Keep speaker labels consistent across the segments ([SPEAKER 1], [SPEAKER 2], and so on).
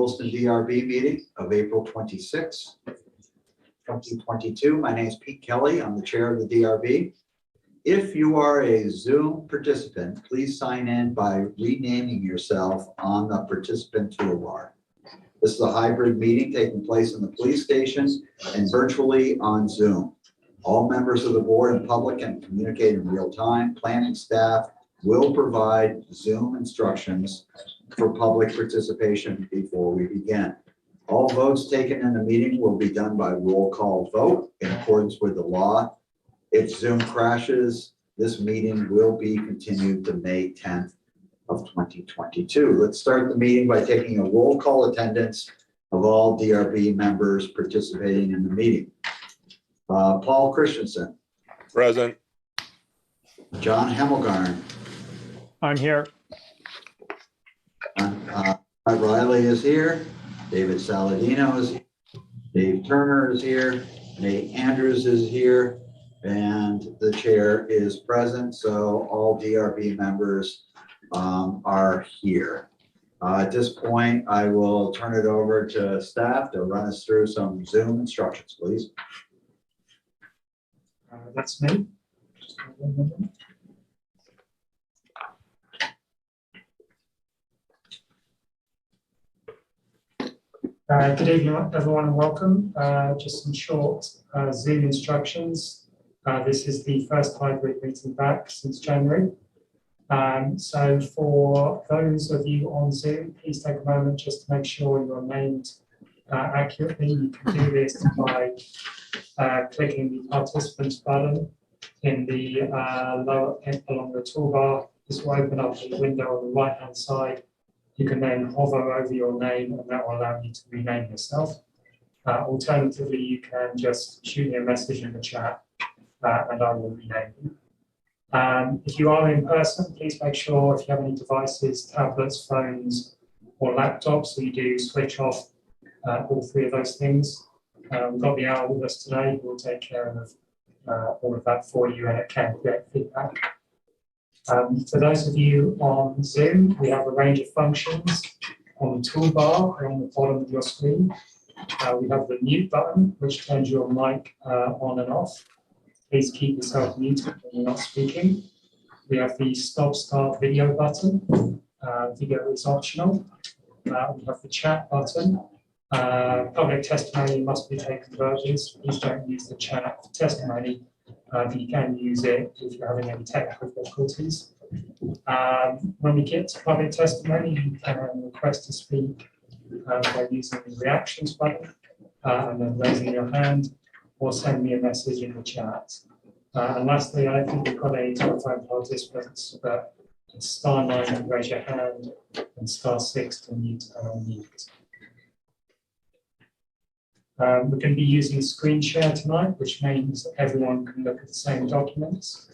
[SPEAKER 1] Williston DRB meeting of April 26, 2022. My name is Pete Kelly. I'm the chair of the DRB. If you are a Zoom participant, please sign in by renaming yourself on the participant toolbar. This is a hybrid meeting taking place in the police station and virtually on Zoom. All members of the board and public can communicate in real time. Planning staff will provide Zoom instructions for public participation before we begin. All votes taken in the meeting will be done by roll call vote in accordance with the law. If Zoom crashes, this meeting will be continued to May 10th of 2022. Let's start the meeting by taking a roll call attendance of all DRB members participating in the meeting. Paul Christensen.
[SPEAKER 2] Present.
[SPEAKER 1] John Hemmelgarn.
[SPEAKER 3] I'm here.
[SPEAKER 1] Riley is here. David Saladino is here. Dave Turner is here. Nate Andrews is here. And the chair is present. So all DRB members are here. At this point, I will turn it over to staff to run us through some Zoom instructions, please.
[SPEAKER 3] That's me. Good evening, everyone, and welcome. Just some short Zoom instructions. This is the first hybrid meeting back since January. So for those of you on Zoom, please take a moment just to make sure you're named accurately. You can do this by clicking the participants button in the lower along the toolbar. This will open up a window on the right hand side. You can then hover over your name and that will allow you to rename yourself. Alternatively, you can just shoot me a message in the chat and I will rename you. If you are in person, please make sure if you have any devices, tablets, phones or laptops, so you do switch off all three of those things. We've got the owl with us today who will take care of all of that for you and it can create feedback. For those of you on Zoom, we have a range of functions on the toolbar on the bottom of your screen. We have the mute button, which turns your mic on and off. Please keep yourself muted when you're not speaking. We have the stop start video button. Video is optional. We have the chat button. Public testimony must be taken verbally. Please don't use the chat for testimony. But you can use it if you're having any technical difficulties. When we get to public testimony, you can request to speak by using the reactions button and then raising your hand or send me a message in the chat. And lastly, I don't think we've got any telephone participants, but it's *9 to raise your hand and *6 to mute and unmute. We're going to be using screen share tonight, which means that everyone can look at the same documents.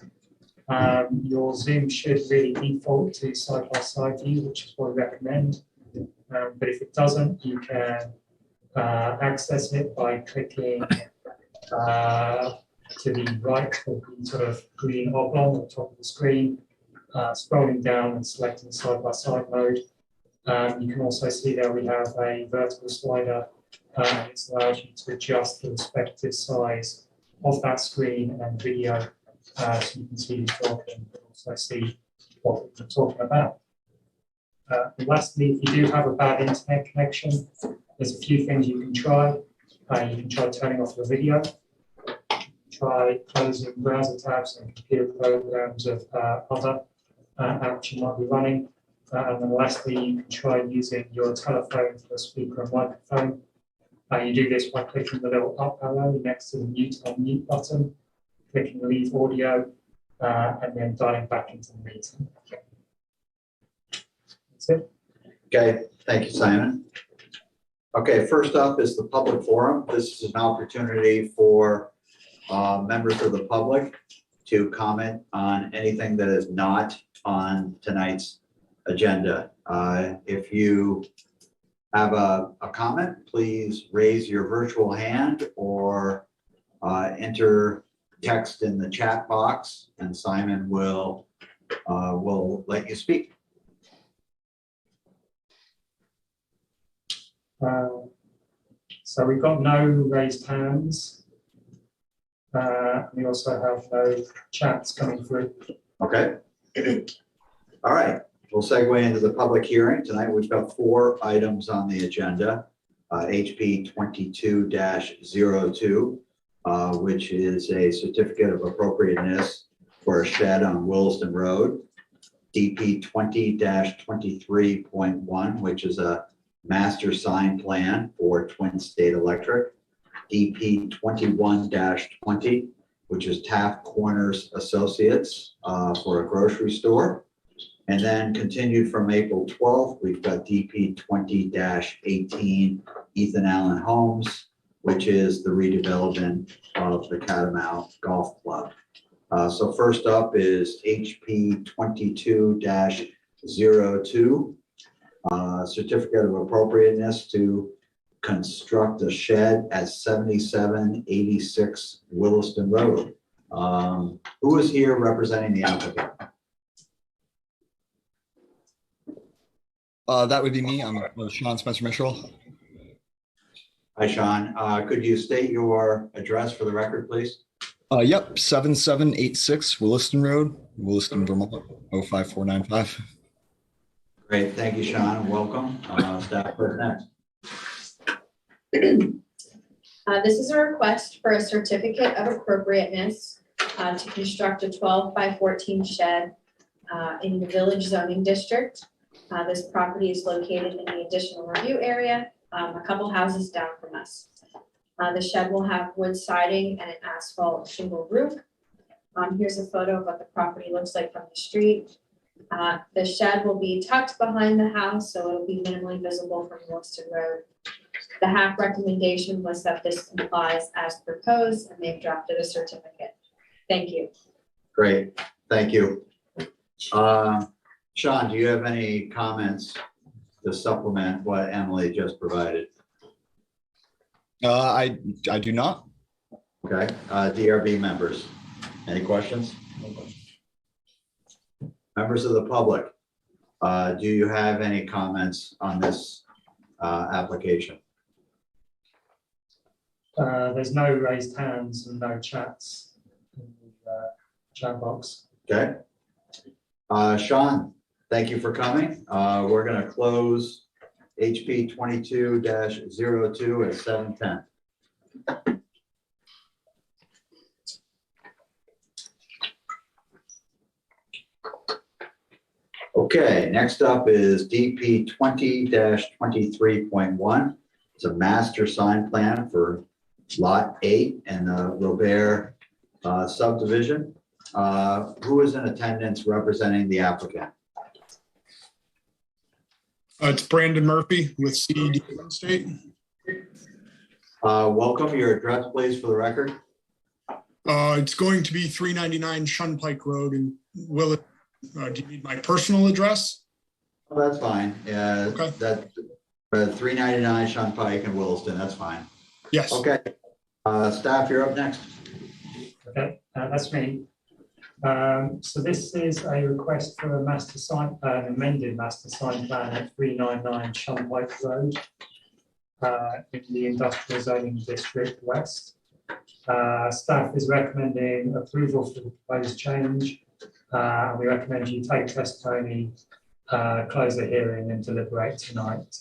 [SPEAKER 3] Your Zoom should really default to side-by-side view, which is what I recommend. But if it doesn't, you can access it by clicking to the right of the sort of green oblong at the top of the screen, scrolling down and selecting side-by-side mode. You can also see there we have a vertical slider. It allows you to adjust the respective size of that screen and video so you can see who's talking, but also see what we're talking about. And lastly, if you do have a bad internet connection, there's a few things you can try. You can try turning off your video, try closing browser tabs and computer programs of other apps you might be running. And then lastly, you can try using your telephone for a speaker and microphone. You do this by clicking the little up arrow next to the mute unmute button, clicking leave audio, and then dialing back into the meeting. That's it.
[SPEAKER 1] Okay, thank you, Simon. Okay, first up is the public forum. This is an opportunity for members of the public to comment on anything that is not on tonight's agenda. If you have a comment, please raise your virtual hand or enter text in the chat box, and Simon will let you speak.
[SPEAKER 3] So we've got no raised hands. We also have no chats coming through.
[SPEAKER 1] Okay. All right, we'll segue into the public hearing. Tonight, we've got 4 items on the agenda. HP 22-02, which is a certificate of appropriateness for a shed on Williston Road. DP 20-23.1, which is a master sign plan for Twin State Electric. DP 21-20, which is Taft Corners Associates for a grocery store. And then continued from April 12th, we've got DP 20-18, Ethan Allen Homes, which is the redevelopment of the Catamount Golf Club. So first up is HP 22-02, certificate of appropriateness to construct a shed at 7786 Williston Road. Who is here representing the applicant?
[SPEAKER 2] That would be me. I'm Sean Spencer Mitchell.
[SPEAKER 1] Hi, Sean. Could you state your address for the record, please?
[SPEAKER 2] Yep, 7786 Williston Road, Williston, Vermont, 05495.
[SPEAKER 1] Great, thank you, Sean, and welcome. Staff, what's next?
[SPEAKER 4] This is a request for a certificate of appropriateness to construct a 12 by 14 shed in the Village Zoning District. This property is located in the additional review area, a couple houses down from us. The shed will have wood siding and an asphalt shingle roof. Here's a photo of what the property looks like from the street. The shed will be tucked behind the house, so it'll be minimally visible from Williston Road. The HAC recommendation was that this complies as proposed, and they've drafted a certificate. Thank you.
[SPEAKER 1] Great, thank you. Sean, do you have any comments to supplement what Emily just provided?
[SPEAKER 2] I do not.
[SPEAKER 1] Okay, DRB members, any questions? Members of the public, do you have any comments on this application?
[SPEAKER 3] There's no raised hands and no chats in the chat box.
[SPEAKER 1] Okay. Sean, thank you for coming. We're going to close HP 22-02 at 7:10. Okay, next up is DP 20-23.1. It's a master sign plan for Lot 8 and the Robert subdivision. Who is in attendance representing the applicant?
[SPEAKER 5] It's Brandon Murphy with CED Real Estate.
[SPEAKER 1] Welcome. Your address, please, for the record.
[SPEAKER 5] It's going to be 399 Shunpike Road in Williston. Do you need my personal address?
[SPEAKER 1] Oh, that's fine.
[SPEAKER 5] Okay.
[SPEAKER 1] That 399 Shunpike in Williston. That's fine.
[SPEAKER 5] Yes.
[SPEAKER 1] Okay. Staff, you're up next.
[SPEAKER 3] Okay, that's me. So this is a request for a master sign, amended master sign plan at 399 Shunpike Road in the Industrial Zoning District West. Staff is recommending approval for the proposed change. We recommend you take testimony, close the hearing and deliberate tonight.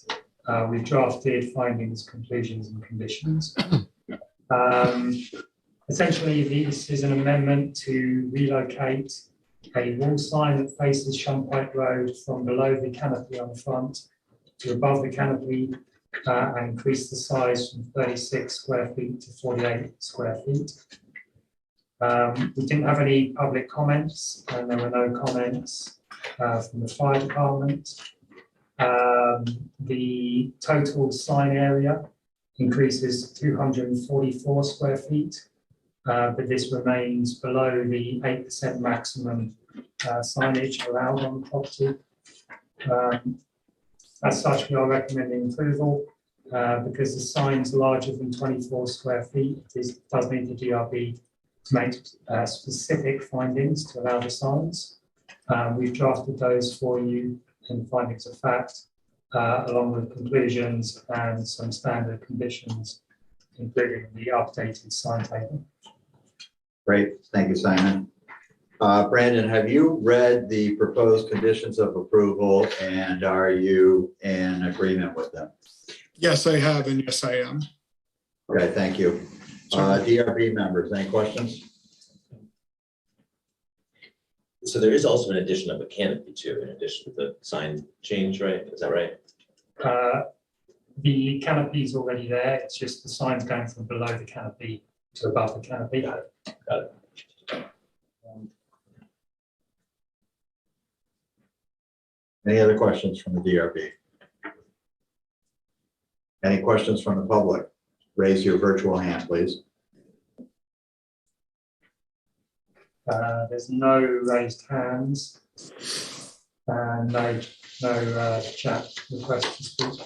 [SPEAKER 3] We've drafted findings, conclusions and conditions. Essentially, this is an amendment to relocate a wall sign that faces Shunpike Road from below the canopy on the front to above the canopy and increase the size from 36 square feet to 48 square feet. We didn't have any public comments and there were no comments from the fire department. The total sign area increases to 244 square feet. But this remains below the 8% maximum signage allowed on the property. As such, we are recommending approval because the sign's larger than 24 square feet. It does need the DRB to make specific findings to allow the signs. We've drafted those for you in findings of fact. along with conclusions and some standard conditions, including the updated sign table.
[SPEAKER 1] Great, thank you, Simon. Brandon, have you read the proposed conditions of approval and are you in agreement with them?
[SPEAKER 5] Yes, I have, and yes, I am.
[SPEAKER 1] Okay, thank you. DRB members, any questions?
[SPEAKER 6] So there is also an addition of a canopy too, in addition to the sign change, right? Is that right?
[SPEAKER 3] The canopy is already there. It's just the signs going from below the canopy to above the canopy.
[SPEAKER 6] Got it.
[SPEAKER 1] Any other questions from the DRB? Any questions from the public? Raise your virtual hand, please.
[SPEAKER 3] There's no raised hands and no chat request to speak.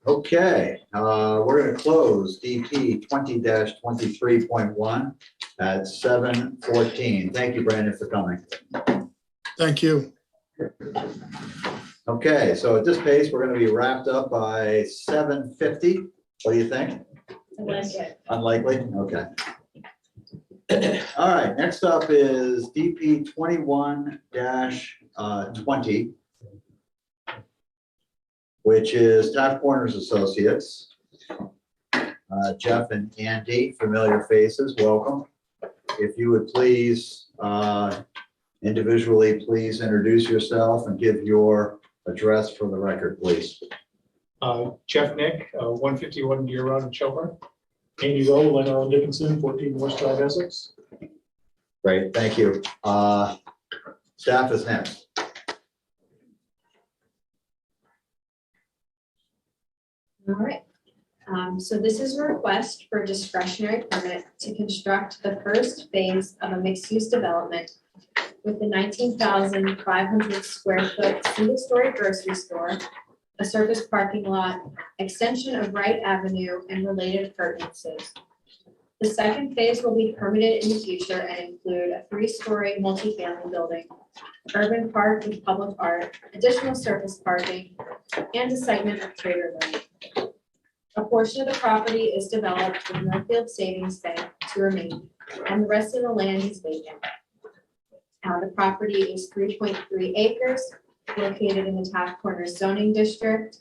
[SPEAKER 1] Okay, we're going to close DP 20-23.1 at 7:14. Thank you, Brandon, for coming.
[SPEAKER 5] Thank you.
[SPEAKER 1] Okay, so at this pace, we're going to be wrapped up by 7:50. What do you think?
[SPEAKER 4] I like it.
[SPEAKER 1] Unlikely? Okay. All right, next up is DP 21-20, which is Taft Corners Associates. Jeff and Andy, familiar faces, welcome. If you would please, individually, please introduce yourself and give your address for the record, please.
[SPEAKER 7] Jeff Nick, 151 Deer Road in Shelburne. Andy Rowe, Leonard Dickinson, 14 West Drive, Essex.
[SPEAKER 1] Great, thank you. Staff is next.
[SPEAKER 4] All right. So this is a request for a discretionary permit to construct the first phase of a mixed-use development with the 19,500 square foot single-story grocery store, a surface parking lot, extension of Wright Avenue, and related appurtenances. The second phase will be permitted in the future and include a 3-story multifamily building, urban park with public art, additional surface parking, and a segment of Trader Lane. A portion of the property is developed with Northfield Savings Bank to remain, and the rest of the land is vacant. The property is 3.3 acres, located in the Taft Corners zoning district,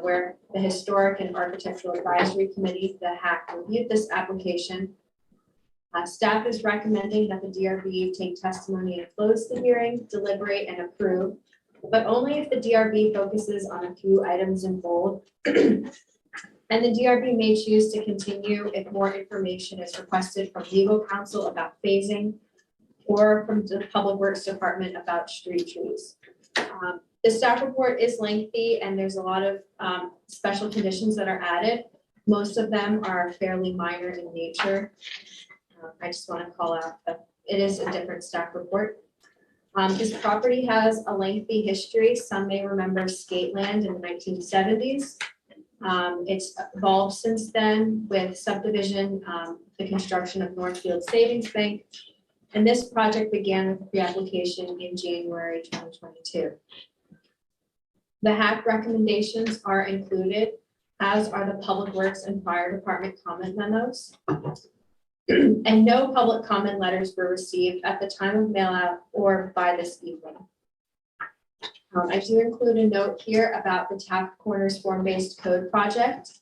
[SPEAKER 4] where the Historic and Architectural Advisory Committee, the HAC, reviewed this application. Staff is recommending that the DRB take testimony and close the hearing, deliberate, and approve, but only if the DRB focuses on a few items in bold. And the DRB may choose to continue if more information is requested from legal counsel about phasing or from the Public Works Department about street trees. The staff report is lengthy and there's a lot of special conditions that are added. Most of them are fairly minor in nature. I just want to call out that it is a different staff report. This property has a lengthy history. Some may remember Skateland in the 1970s. It's evolved since then with subdivision, the construction of Northfield Savings Bank, and this project began with pre-application in January 2022. The HAC recommendations are included, as are the Public Works and Fire Department comment memos. And no public comment letters were received at the time of mail out or by this evening. I do include a note here about the Taft Corners form-based code project.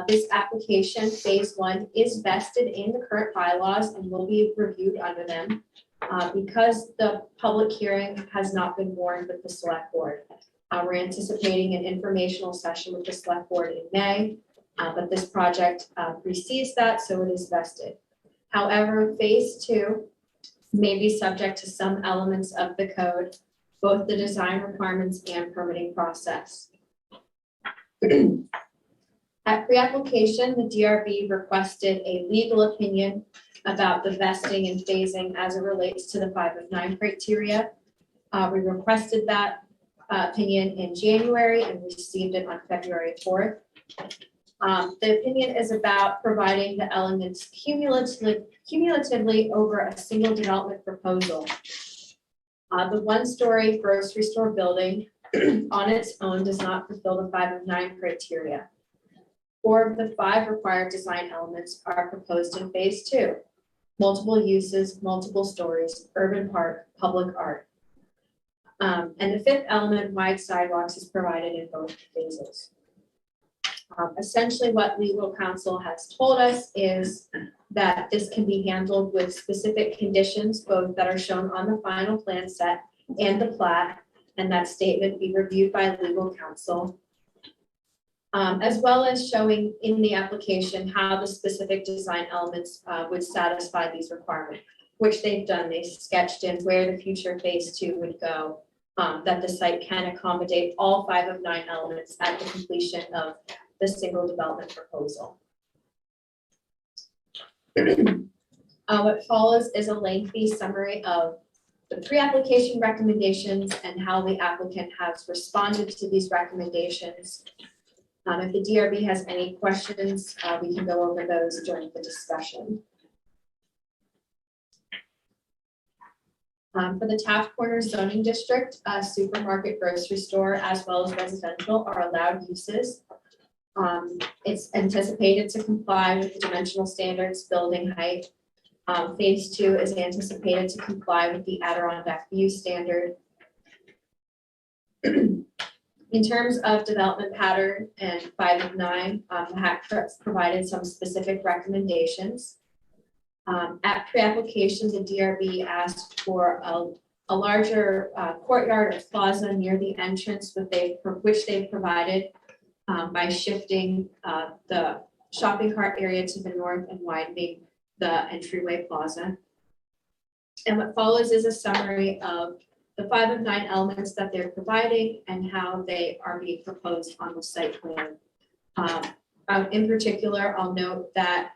[SPEAKER 4] This application, phase 1, is vested in the current bylaws and will be reviewed under them because the public hearing has not been warned with the select board. We're anticipating an informational session with the select board in May, but this project precedes that, so it is vested. However, phase 2 may be subject to some elements of the code, both the design requirements and permitting process. At pre-application, the DRB requested a legal opinion about the vesting and phasing as it relates to the 5 of 9 criteria. We requested that opinion in January and received it on February 4th. The opinion is about providing the elements cumulatively over a single development proposal. The one-story grocery store building on its own does not fulfill the 5 of 9 criteria. 4 of the 5 required design elements are proposed in phase 2. Multiple uses, multiple stories, urban park, public art. And the 5th element, wide sidewalks, is provided in both phases. Essentially what legal counsel has told us is that this can be handled with specific conditions, both that are shown on the final plan set and the plat, and that statement be reviewed by legal counsel, as well as showing in the application how the specific design elements would satisfy these requirements, which they've done. They sketched in where the future phase 2 would go, that the site can accommodate all 5 of 9 elements at the completion of the single development proposal. What follows is a lengthy summary of the pre-application recommendations and how the applicant has responded to these recommendations. If the DRB has any questions, we can go over those during the discussion. For the Taft Corners zoning district, supermarket, grocery store, as well as residential are allowed uses. It's anticipated to comply with the dimensional standards, building height. Phase 2 is anticipated to comply with the Adirondack view standard. In terms of development pattern and 5 of 9, the HAC provided some specific recommendations. At pre-application, the DRB asked for a larger courtyard or plaza near the entrance, which they've provided by shifting the shopping cart area to the north and widening the entryway plaza. And what follows is a summary of the 5 of 9 elements that they're providing and how they are being proposed on the site plan. In particular, I'll note that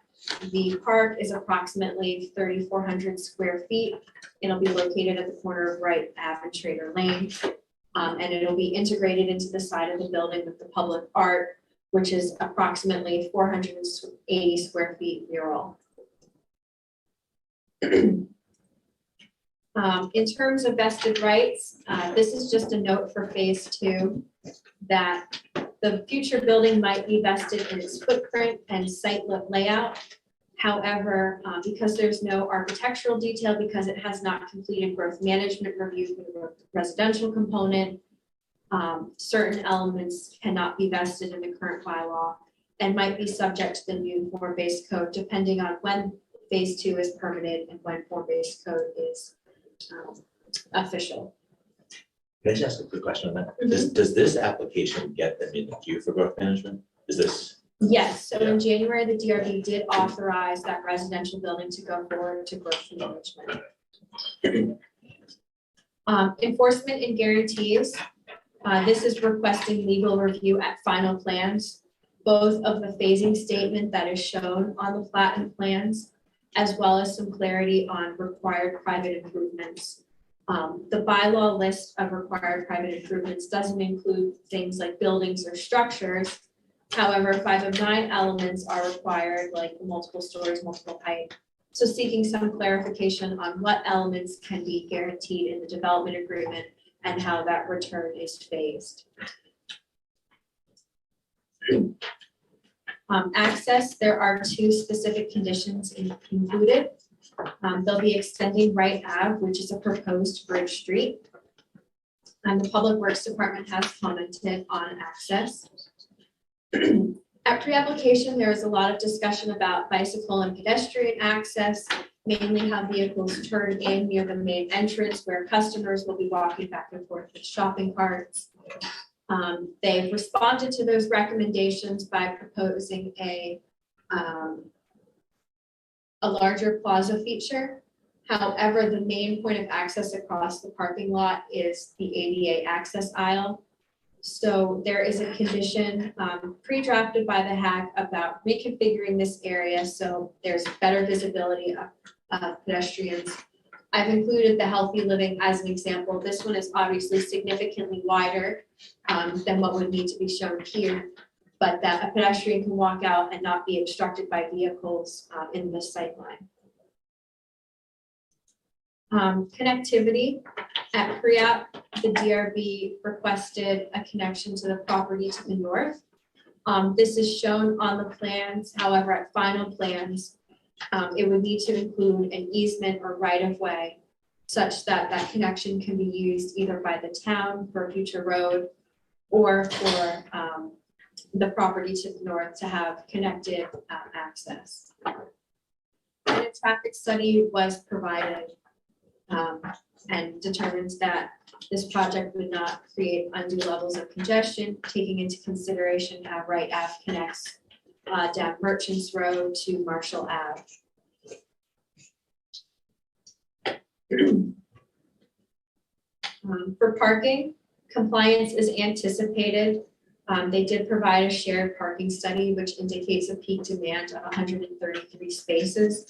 [SPEAKER 4] the park is approximately 3,400 square feet. It'll be located at the corner of Wright Ave and Trader Lane. And it'll be integrated into the side of the building with the public art, which is approximately 480 square feet mural. In terms of vested rights, this is just a note for phase 2 that the future building might be vested in its footprint and site layout. However, because there's no architectural detail, because it has not completed growth management review for the residential component, certain elements cannot be vested in the current bylaw and might be subject to the new form-based code, depending on when phase 2 is permitted and when form-based code is official.
[SPEAKER 6] Can I just ask a quick question on that? Does this application get them in the queue for growth management? Is this?
[SPEAKER 4] Yes, so in January, the DRB did authorize that residential building to go forward to growth management. Enforcement and guarantees. This is requesting legal review at final plans, both of the phasing statement that is shown on the plat and plans, as well as some clarity on required private improvements. The bylaw list of required private improvements doesn't include things like buildings or structures. However, 5 of 9 elements are required, like multiple stories, multiple height. So seeking some clarification on what elements can be guaranteed in the development agreement and how that return is phased. Access, there are 2 specific conditions included. They'll be extending Wright Ave, which is a proposed bridge street. And the Public Works Department has commented on access. At pre-application, there was a lot of discussion about bicycle and pedestrian access, mainly how vehicles turn in near the main entrance where customers will be walking back and forth with shopping carts. They've responded to those recommendations by proposing a larger plaza feature. However, the main point of access across the parking lot is the ADA access aisle. So there is a condition pre-drafted by the HAC about reconfiguring this area so there's better visibility of pedestrians. I've included the healthy living as an example. This one is obviously significantly wider than what would need to be shown here, but that a pedestrian can walk out and not be obstructed by vehicles in the sight line. Connectivity at pre-app, the DRB requested a connection to the property to the north. This is shown on the plans, however, at final plans, it would need to include an easement or right-of-way such that that connection can be used either by the town for a future road or for the property to the north to have connected access. And a traffic study was provided and determines that this project would not create undue levels of congestion, taking into consideration how Wright Ave connects down Merchants Road to Marshall Ave. For parking, compliance is anticipated. They did provide a shared parking study, which indicates a peak demand of 133 spaces.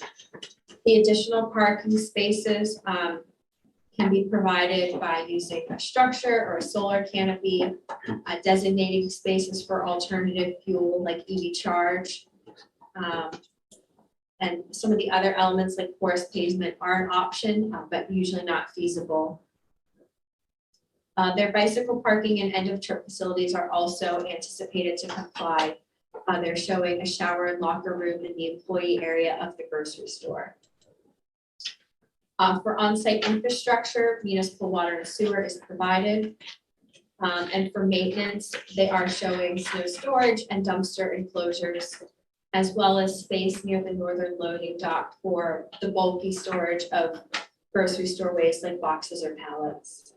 [SPEAKER 4] The additional parking spaces can be provided by using a structure or a solar canopy, designating spaces for alternative fuel like EV charge. And some of the other elements like porous pavement are an option, but usually not feasible. Their bicycle parking and end of trip facilities are also anticipated to comply. They're showing a shower and locker room in the employee area of the grocery store. For on-site infrastructure, municipal water and sewer is provided. And for maintenance, they are showing snow storage and dumpster enclosures, as well as space near the northern loading dock for the bulky storage of grocery store waste like boxes or pallets.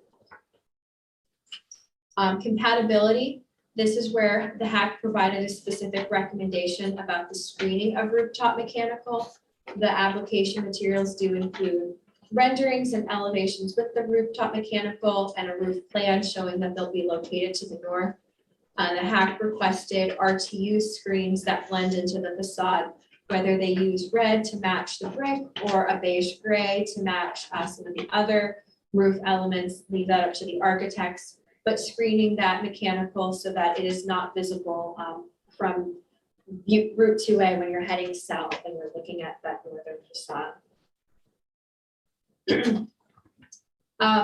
[SPEAKER 4] Compatibility, this is where the HAC provided a specific recommendation about the screening of rooftop mechanical. The application materials do include renderings and elevations with the rooftop mechanical and a roof plan showing that they'll be located to the north. The HAC requested RTU screens that blend into the facade, whether they use red to match the brick or a beige gray to match some of the other roof elements. Leave that up to the architects, but screening that mechanical so that it is not visible from Route 2A when you're heading south and you're looking at that northern facade.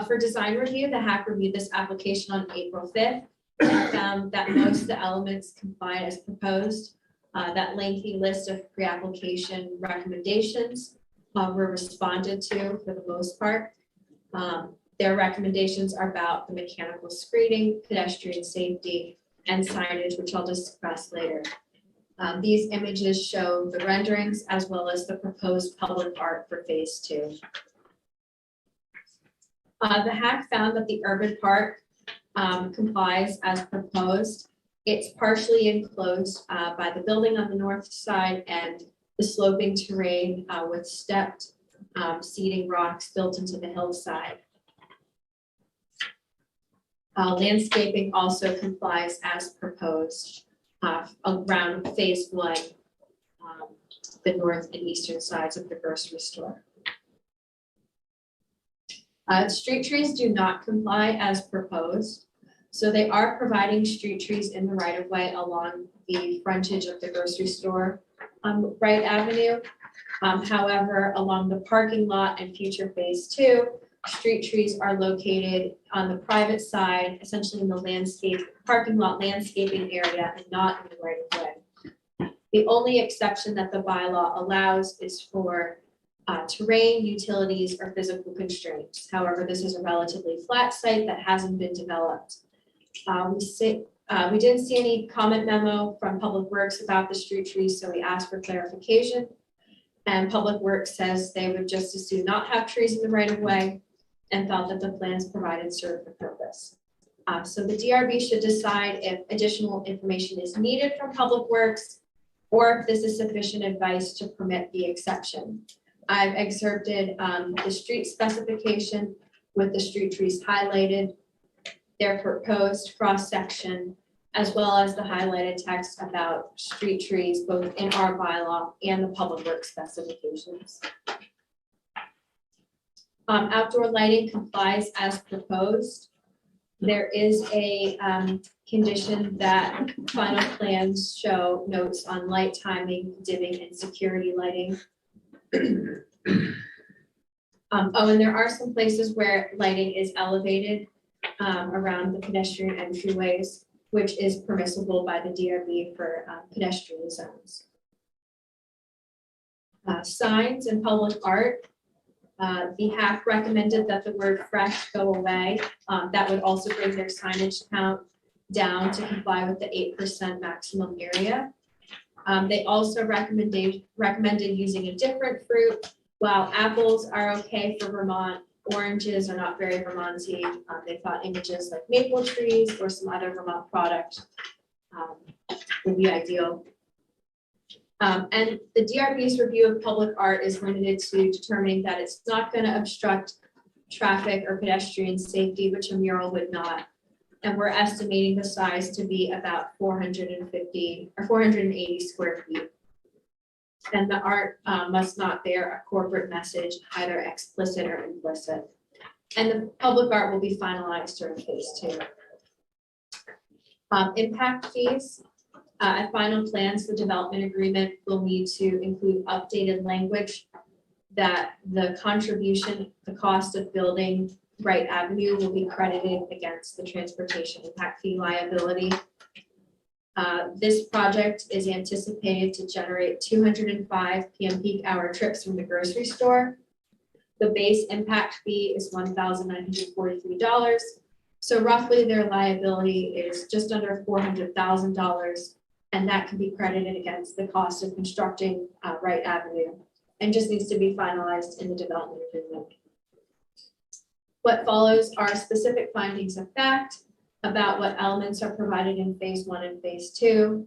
[SPEAKER 4] For design review, the HAC reviewed this application on April 5th and found that most of the elements comply as proposed. That lengthy list of pre-application recommendations were responded to for the most part. Their recommendations are about the mechanical screening, pedestrian safety, and signage, which I'll discuss later. These images show the renderings as well as the proposed public art for phase 2. The HAC found that the urban park complies as proposed. It's partially enclosed by the building on the north side and the sloping terrain with stepped seating rocks built into the hillside. Landscaping also complies as proposed around phase 1, the north and eastern sides of the grocery store. Street trees do not comply as proposed. So they are providing street trees in the right of way along the frontage of the grocery store on Wright Avenue. However, along the parking lot and future phase 2, street trees are located on the private side, essentially in the parking lot landscaping area and not in the right of way. The only exception that the bylaw allows is for terrain, utilities, or physical constraints. However, this is a relatively flat site that hasn't been developed. We didn't see any comment memo from Public Works about the street trees, so we asked for clarification. And Public Works says they would just as soon not have trees in the right of way and felt that the plans provided served the purpose. So the DRB should decide if additional information is needed from Public Works or if this is sufficient advice to permit the exception. I've excerpted the street specification with the street trees highlighted, their proposed cross-section, as well as the highlighted text about street trees, both in our bylaw and the Public Works specifications. Outdoor lighting complies as proposed. There is a condition that final plans show notes on light timing, dimming, and security lighting. Oh, and there are some places where lighting is elevated around the pedestrian entryways, which is permissible by the DRB for pedestrian zones. Signs and public art. The HAC recommended that the word fresh go away. That would also bring their signage count down to comply with the 8% maximum area. They also recommended using a different fruit. While apples are okay for Vermont, oranges are not very Vermonty. They thought images like maple trees or some other Vermont product would be ideal. And the DRB's review of public art is limited to determining that it's not going to obstruct traffic or pedestrian safety, which a mural would not. And we're estimating the size to be about 450 or 480 square feet. And the art must not bear a corporate message, either explicit or implicit. And the public art will be finalized during phase 2. Impact fees. At final plans, the development agreement will need to include updated language that the contribution, the cost of building Wright Avenue will be credited against the transportation impact fee liability. This project is anticipated to generate 205 PM peak hour trips from the grocery store. The base impact fee is $1,943. So roughly their liability is just under $400,000. And that can be credited against the cost of constructing Wright Avenue and just needs to be finalized in the development agreement. What follows are specific findings of fact about what elements are provided in phase 1 and phase 2.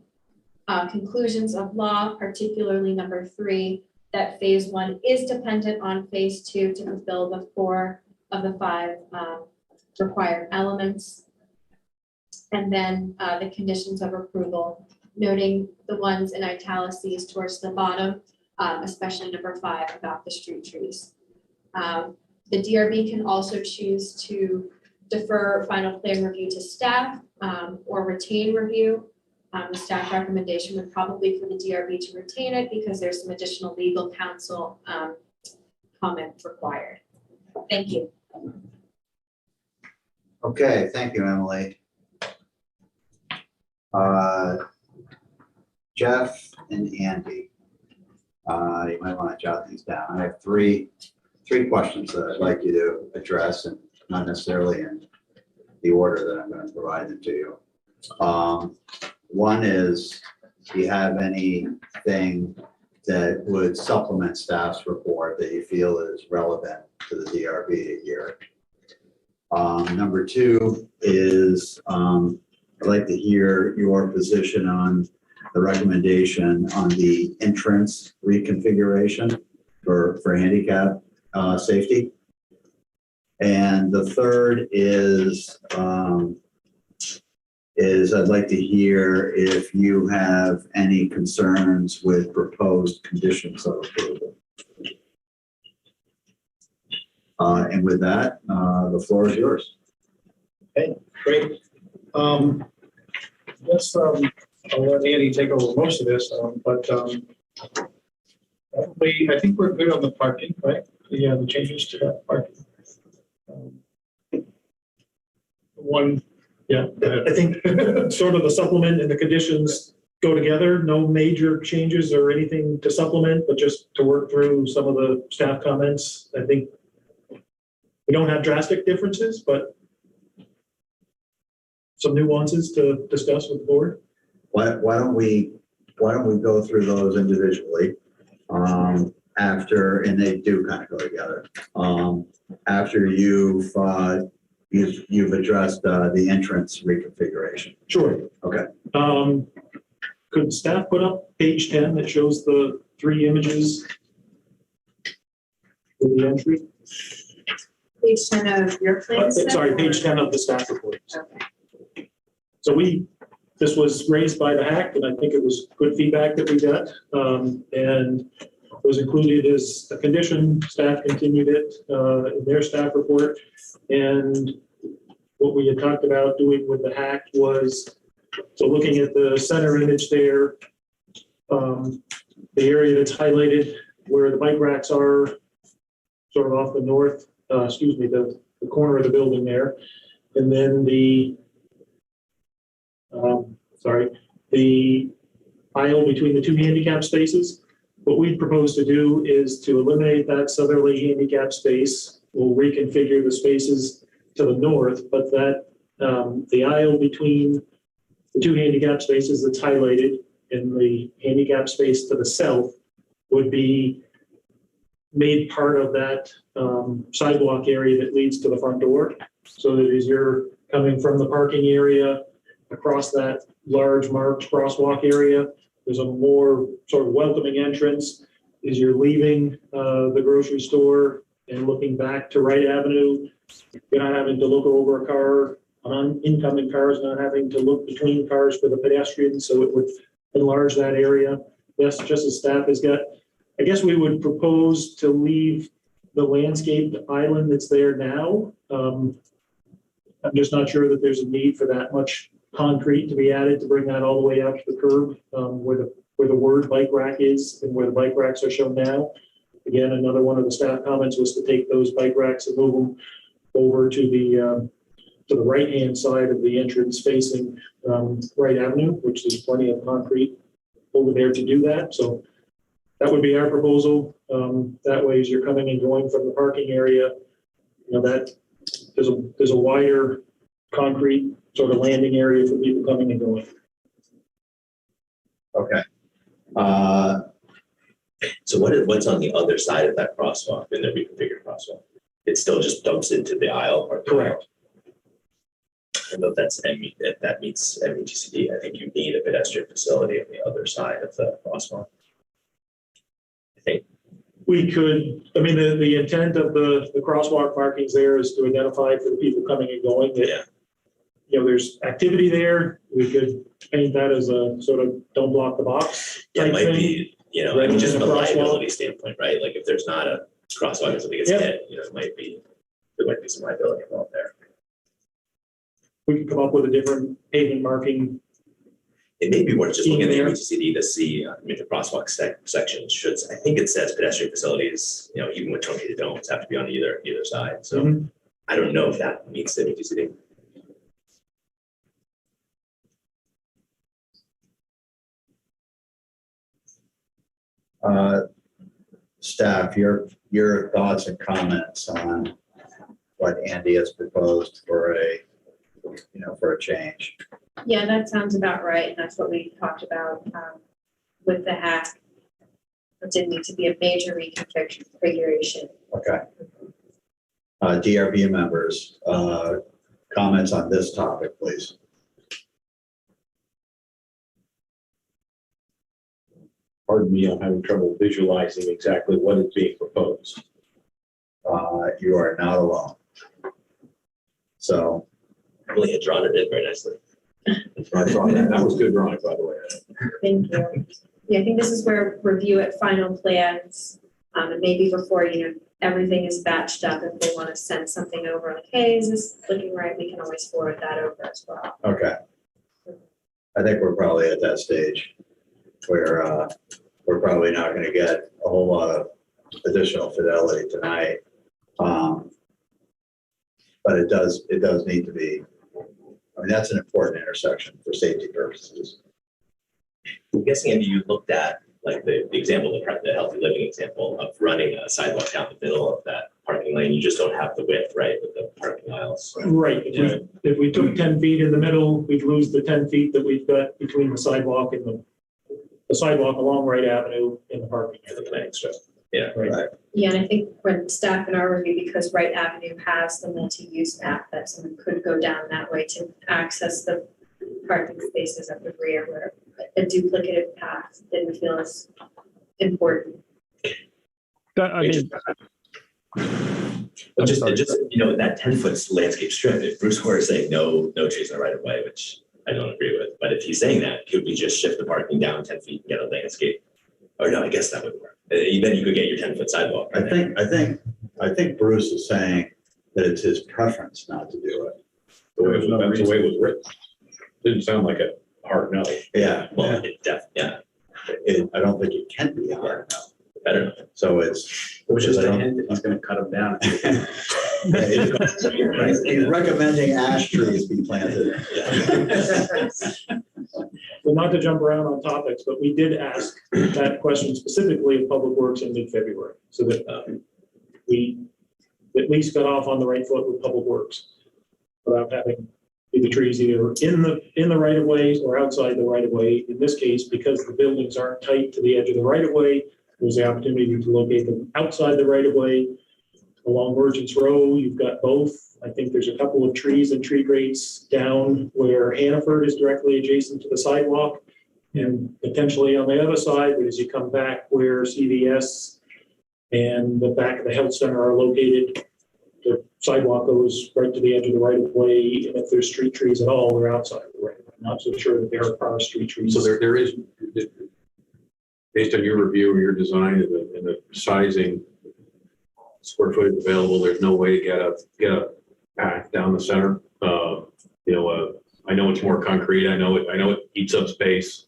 [SPEAKER 4] Conclusions of law, particularly number 3, that phase 1 is dependent on phase 2 to fulfill the 4 of the 5 required elements. And then the conditions of approval, noting the ones in italics towards the bottom, especially number 5 about the street trees. The DRB can also choose to defer final plan review to staff or retain review. The staff recommendation would probably for the DRB to retain it because there's some additional legal counsel comment required. Thank you.
[SPEAKER 1] Okay, thank you, Emily. Jeff and Andy, you might want to jot these down. I have three questions that I'd like you to address, and not necessarily in the order that I'm going to provide them to you. One is, do you have anything that would supplement staff's report that you feel is relevant to the DRB here? Number 2 is, I'd like to hear your position on the recommendation on the entrance reconfiguration for handicap safety. And the third is I'd like to hear if you have any concerns with proposed conditions of approval. And with that, the floor is yours.
[SPEAKER 7] Okay, great. Let's I'll let Andy take over most of this, but I think we're good on the parking, right? The changes to that parking. I think sort of the supplement and the conditions go together. No major changes or anything to supplement, but just to work through some of the staff comments. I think we don't have drastic differences, but some nuances to discuss with the board.
[SPEAKER 1] Why don't we go through those individually after, and they do kind of go together. After you've addressed the entrance reconfiguration.
[SPEAKER 7] Sure.
[SPEAKER 1] Okay.
[SPEAKER 7] Could staff put up page 10 that shows the 3 images for the entry?
[SPEAKER 4] Page 10 of your plan.
[SPEAKER 7] Sorry, page 10 of the staff report.
[SPEAKER 4] Okay.
[SPEAKER 7] So this was raised by the HAC, and I think it was good feedback that we got, and was included as a condition. Staff continued it in their staff report, and what we had talked about doing with the HAC was, so looking at the center image there, the area that's highlighted where the bike racks are, sort of off the north, the corner of the building there. And then the aisle between the two handicap spaces. What we propose to do is to eliminate that southerly handicap space. We'll reconfigure the spaces to the north, but that the aisle between the two handicap spaces that's highlighted in the handicap space to the south would be made part of that sidewalk area that leads to the front door. So that as you're coming from the parking area across that large marked crosswalk area, there's a more sort of welcoming entrance. As you're leaving the grocery store and looking back to Wright Avenue, you're not having to look over a car, on incoming cars, not having to look between cars for the pedestrians. So it would enlarge that area. Yes, just as staff has got, I guess we would propose to leave the landscaped island that's there now. I'm just not sure that there's a need for that much concrete to be added to bring that all the way out to the curb where the word bike rack is and where the bike racks are shown now. Again, another one of the staff comments was to take those bike racks and move them over to the right-hand side of the entrance facing Wright Avenue, which there's plenty of concrete over there to do that. So that would be our proposal. That way, as you're coming and going from the parking area, that there's a wider concrete sort of landing area for people coming and going.
[SPEAKER 1] Okay.
[SPEAKER 6] So what's on the other side of that crosswalk in the reconfigured crosswalk? It still just dumps into the aisle or
[SPEAKER 7] Correct.
[SPEAKER 6] I don't know if that meets MUTCD. I think you need a pedestrian facility on the other side of the crosswalk. I think
[SPEAKER 7] We could, I mean, the intent of the crosswalk markings there is to identify for the people coming and going that, there's activity there. We could paint that as a sort of don't block the box.
[SPEAKER 6] it might
[SPEAKER 7] thing.
[SPEAKER 6] be,
[SPEAKER 7] Rather
[SPEAKER 6] just
[SPEAKER 7] than
[SPEAKER 6] from
[SPEAKER 7] a
[SPEAKER 6] a
[SPEAKER 7] crosswalk.
[SPEAKER 6] liability standpoint, right? Like if there's not a crosswalk and something gets
[SPEAKER 7] Yeah.
[SPEAKER 6] hit, there might be some liability involved there.
[SPEAKER 7] We could come up with a different pavement marking.
[SPEAKER 6] It may be worth just looking at the
[SPEAKER 7] There.
[SPEAKER 6] MUTCD to see, the crosswalk section should, I think it says pedestrian facilities, even with truncated domes have to be on either side. So
[SPEAKER 7] Mhm.
[SPEAKER 6] I don't know if that meets the MUTCD.
[SPEAKER 1] Staff, your thoughts and comments on what Andy has proposed for a change.
[SPEAKER 4] Yeah, that sounds about right. And that's what we talked about with the hack. It didn't need to be a major reconfiguration.
[SPEAKER 1] Okay. DRB members, comments on this topic, please.
[SPEAKER 8] Pardon me, I'm having trouble visualizing exactly what is being proposed.
[SPEAKER 1] You are not alone. So,
[SPEAKER 6] Emily had drawn it in very nicely.
[SPEAKER 8] That was good drawing, by the way.
[SPEAKER 4] Thank you. Yeah, I think this is where review at final plans, and maybe before, everything is batched up. If they want to send something over, like, hey, is this looking right? We can always forward that over as well.
[SPEAKER 1] okay. I think we're probably at that stage where we're probably not going to get a whole lot of additional fidelity tonight. But it does need to be, that's an important intersection for safety purposes.
[SPEAKER 6] I'm guessing, Andy, you looked at like the example, the healthy living example of running a sidewalk down the middle of that parking lane. You just don't have the width, right, with the parking aisles.
[SPEAKER 7] Right. If we took 10 feet in the middle, we'd lose the 10 feet that we've got between the sidewalk and the sidewalk along Wright Avenue in the parking
[SPEAKER 6] For the
[SPEAKER 7] area.
[SPEAKER 6] planning strip. Yeah.
[SPEAKER 7] Right.
[SPEAKER 4] Yeah, and I think when staff in our review, because Wright Avenue has the multi-use path, that someone could go down that way to access the parking spaces at the rear, where a duplicative path didn't feel as important.
[SPEAKER 6] But just that 10-foot landscape strip, if Bruce were saying no trees are right of way, which I don't agree with, but if he's saying that, could we just shift the parking down 10 feet and get a landscape? Or no, I guess that would work. Then you could get your 10-foot sidewalk.
[SPEAKER 1] I think Bruce is saying that it's his preference not to do it.
[SPEAKER 8] That's the way it was written. Didn't sound like a hard no.
[SPEAKER 1] Yeah.
[SPEAKER 6] Well,
[SPEAKER 1] I don't think it can be a hard no.
[SPEAKER 6] Better.
[SPEAKER 1] So it's,
[SPEAKER 8] Which is a hint that he's gonna cut them down.
[SPEAKER 1] he's recommending ash trees be planted.
[SPEAKER 7] Well, not to jump around on topics, but we did ask that question specifically of Public Works in mid-February, so that we at least got off on the right foot with Public Works without having the trees either in the right of ways or outside the right of way. In this case, because the buildings aren't tight to the edge of the right of way, there's the opportunity to locate them outside the right of way. Along Merchants Row, you've got both. I think there's a couple of trees and tree grates down where Hannaford is directly adjacent to the sidewalk, and potentially on the other side, but as you come back where CVS and the back of the health center are located, the sidewalk goes right to the edge of the right of way, and if there's street trees at all, they're outside of the right of way. I'm not so sure that there are street trees.
[SPEAKER 8] So there is, based on your review of your design and the sizing, square footage available, there's no way to get a path down the center. I know it's more concrete. I know it eats up space.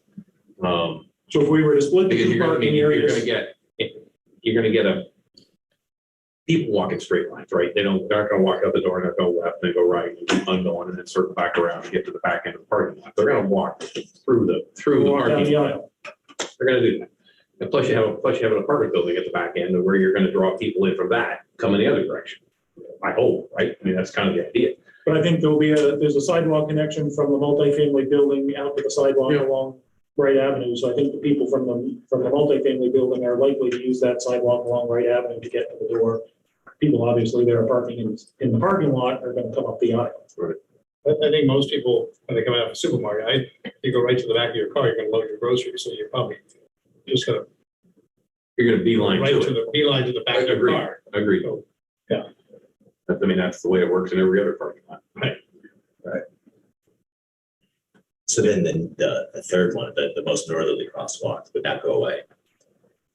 [SPEAKER 7] So if we were to split the
[SPEAKER 8] Because
[SPEAKER 7] two parking areas.
[SPEAKER 8] you're gonna get people walk in straight lines, right? They're not gonna walk out the door and they'll go left and then go right and keep on going and then circle back around and get to the back end of the parking lot. They're gonna walk through the
[SPEAKER 7] Walk down
[SPEAKER 8] parking
[SPEAKER 7] the
[SPEAKER 8] lot.
[SPEAKER 7] aisle.
[SPEAKER 8] They're gonna do that. And plus you have an apartment building at the back end where you're gonna draw people in from that, come in the other direction. I hope, right? I mean, that's kind of the idea.
[SPEAKER 7] But I think there's a sidewalk connection from the multifamily building out to the sidewalk along Wright Avenue. So I think the people from the multifamily building are likely to use that sidewalk along Wright Avenue to get to the door. People obviously that are parking in the parking lot are gonna come up the aisle.
[SPEAKER 8] Right.
[SPEAKER 9] I think most people, when they come out of a supermarket, you go right to the back of your car, you're gonna load your groceries, so you're probably just gonna
[SPEAKER 8] You're gonna beeline
[SPEAKER 9] right
[SPEAKER 8] to
[SPEAKER 9] to
[SPEAKER 8] it.
[SPEAKER 9] the beeline to the back of the
[SPEAKER 8] Agreed.
[SPEAKER 9] car.
[SPEAKER 8] Agreed.
[SPEAKER 7] Yeah.
[SPEAKER 8] I mean, that's the way it works in every other parking lot.
[SPEAKER 6] So then the third one, the most northerly crosswalk, would that go away?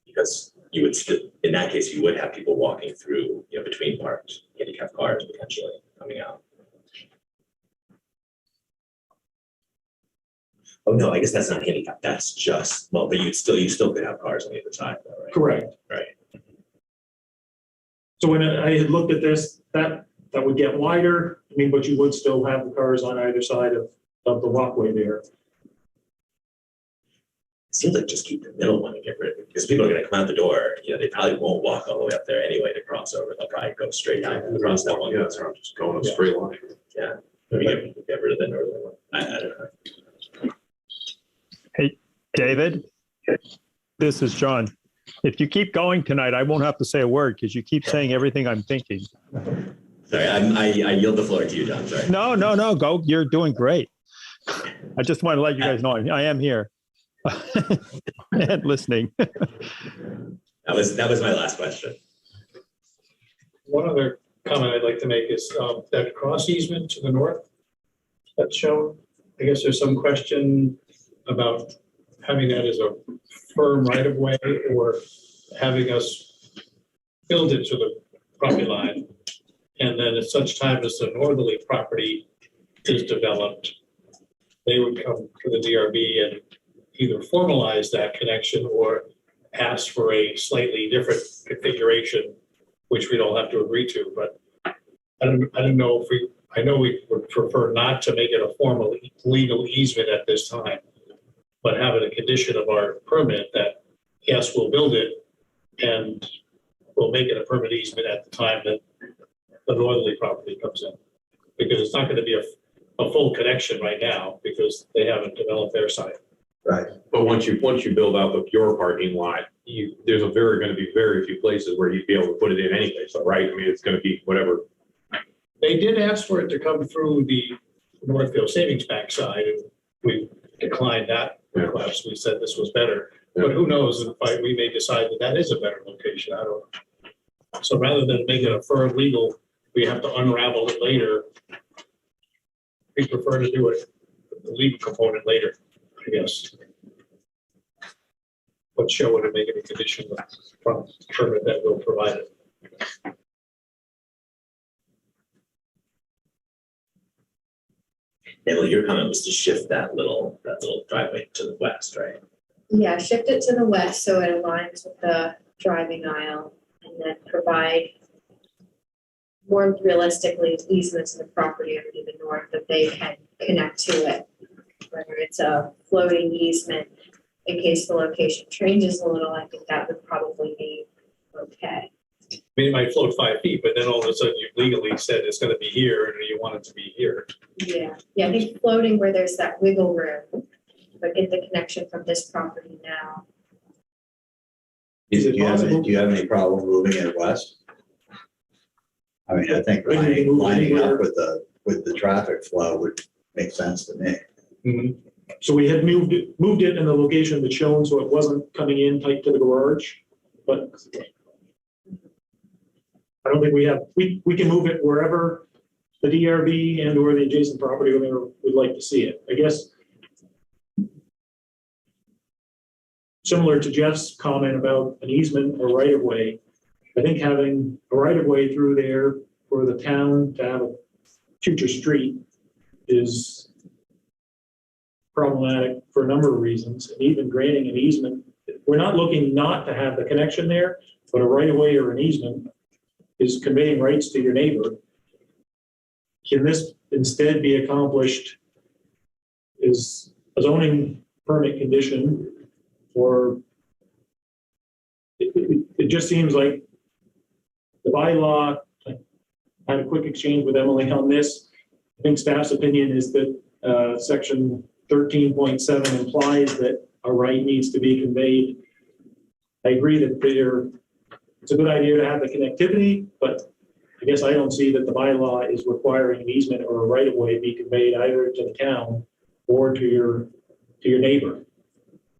[SPEAKER 6] Because you would still, in that case, you would have people walking through, between parked handicap cars potentially coming out. Oh, no, I guess that's not handicap. That's just, well, but you still could have cars on the other side though, right?
[SPEAKER 7] Correct.
[SPEAKER 6] Right.
[SPEAKER 7] So when I had looked at this, that would get wider. I mean, but you would still have the cars on either side of the walkway there.
[SPEAKER 6] Seems like just keep the middle one and get rid of it, because people are gonna come out the door, they probably won't walk all the way up there anyway to cross over. They'll probably go straight down across that one.
[SPEAKER 8] Yeah, it's just going a straight line.
[SPEAKER 6] Yeah, maybe get rid of the northern one. I don't know.
[SPEAKER 10] David, this is John. If you keep going tonight, I won't have to say a word because you keep saying everything I'm thinking.
[SPEAKER 6] Sorry, I yield the floor to you, John. Sorry.
[SPEAKER 10] No, go. You're doing great. I just want to let you guys know I am here and listening.
[SPEAKER 6] That was my last question.
[SPEAKER 9] One other comment I'd like to make is that cross easement to the north that's shown. I guess there's some question about having that as a firm right of way or having us build it to the property line. And then at such time as the northerly property is developed, they would come to the DRB and either formalize that connection or ask for a slightly different configuration, which we'd all have to agree to. But I don't know if I know we would prefer not to make it a formal legal easement at this time, but have it a condition of our permit that, yes, we'll build it and we'll make it a permit easement at the time that the northerly property comes in. Because it's not going to be a full connection right now because they haven't developed their side.
[SPEAKER 1] Right.
[SPEAKER 8] But once you build out your parking lot, there's going to be very few places where you'd be able to put it in any place, right? I mean, it's going to be whatever.
[SPEAKER 9] They did ask for it to come through the Northfield Savings Bank side, and we declined that request. We said this was better, but who knows? We may decide that is a better location. I don't know. So rather than make it a firm legal, we have to unravel it later. We prefer to do it, the legal component later, I guess. But show it and make it a condition from permit that will provide it.
[SPEAKER 6] And your comment was to shift that little driveway to the west, right?
[SPEAKER 4] Yeah, shift it to the west so it aligns with the driving aisle, and then provide more realistically easements in the property owner to the north that they can connect to it. Whether it's a floating easement in case the location changes a little, I think that would probably be okay.
[SPEAKER 9] I mean, it might float 5 feet, but then all of a sudden you legally said it's gonna be here and you want it to be here.
[SPEAKER 4] Yeah, I think floating where there's that wiggle room, but get the connection from this property now.
[SPEAKER 7] Is it possible?
[SPEAKER 1] Do you have any problem moving it west? I mean, I think
[SPEAKER 7] Maybe we can move
[SPEAKER 1] lining
[SPEAKER 7] anywhere.
[SPEAKER 1] up with the traffic flow would make sense to me.
[SPEAKER 7] Mhm. So we had moved it in the location that's shown, so it wasn't coming in tight to the garage, but I don't think we can move it wherever the DRB and or the adjacent property owner would like to see it. I guess similar to Jeff's comment about an easement or right of way, I think having a right of way through there for the town to have a future street is problematic for a number of reasons, and even granting an easement. We're not looking not to have the connection there, but a right of way or an easement is conveying rights to your neighbor. Can this instead be accomplished as a zoning permit condition? Or it just seems like the bylaw, I had a quick exchange with Emily on this. I think staff's opinion is that section 13.7 implies that a right needs to be conveyed. I agree that it's a good idea to have the connectivity, but I guess I don't see that the bylaw is requiring an easement or a right of way be conveyed either to the town or to your neighbor.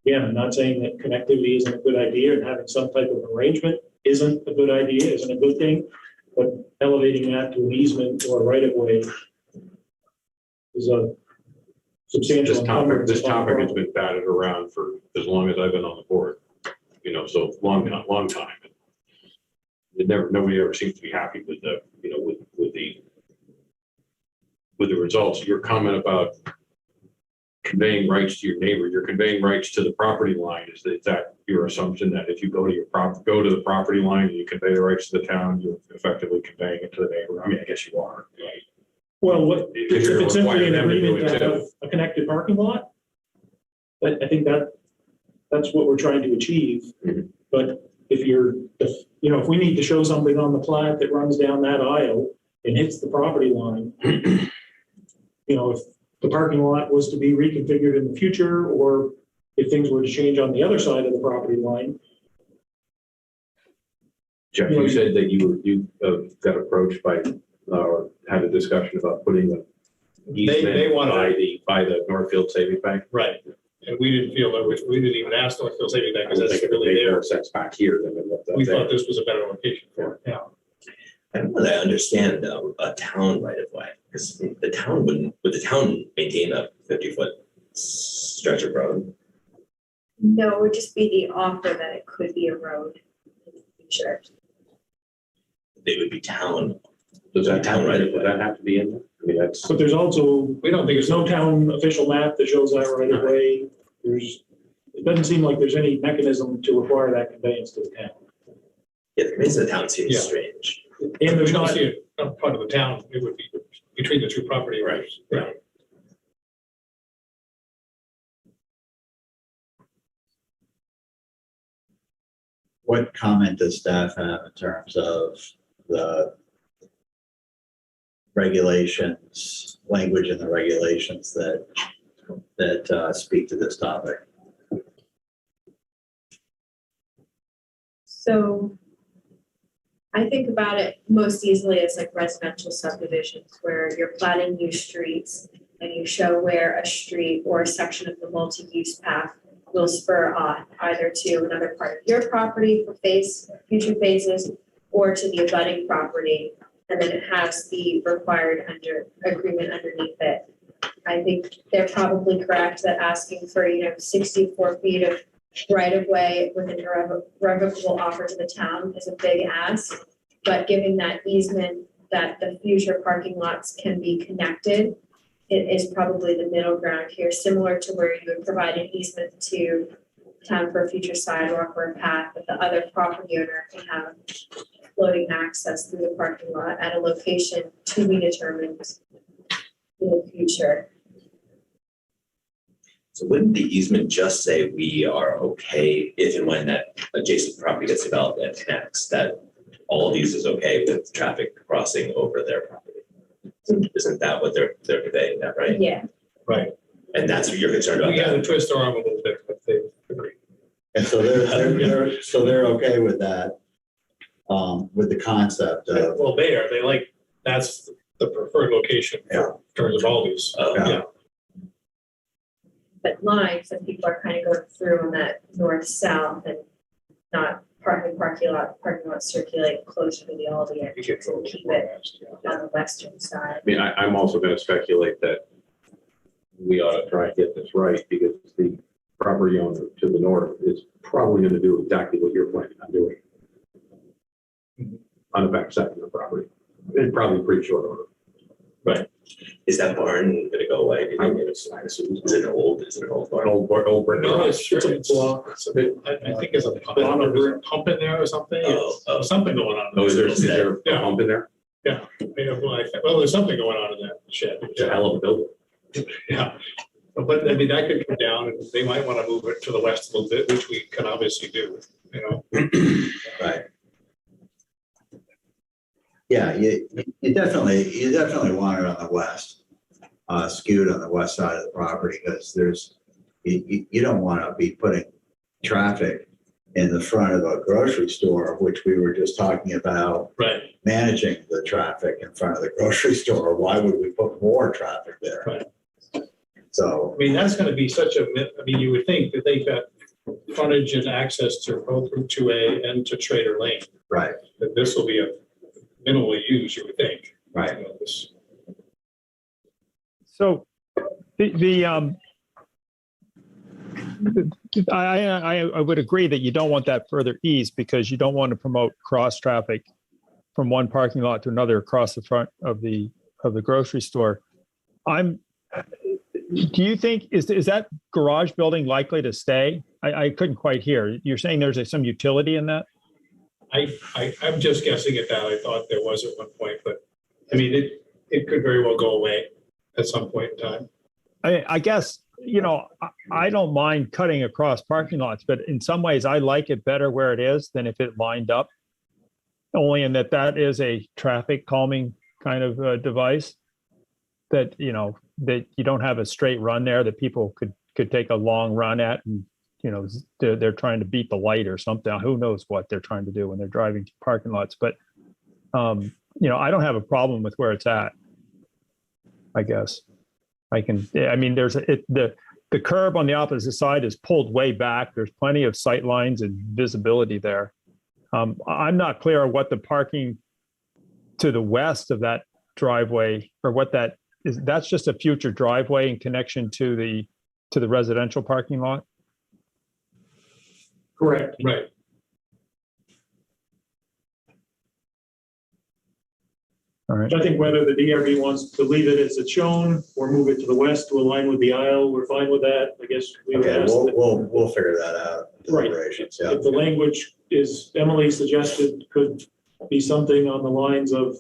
[SPEAKER 7] Yeah, I'm not saying that connectivity isn't a good idea and having some type of arrangement isn't a good idea, isn't a good thing, but elevating that to an easement or a right of way is a substantial.
[SPEAKER 8] This topic has been batted around for as long as I've been on the board, so long time. Nobody ever seems to be happy with with the results. Your comment about conveying rights to your neighbor, you're conveying rights to the property line. Is that your assumption that if you go to the property line and you convey the rights to the town, you're effectively conveying it to the neighbor? I mean, I guess you are. Right?
[SPEAKER 7] Well, if it's simply an
[SPEAKER 8] Require them to do
[SPEAKER 7] agreement
[SPEAKER 8] it
[SPEAKER 7] to have
[SPEAKER 8] too.
[SPEAKER 7] a connected parking lot, I think that's what we're trying to achieve.
[SPEAKER 8] Mhm.
[SPEAKER 7] But if we need to show something on the plat that runs down that aisle and hits the property line, if the parking lot was to be reconfigured in the future, or if things were to change on the other side of the property line.
[SPEAKER 8] Jeff, you said that you got approached by or had a discussion about putting an
[SPEAKER 9] They
[SPEAKER 8] easement
[SPEAKER 9] wanted
[SPEAKER 8] by the Northfield Savings Bank.
[SPEAKER 9] Right. And we didn't feel that, we didn't even ask Northfield Savings Bank
[SPEAKER 8] I
[SPEAKER 9] because
[SPEAKER 8] would
[SPEAKER 9] that's
[SPEAKER 8] think it would
[SPEAKER 9] really
[SPEAKER 8] make
[SPEAKER 9] there.
[SPEAKER 8] more sense back here than it looked up
[SPEAKER 9] We
[SPEAKER 8] there.
[SPEAKER 9] thought this was a better location for it. Yeah.
[SPEAKER 6] I don't know that I understand a town right of way, because the town would the town maintain a 50-foot stretch of road?
[SPEAKER 4] No, it would just be the offer that it could be a road in the future.
[SPEAKER 6] They would be town.
[SPEAKER 8] Does that
[SPEAKER 6] Town right of way.
[SPEAKER 8] Does that have to be in there? I mean, that's.
[SPEAKER 7] But there's also,
[SPEAKER 9] We don't think
[SPEAKER 7] there's no town official map that shows that right away. It doesn't seem like there's any mechanism to require that conveyance to the town.
[SPEAKER 6] Yeah, the rest of the town seems
[SPEAKER 9] Yeah.
[SPEAKER 6] strange.
[SPEAKER 7] And
[SPEAKER 9] we
[SPEAKER 7] there's
[SPEAKER 9] don't
[SPEAKER 7] not,
[SPEAKER 9] see it part of the town. It would be between the two property rights.
[SPEAKER 6] Right.
[SPEAKER 1] What comment does staff have in terms of the regulations, language in the regulations that speak to this topic?
[SPEAKER 4] So I think about it most easily as like residential subdivisions where you're platting new streets and you show where a street or a section of the multi-use path will spur on either to another part of your property for future phases or to the abutting property. And then it has the required agreement underneath it. I think they're probably correct that asking for, 64 feet of right of way with an irrevocable offer to the town is a big ask. But giving that easement that the future parking lots can be connected, it is probably the middle ground here, similar to where you would provide an easement to town for a future sidewalk or a path, but the other property owner can have floating access through the parking lot at a location to be determined in the future.
[SPEAKER 6] So wouldn't the easement just say we are okay if and when that adjacent property gets developed and connects, that all of these is okay with traffic crossing over their property? Isn't that what they're conveying, that right?
[SPEAKER 4] Yeah.
[SPEAKER 9] Right.
[SPEAKER 6] And that's what you're concerned about?
[SPEAKER 9] We got
[SPEAKER 6] that?
[SPEAKER 9] to twist our arm a little bit, but they agree.
[SPEAKER 1] And so they're okay with that, with the concept of,
[SPEAKER 9] Well, they like, that's the preferred location
[SPEAKER 1] Yeah.
[SPEAKER 9] in terms of all these.
[SPEAKER 1] Yeah.
[SPEAKER 4] But lines that people are kind of going through on that north-south and not parking lot circulate closer to the Aldi and
[SPEAKER 9] You get
[SPEAKER 4] keep it on the western side.
[SPEAKER 8] I mean, I'm also gonna speculate that we ought to try and get this right, because the property owner to the north is probably gonna do exactly what you're planning on doing. On the back side of the property, it's probably pretty short order.
[SPEAKER 6] Right. Is that barn gonna go away? Do you think? Is it an old barn?
[SPEAKER 8] Old brick
[SPEAKER 9] No,
[SPEAKER 8] house.
[SPEAKER 9] it's a block. It's a bit, I think it's a pump in there or something.
[SPEAKER 6] Oh.
[SPEAKER 9] Something going on.
[SPEAKER 8] Oh, is there a
[SPEAKER 9] Yeah.
[SPEAKER 8] pump in there?
[SPEAKER 9] Yeah. Well, there's something going on in that shed.
[SPEAKER 8] It's a hell of a building.
[SPEAKER 9] Yeah. But I mean, that could come down and they might want to move it to the west a little bit, which we can obviously do, you know.
[SPEAKER 1] right. Yeah, you definitely want it on the west, skewed on the west side of the property, because you don't want to be putting traffic in the front of a grocery store, which we were just talking about.
[SPEAKER 9] Right.
[SPEAKER 1] Managing the traffic in front of the grocery store. Why would we put more traffic there?
[SPEAKER 9] Right.
[SPEAKER 1] So,
[SPEAKER 9] I mean, that's going to be such a, I mean, you would think that they've got frontage and access to both Route 2A and to Trader Lane,
[SPEAKER 1] right,
[SPEAKER 9] that this will be a minimally used, you would think.
[SPEAKER 1] right.
[SPEAKER 9] You know, this-
[SPEAKER 10] So I would agree that you don't want that further east because you don't want to promote cross traffic from one parking lot to another across the front of the grocery store. Do you think is that garage building likely to stay? I couldn't quite hear. You're saying there's some utility in that?
[SPEAKER 9] I'm just guessing at that. I thought there was at one point, but I mean, it could very well go away at some point in time.
[SPEAKER 10] I guess, you know, I don't mind cutting across parking lots, but in some ways I like it better where it is than if it lined up. Only in that is a traffic calming kind of device that, you know, that you don't have a straight run there that people could take a long run at, and, you know, they're trying to beat the light or something. Who knows what they're trying to do when they're driving to parking lots. But, you know, I don't have a problem with where it's at, I guess. I mean, the curb on the opposite side is pulled way back. There's plenty of sight lines and visibility there. I'm not clear on what the parking to the west of that driveway, or what that is. That's just a future driveway in connection to the residential parking lot.
[SPEAKER 7] Correct.
[SPEAKER 9] Right.
[SPEAKER 10] All right.
[SPEAKER 7] I think whether the DRB wants to leave it as it's shown or move it to the west to align with the aisle, we're fine with that. I guess we would
[SPEAKER 1] Okay,
[SPEAKER 7] ask that
[SPEAKER 1] we'll figure that out.
[SPEAKER 7] Right.
[SPEAKER 1] Deliberations, yeah.
[SPEAKER 7] if the language is, Emily suggested, could be something on the lines of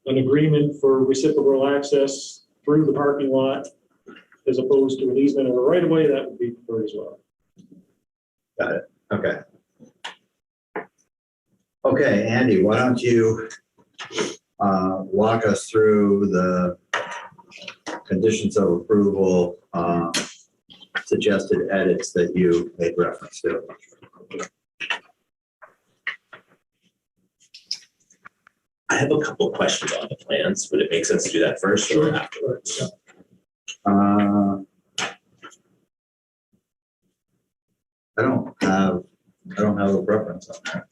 [SPEAKER 7] an agreement for reciprocal access through the parking lot as opposed to an easement or a right of way, that would be preferred as well.
[SPEAKER 1] Got it. Okay. Okay, Andy, why don't you walk us through the conditions of approval, suggested edits that you made reference to.
[SPEAKER 6] I have a couple of questions on the plans. Would it make sense to do that first or afterwards?
[SPEAKER 1] I don't have a preference on that.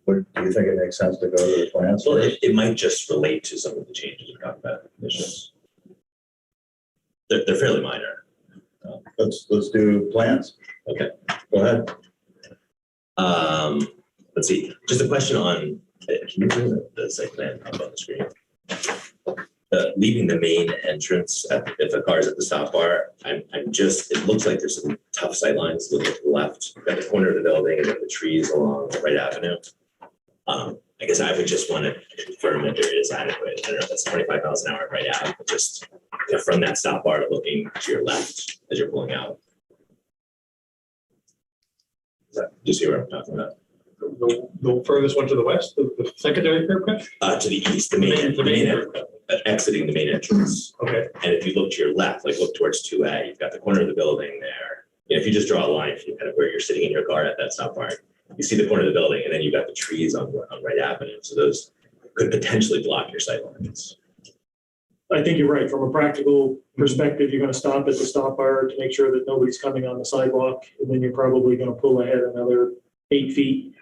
[SPEAKER 1] What, do you think it makes sense to go to the plans?
[SPEAKER 6] Well, it might just relate to some of the changes we're talking about in the conditions. They're fairly minor.
[SPEAKER 1] Let's do plans.
[SPEAKER 6] Okay.
[SPEAKER 1] Go ahead.
[SPEAKER 6] Let's see. Just a question on. Can you bring the site plan up on the screen? leaving the main entrance, if a car's at the stop bar, I'm just, it looks like there's some tough sight lines looking to the left. You've got the corner of the building and then the trees along Wright Avenue. I guess I would just want to confirm that there is adequate, I don't know if that's 25 miles an hour right out, but just from that stop bar looking to your left as you're pulling out. Do you see where I'm talking about?
[SPEAKER 9] The furthest one to the west, the secondary curb cut?
[SPEAKER 6] To the east, the main
[SPEAKER 9] curb cut.
[SPEAKER 6] exiting the main entrance.
[SPEAKER 9] Okay,
[SPEAKER 6] And if you look to your left, like look towards 2A, you've got the corner of the building there. If you just draw a line from kind of where you're sitting in your car at that stop bar, you see the corner of the building, and then you've got the trees on Wright Avenue. So those could potentially block your sight lines.
[SPEAKER 7] I think you're right. From a practical perspective, you're going to stop at the stop bar to make sure that nobody's coming on the sidewalk, and then you're probably going to pull ahead another 8 feet.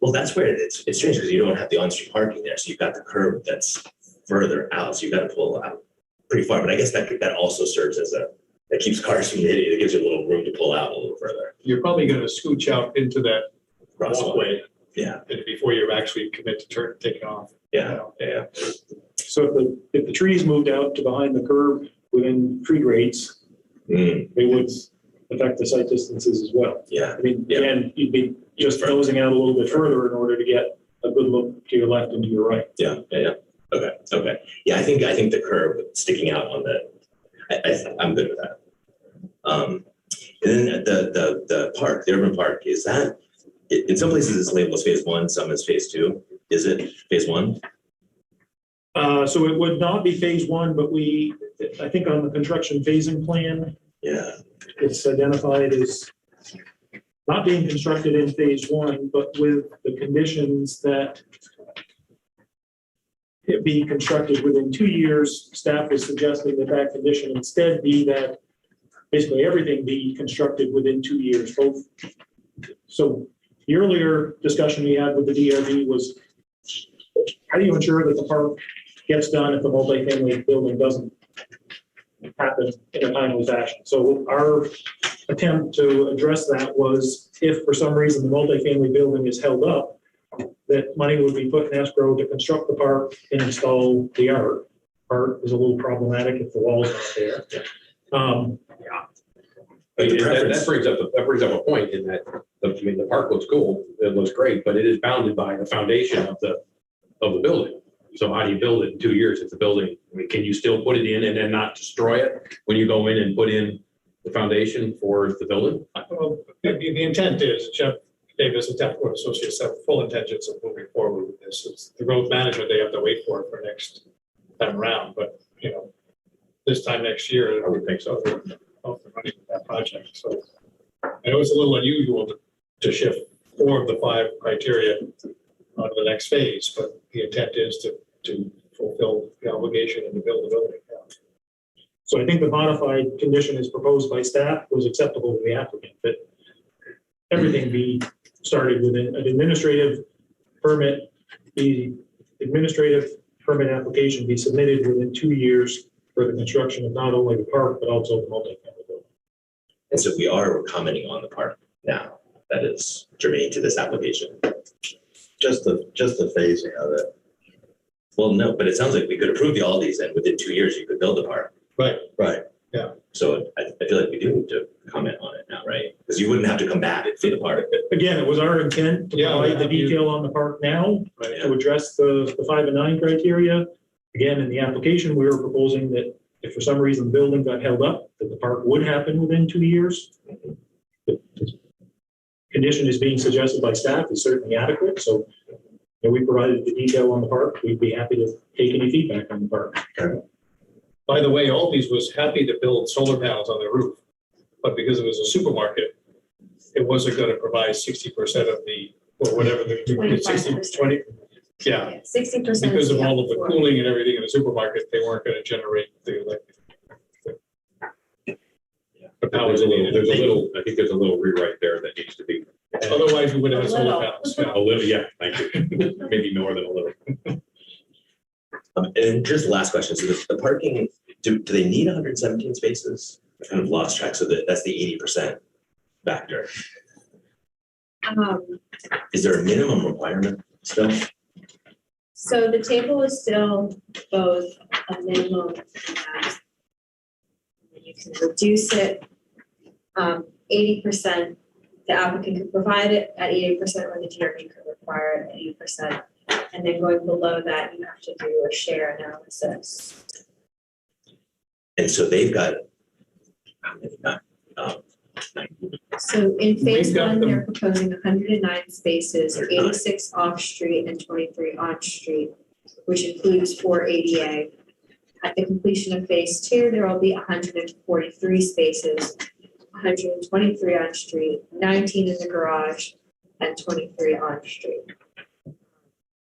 [SPEAKER 6] Well, that's where it's strange because you don't have the on-street parking there. So you've got the curb that's further out. So you've got to pull out pretty far. But I guess that also serves as that keeps cars from hitting. It gives you a little room to pull out a little further.
[SPEAKER 9] you're probably going to scooch out into that walkway
[SPEAKER 6] Yeah,
[SPEAKER 9] before you actually commit to taking off.
[SPEAKER 6] yeah, yeah.
[SPEAKER 7] So if the trees moved out to behind the curb within tree grades,
[SPEAKER 6] Mm,
[SPEAKER 7] they would affect the sight distances as well.
[SPEAKER 6] yeah,
[SPEAKER 7] I mean,
[SPEAKER 6] Yeah.
[SPEAKER 7] again, you'd be just nosing out a little bit further in order to get a good look to your left and to your right.
[SPEAKER 6] yeah. Okay. Yeah, I think the curb sticking out on I'm good with that. And then the park, the urban park, is that, in some places it's labeled as phase 1, some as phase 2. Is it phase 1?
[SPEAKER 7] So it would not be phase 1, but I think on the construction phasing plan,
[SPEAKER 6] Yeah,
[SPEAKER 7] it's identified as not being constructed in phase 1, but with the conditions that it be constructed within 2 years. Staff is suggesting that condition instead be that basically everything be constructed within 2 years, both. So the earlier discussion we had with the DRB was, how do you ensure that the park gets done if the multifamily building doesn't happen in a timely fashion? So our attempt to address that was, if for some reason the multifamily building is held up, that money would be put in escrow to construct the park and install the art. Art is a little problematic if the wall's not there.
[SPEAKER 8] That brings up a point in that, the park looks cool, it looks great, but it is bounded by the foundation of the building. So how do you build it in 2 years if the building, can you still put it in and then not destroy it when you go in and put in the foundation for the building?
[SPEAKER 9] Well, the intent is, Jeff Davis and Taft Associates have full intentions of moving forward with this. It's the road management, they have to wait for next time around, but, this time next year,
[SPEAKER 8] I would think so.
[SPEAKER 9] off the running with that project. So I know it's a little unusual to shift 4 of the 5 criteria onto the next phase, but the intent is to fulfill the obligation and to build the building.
[SPEAKER 7] So I think the modified condition as proposed by staff was acceptable to the applicant, that everything be started with an administrative permit, the administrative permit application be submitted within 2 years for the construction of not only the park, but also the multifamily building.
[SPEAKER 6] and so we are commenting on the park now. That is germane to this application.
[SPEAKER 1] Just the phasing of it.
[SPEAKER 6] Well, no, but it sounds like we could approve all these, and within 2 years you could build the park.
[SPEAKER 9] Right.
[SPEAKER 1] Right.
[SPEAKER 6] So I feel like we do need to comment on it now, right? Because you wouldn't have to come back for the park.
[SPEAKER 7] Again, it was our intent to
[SPEAKER 9] Yeah,
[SPEAKER 7] provide the
[SPEAKER 9] have you-
[SPEAKER 7] detail on the park now
[SPEAKER 6] Right.
[SPEAKER 7] to address the 5 and 9 criteria. Again, in the application, we were proposing that if for some reason the building got held up, that the park would happen within 2 years. The condition is being suggested by staff is certainly adequate, so we provided the detail on the park. We'd be happy to take any feedback on the park.
[SPEAKER 9] By the way, Aldi's was happy to build solar panels on their roof, but because it was a supermarket, it wasn't going to provide 60% of the, or whatever the 20. Yeah,
[SPEAKER 4] 60%.
[SPEAKER 9] because of all of the cooling and everything in the supermarket, they weren't going to generate the power
[SPEAKER 8] There's
[SPEAKER 9] they
[SPEAKER 8] a
[SPEAKER 9] needed.
[SPEAKER 8] I think there's a little rewrite there that needs to be.
[SPEAKER 9] Otherwise, we would have had
[SPEAKER 4] A
[SPEAKER 9] solar
[SPEAKER 4] little.
[SPEAKER 9] panels.
[SPEAKER 8] A little, yeah, thank you. Maybe more than a little.
[SPEAKER 6] And just the last question, so the parking, do they need 117 spaces? I kind of lost track, so that's the 80% factor. Is there a minimum requirement still?
[SPEAKER 4] So the table is still both a minimum and a max. And you can reduce it 80%. The applicant could provide it at 80%, or the DRB could require it at 80%. And then going below that, you have to do a share analysis.
[SPEAKER 6] And so they've got, how many, 90.
[SPEAKER 4] So in phase
[SPEAKER 9] We've got
[SPEAKER 4] one,
[SPEAKER 9] them-
[SPEAKER 4] they're proposing 109 spaces,
[SPEAKER 6] 109.
[SPEAKER 4] 86 off-street and 23 on-street, which includes 4 ADA. At the completion of phase two, there will be 143 spaces, 123 on-street, 19 in the garage, and 23 on-street.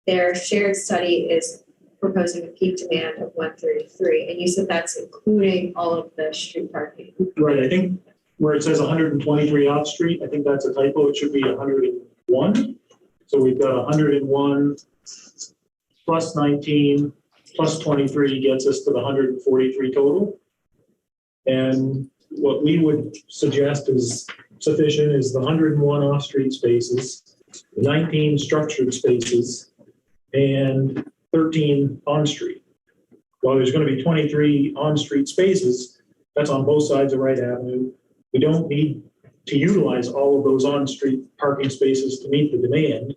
[SPEAKER 4] Their shared study is proposing a peak demand of 133, and you said that's including all of the street parking.
[SPEAKER 7] Right, I think where it says 123 off-street, I think that's a typo. It should be 101. So we've got 101 plus 19 plus 23 gets us to the 143 total. And what we would suggest is sufficient is the 101 off-street spaces, 19 structured spaces, and 13 on-street. While there's going to be 23 on-street spaces, that's on both sides of Wright Avenue. We don't need to utilize all of those on-street parking spaces to meet the demand.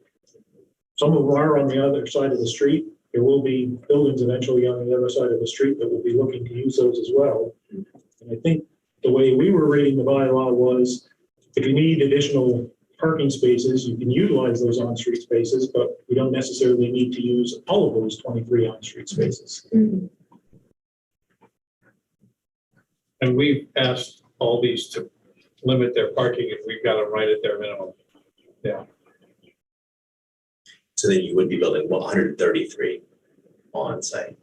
[SPEAKER 7] Some of them are on the other side of the street. There will be buildings eventually on the other side of the street that will be looking to use those as well. And I think the way we were reading the bylaw was if you need additional parking spaces, you can utilize those on-street spaces, but we don't necessarily need to use all of those 23 on-street spaces.
[SPEAKER 9] And we've asked all these to limit their parking if we've got them right at their minimum. Yeah.
[SPEAKER 6] So then you would be building 133 on site,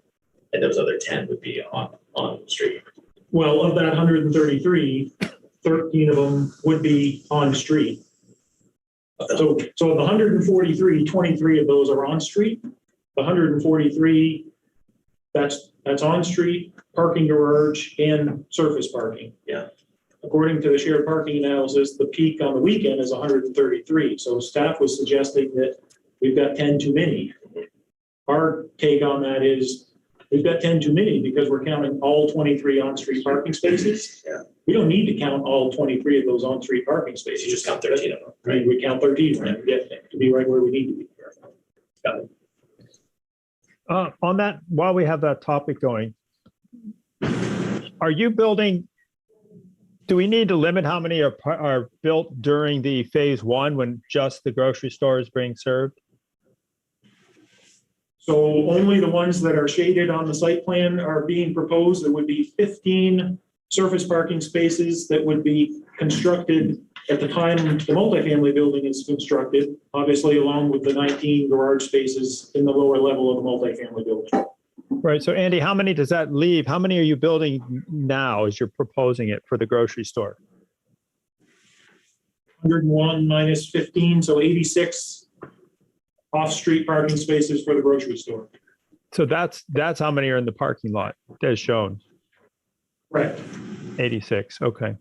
[SPEAKER 6] and those other 10 would be on the street.
[SPEAKER 7] Well, of that 133, 13 of them would be on street. So of the 143, 23 of those are on street. The 143, that's on street, parking garage, and surface parking.
[SPEAKER 6] Yeah.
[SPEAKER 7] According to the shared parking analysis, the peak on the weekend is 133. So staff was suggesting that we've got 10 too many. Our take on that is we've got 10 too many because we're counting all 23 on-street parking spaces.
[SPEAKER 6] Yeah.
[SPEAKER 7] We don't need to count all 23 of those on-street parking spaces.
[SPEAKER 6] You just count 13 of them,
[SPEAKER 7] I mean, we count 13, right? Yeah, to be right where we need to be.
[SPEAKER 6] Got it.
[SPEAKER 10] On that, while we have that topic going, are you building, do we need to limit how many are built during the phase one when just the grocery store is being served?
[SPEAKER 7] So only the ones that are shaded on the site plan are being proposed. There would be 15 surface parking spaces that would be constructed at the time the multifamily building is constructed, obviously along with the 19 garage spaces in the lower level of the multifamily building.
[SPEAKER 10] Right. So Andy, how many does that leave? How many are you building now as you're proposing it for the grocery store?
[SPEAKER 7] 101 minus 15, so 86 off-street parking spaces for the grocery store.
[SPEAKER 10] So that's how many are in the parking lot as shown?
[SPEAKER 7] Correct.
[SPEAKER 10] 86. Okay.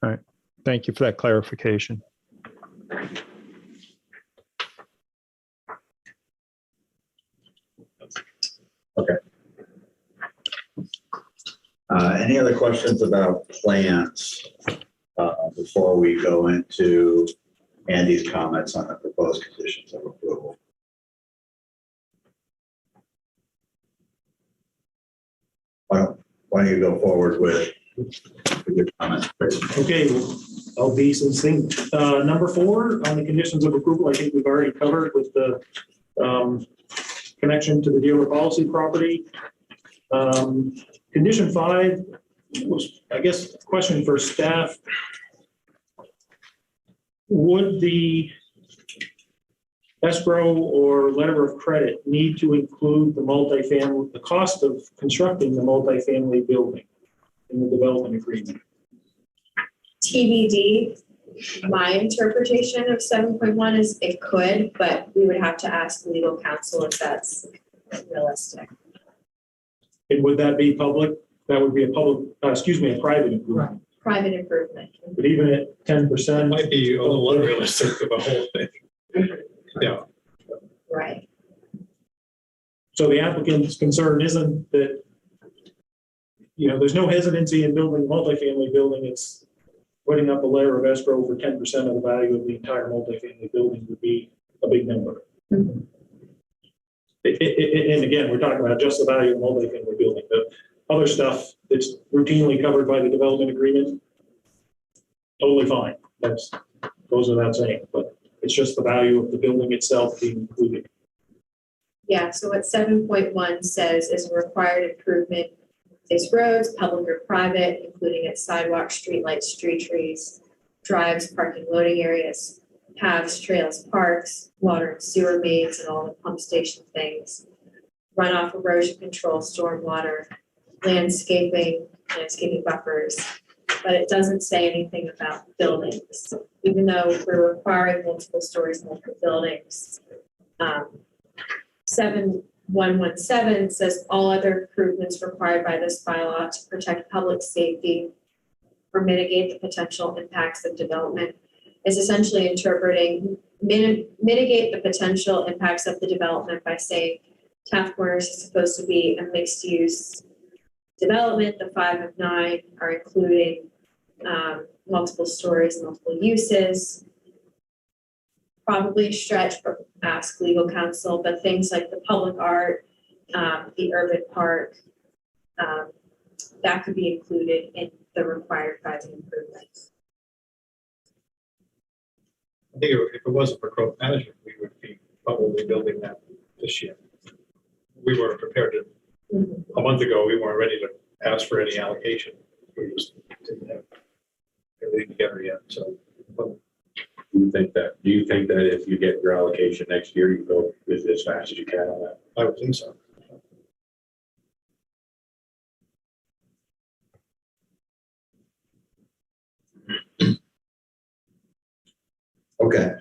[SPEAKER 10] All right. Thank you for that clarification.
[SPEAKER 1] Okay. Any other questions about plans before we go into Andy's comments on the proposed conditions of approval? Why don't you go forward with your comments, please?
[SPEAKER 7] Okay, well, I'll be succinct. Number 4 on the conditions of approval, I think we've already covered with the connection to the dealer policy property. Condition 5 was, I guess, a question for staff. Would the escrow or letter of credit need to include the multifamily, the cost of constructing the multifamily building in the development agreement?
[SPEAKER 4] TBD, my interpretation of 7.1 is it could, but we would have to ask legal counsel if that's realistic.
[SPEAKER 7] And would that be public? That would be a public, a private improvement.
[SPEAKER 4] Private improvement.
[SPEAKER 7] But even at 10%.
[SPEAKER 9] Might be a little unrealistic of a whole thing. Yeah.
[SPEAKER 4] Right.
[SPEAKER 7] So the applicant's concern isn't that, there's no hesitancy in building a multifamily building. It's putting up a layer of escrow for 10% of the value of the entire multifamily building would be a big number.
[SPEAKER 4] Mhm.
[SPEAKER 7] And again, we're talking about just the value of the multifamily building. The other stuff that's routinely covered by the development agreement, totally fine. That's goes without saying, but it's just the value of the building itself being included.
[SPEAKER 4] Yeah, so what 7.1 says is a required improvement is roads, public or private, including its sidewalks, streetlights, street trees, drives, parking, loading areas, paths, trails, parks, water and sewer mains, and all the pump station things, runoff, erosion control, stormwater, landscaping buffers, but it doesn't say anything about buildings, even though we're requiring multiple stories, multiple buildings. 7117 says all other improvements required by this bylaw to protect public safety or mitigate the potential impacts of development is essentially interpreting mitigate the potential impacts of the development by saying Taft Corners is supposed to be a mixed use development. The 5 of 9 are including multiple stories, multiple uses. Probably a stretch, but ask legal counsel, but things like the public art, the urban park, that could be included in the required private improvements.
[SPEAKER 9] I think if it wasn't for growth management, we would be probably building that this year. We weren't prepared to, a month ago, we weren't ready to ask for any allocation. We just didn't have everything together yet, so.
[SPEAKER 8] Do you think that if you get your allocation next year, you go as fast as you can on that?
[SPEAKER 9] I would think so.
[SPEAKER 1] Okay,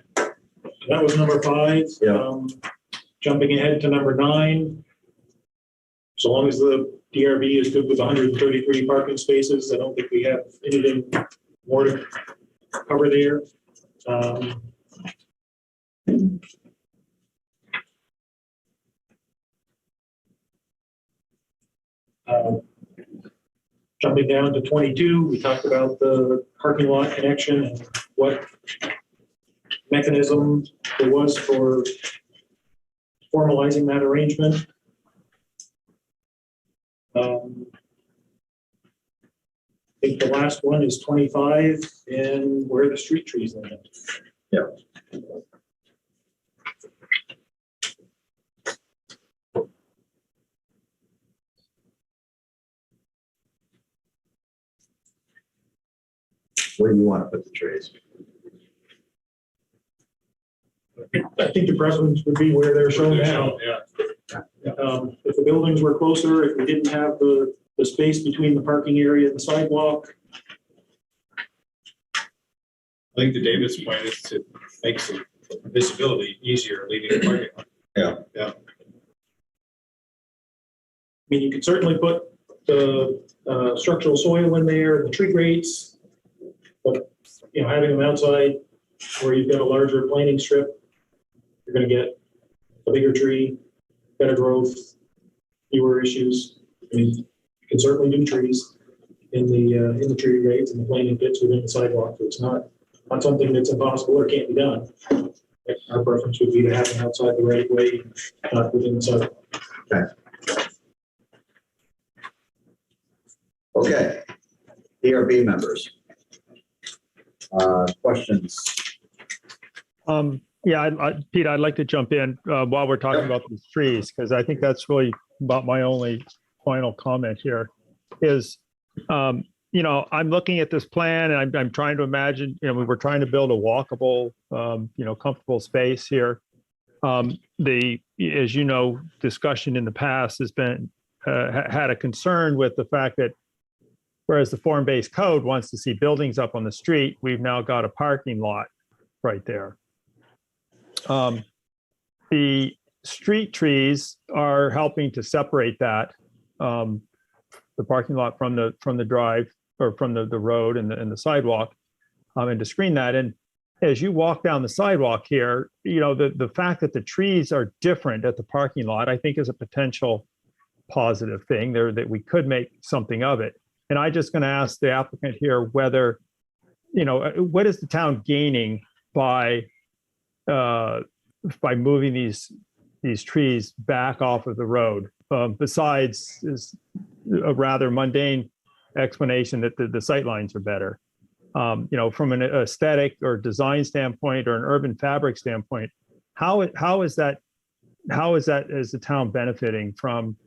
[SPEAKER 7] That was number 5.
[SPEAKER 1] Yeah.
[SPEAKER 7] Jumping ahead to number 9. So long as the DRB is good with 133 parking spaces, I don't think we have anything more to cover there. Jumping down to 22, we talked about the parking lot connection and what mechanism there was for formalizing that arrangement. I think the last one is 25 and where the street trees land.
[SPEAKER 1] Yeah. Where do you want to put the trees?
[SPEAKER 7] I think the preference would be where they're shown now.
[SPEAKER 9] Yeah.
[SPEAKER 7] If the buildings were closer, if we didn't have the space between the parking area and the sidewalk.
[SPEAKER 9] I think the David's point is to make some visibility easier leaving the parking lot.
[SPEAKER 1] Yeah.
[SPEAKER 7] I mean, you could certainly put the structural soil in there, the tree grates, but having them outside where you've got a larger planting strip, you're going to get a bigger tree, better growth, fewer issues. I mean, you can certainly do trees in the tree grates and the planting pits within the sidewalk. So it's not something that's impossible or can't be done. Our preference would be to have them outside the right of way, not within the sidewalk.
[SPEAKER 1] Okay. DRB members. Questions?
[SPEAKER 10] Yeah, Pete, I'd like to jump in while we're talking about these trees, because I think that's really about my only final comment here is, I'm looking at this plan and I'm trying to imagine, we're trying to build a walkable, comfortable space here. As you know, discussion in the past has been, had a concern with the fact that whereas the form-based code wants to see buildings up on the street, we've now got a parking lot right there. The street trees are helping to separate that, the parking lot from the drive or from the road and the sidewalk, and to screen that. And as you walk down the sidewalk here, the fact that the trees are different at the parking lot, I think is a potential positive thing there, that we could make something of it. And I'm just going to ask the applicant here whether, what is the town gaining by moving these trees back off of the road, besides is a rather mundane explanation that the sightlines are better. From an aesthetic or design standpoint or an urban fabric standpoint, how is that as the town benefiting from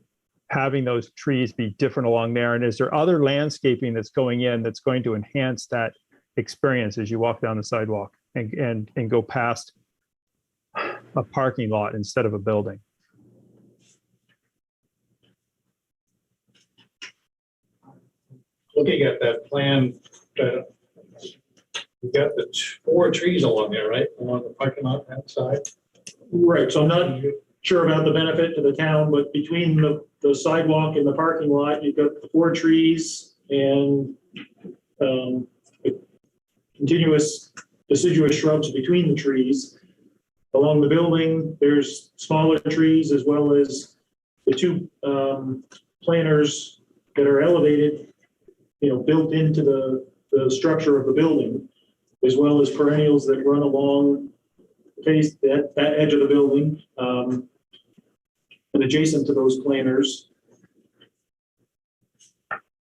[SPEAKER 10] having those trees be different along there? And is there other landscaping that's going in that's going to enhance that experience as you walk down the sidewalk and go past a parking lot instead of a building?
[SPEAKER 9] Looking at that plan, you got the 4 trees along there, right? Along the parking lot outside.
[SPEAKER 7] Right, so I'm not sure about the benefit to the town, but between the sidewalk and the parking lot, you've got the 4 trees and continuous deciduous shrubs between the trees. Along the building, there's smaller trees as well as the 2 planters that are elevated, built into the structure of the building, as well as perennials that run along that edge of the building and adjacent to those planters.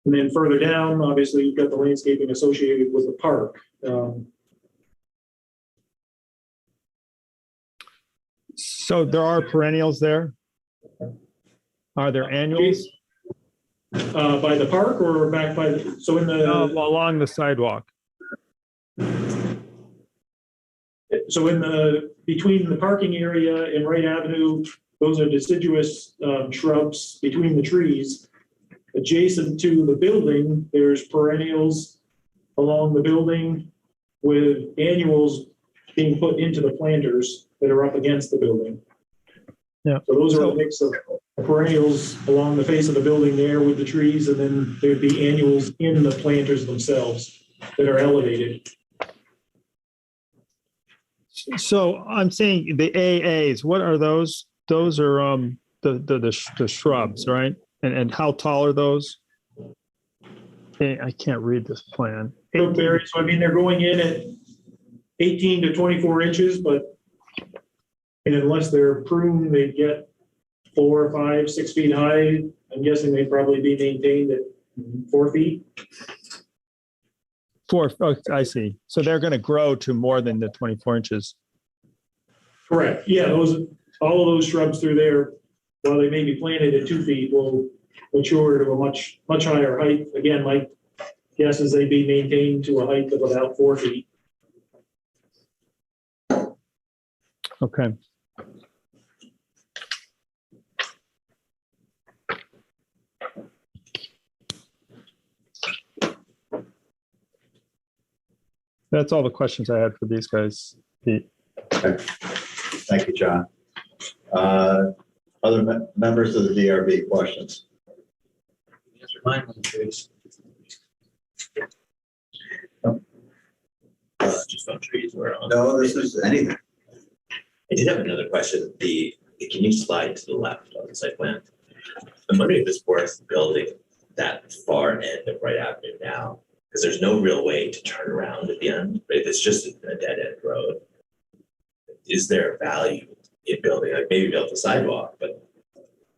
[SPEAKER 7] And then further down, obviously, you've got the landscaping associated with the park.
[SPEAKER 10] So there are perennials there? Are there annuals?
[SPEAKER 7] By the park or back by so in the
[SPEAKER 10] along the sidewalk?
[SPEAKER 7] So between the parking area and Wright Avenue, those are deciduous shrubs between the trees. Adjacent to the building, there's perennials along the building with annuals being put into the planters that are up against the building.
[SPEAKER 10] Yeah.
[SPEAKER 7] So those are a mix of perennials along the face of the building there with the trees, and then there'd be annuals in the planters themselves that are elevated.
[SPEAKER 10] So I'm saying the AAs, what are those? Those are the shrubs, right? And how tall are those? I can't read this plan.
[SPEAKER 7] So they're going in at 18 to 24 inches, but unless they're pruned, they get 4, 5, 6 feet high. I'm guessing they'd probably be maintained at 4 feet.
[SPEAKER 10] 4, oh, I see. So they're going to grow to more than the 24 inches.
[SPEAKER 7] Correct. Yeah, all of those shrubs through there, while they may be planted at 2 feet, will mature to a much higher height. Again, my guess is they'd be maintained to a height of about 4 feet.
[SPEAKER 10] Okay. That's all the questions I had for these guys, Pete.
[SPEAKER 1] Okay. Thank you, John. Other members of the DRB questions?
[SPEAKER 6] Just remind me, please. Just on trees where on.
[SPEAKER 1] No, this is anything.
[SPEAKER 6] I did have another question. Can you slide to the left on the site plan? I'm wondering if it's worth building that far end of Wright Avenue now, because there's no real way to turn around at the end. But if it's just a dead end road, is there value in building, like maybe build the sidewalk? But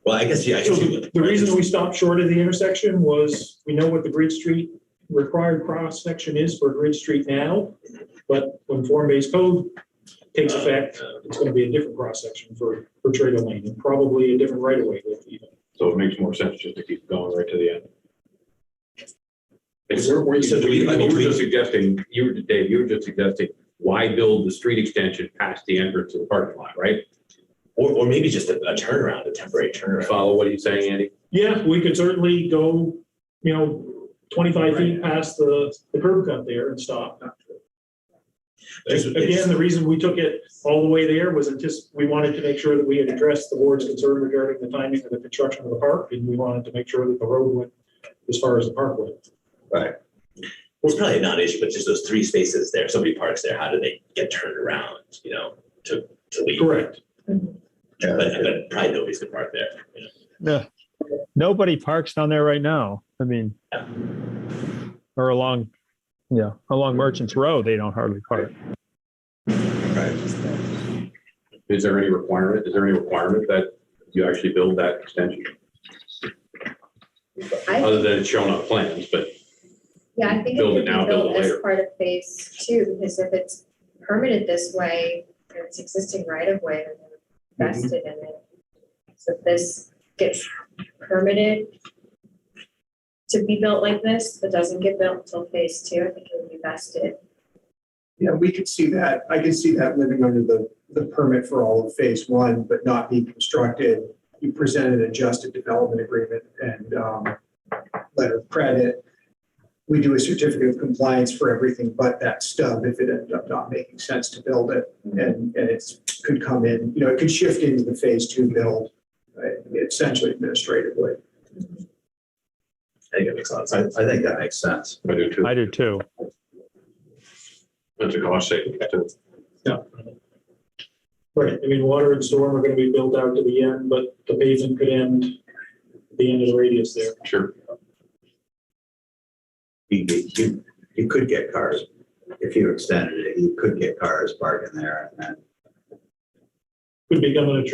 [SPEAKER 6] well, I guess yeah.
[SPEAKER 7] So the reason we stopped short of the intersection was we know what the Grid Street required cross section is for Grid Street now, but when form-based code takes effect, it's going to be a different cross section for Trader Lane and probably a different right of way width even.
[SPEAKER 8] So it makes more sense just to keep going right to the end. And Dave, you were just suggesting, why build the street extension past the entrance to the parking lot, right?
[SPEAKER 6] Or maybe just a turnaround, a temporary turnaround.
[SPEAKER 8] Follow what he's saying, Andy?
[SPEAKER 7] Yeah, we could certainly go, 25 feet past the curb cut there and stop. Again, the reason we took it all the way there was we wanted to make sure that we had addressed the board's concern regarding the timing of the construction of the park, and we wanted to make sure that the road went as far as the park went.
[SPEAKER 1] Right.
[SPEAKER 6] it's probably a non-issue, but just those 3 spaces there, somebody parks there, how do they get turned around, you know, to leave?
[SPEAKER 7] Correct.
[SPEAKER 6] But probably nobody's gonna park there, you know?
[SPEAKER 10] Yeah. Nobody parks down there right now. I mean, or along Merchants Road, they don't hardly park.
[SPEAKER 8] Right. Is there any requirement that you actually build that extension? Other than it's shown on plans, but
[SPEAKER 4] Yeah, I think it
[SPEAKER 8] Build it
[SPEAKER 4] could be
[SPEAKER 8] now, build
[SPEAKER 4] built
[SPEAKER 8] it
[SPEAKER 4] as
[SPEAKER 8] later.
[SPEAKER 4] part of phase 2, because if it's permitted this way, and it's existing right of way, then they're vested in it. So if this gets permitted to be built like this, but doesn't get built until phase 2, I think it would be vested.
[SPEAKER 11] Yeah, we could see that. I could see that living under the permit for all of phase 1, but not be constructed. You present an adjusted development agreement and letter of credit. We do a certificate of compliance for everything but that stub if it ended up not making sense to build it. And it could come in, you know, it could shift into the phase 2 build, right, essentially administratively.
[SPEAKER 6] I think it makes a lot of sense.
[SPEAKER 1] I think that makes sense.
[SPEAKER 8] I do too.
[SPEAKER 10] I do too.
[SPEAKER 8] That's a cost saving too.
[SPEAKER 7] Right, I mean, water and storm are gonna be built out to the end, but the basin could end at the end of the radius there.
[SPEAKER 8] Sure.
[SPEAKER 1] You could get cars, if you extended it, you could get cars parking there and
[SPEAKER 7] Could become an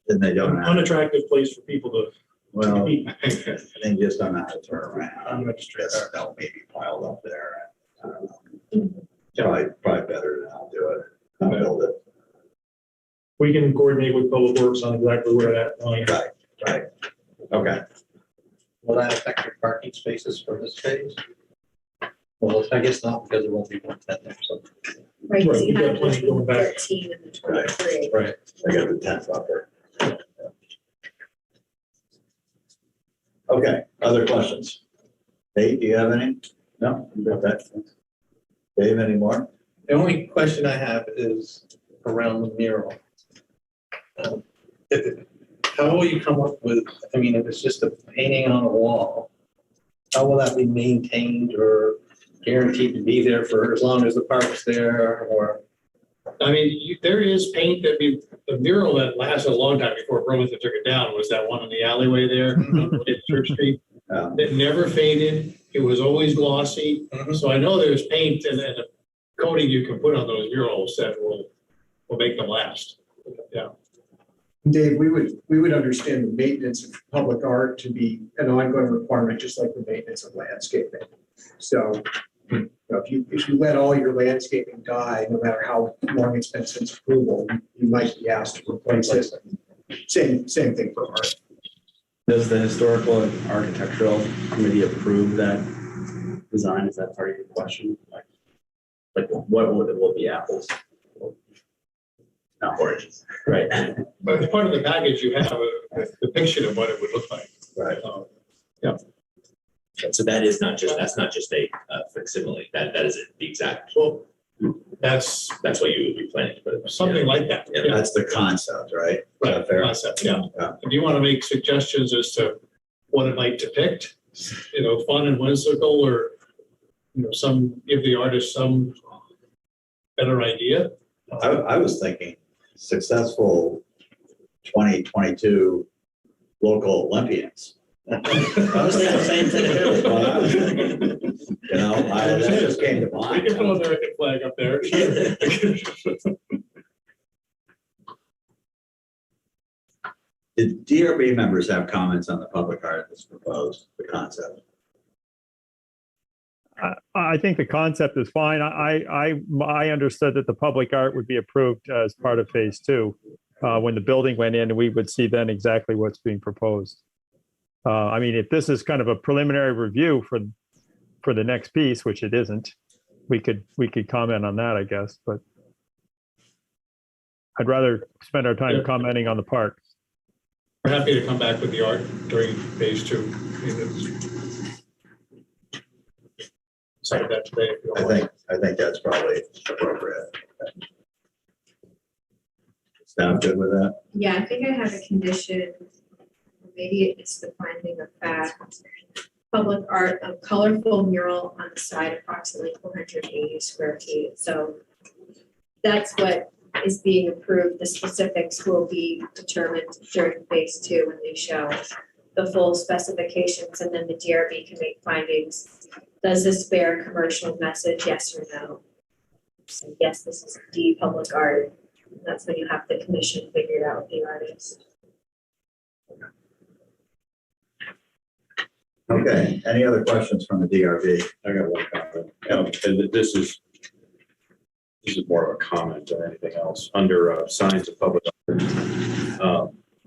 [SPEAKER 1] then they don't have,
[SPEAKER 7] unattractive place for people to
[SPEAKER 1] well,
[SPEAKER 7] be.
[SPEAKER 1] they just don't know how to turn around. Just they'll maybe piled up there. I don't know. Probably better to not do it, not build it.
[SPEAKER 7] We can coordinate with Public Works on exactly where that line.
[SPEAKER 1] Right. Okay.
[SPEAKER 12] Will that affect your parking spaces for this phase? Well, I guess not, because there won't be 110 there, so.
[SPEAKER 4] Right,
[SPEAKER 7] Right,
[SPEAKER 4] so you
[SPEAKER 7] you've got
[SPEAKER 4] have
[SPEAKER 7] plenty going
[SPEAKER 4] the
[SPEAKER 7] back.
[SPEAKER 4] 13 and the 23.
[SPEAKER 12] Right.
[SPEAKER 1] I got the 10th buffer. Okay, other questions? Dave, do you have any? No, you got that. Dave, any more?
[SPEAKER 12] The only question I have is around the mural. How will you come up with, I mean, if it's just a painting on a wall, how will that be maintained or guaranteed to be there for as long as the park's there, or?
[SPEAKER 9] I mean, there is paint that the mural that lasted a long time before Burlington took it down was that one in the alleyway there at Church Street. It never faded. It was always glossy. So I know there's paint and a coating you can put on those murals that will make them last. Yeah.
[SPEAKER 11] Dave, we would understand the maintenance of public art to be an ongoing requirement, just like the maintenance of landscaping. So, you know, if you let all your landscaping die, no matter how long it's been since approval, you might be asked to replace it. Same thing for art.
[SPEAKER 13] Does the historical and architectural committee approve that design? Is that part of your question? Like what will be apples?
[SPEAKER 6] Not oranges.
[SPEAKER 13] Right.
[SPEAKER 9] But as part of the package, you have a depiction of what it would look like.
[SPEAKER 1] Right.
[SPEAKER 9] Yeah.
[SPEAKER 6] So that's not just a facsimile, that is the exact,
[SPEAKER 9] Well, that's
[SPEAKER 6] that's what you would be planning to put.
[SPEAKER 9] something like that.
[SPEAKER 6] Yeah.
[SPEAKER 1] That's the concept, right? Is
[SPEAKER 9] Right,
[SPEAKER 1] that fair?
[SPEAKER 9] concept, yeah.
[SPEAKER 1] Yeah.
[SPEAKER 9] If you want to make suggestions as to what it might depict, you know, fun and whimsical, or, you know, give the artist some better idea.
[SPEAKER 1] I was thinking successful 2022 local Olympians.
[SPEAKER 13] I was thinking the same thing.
[SPEAKER 1] Well, I was thinking, you know, that just came to
[SPEAKER 9] We
[SPEAKER 1] mind.
[SPEAKER 9] can put an American flag up there.
[SPEAKER 1] Did DRB members have comments on the public art that's proposed, the concept?
[SPEAKER 10] I think the concept is fine. I understood that the public art would be approved as part of phase 2. When the building went in, we would see then exactly what's being proposed. I mean, if this is kind of a preliminary review for the next piece, which it isn't, we could comment on that, I guess, but I'd rather spend our time commenting on the park.
[SPEAKER 9] We're happy to come back with the art during phase 2. Decide that today if you don't mind.
[SPEAKER 1] I think that's probably appropriate. Sound good with that?
[SPEAKER 4] Yeah, I think I have a condition, maybe it's the finding of fact, public art, a colorful mural on the side, approximately 480 square feet. So that's what is being approved. The specifics will be determined during phase 2 when they show the full specifications, and then the DRB can make findings. Does this bear a commercial message? Yes or no? So yes, this is indeed public art. That's when you have the commission figure out the artist.
[SPEAKER 1] Okay, any other questions from the DRB?
[SPEAKER 8] I got one comment. And this is more of a comment than anything else. Under signs of public art,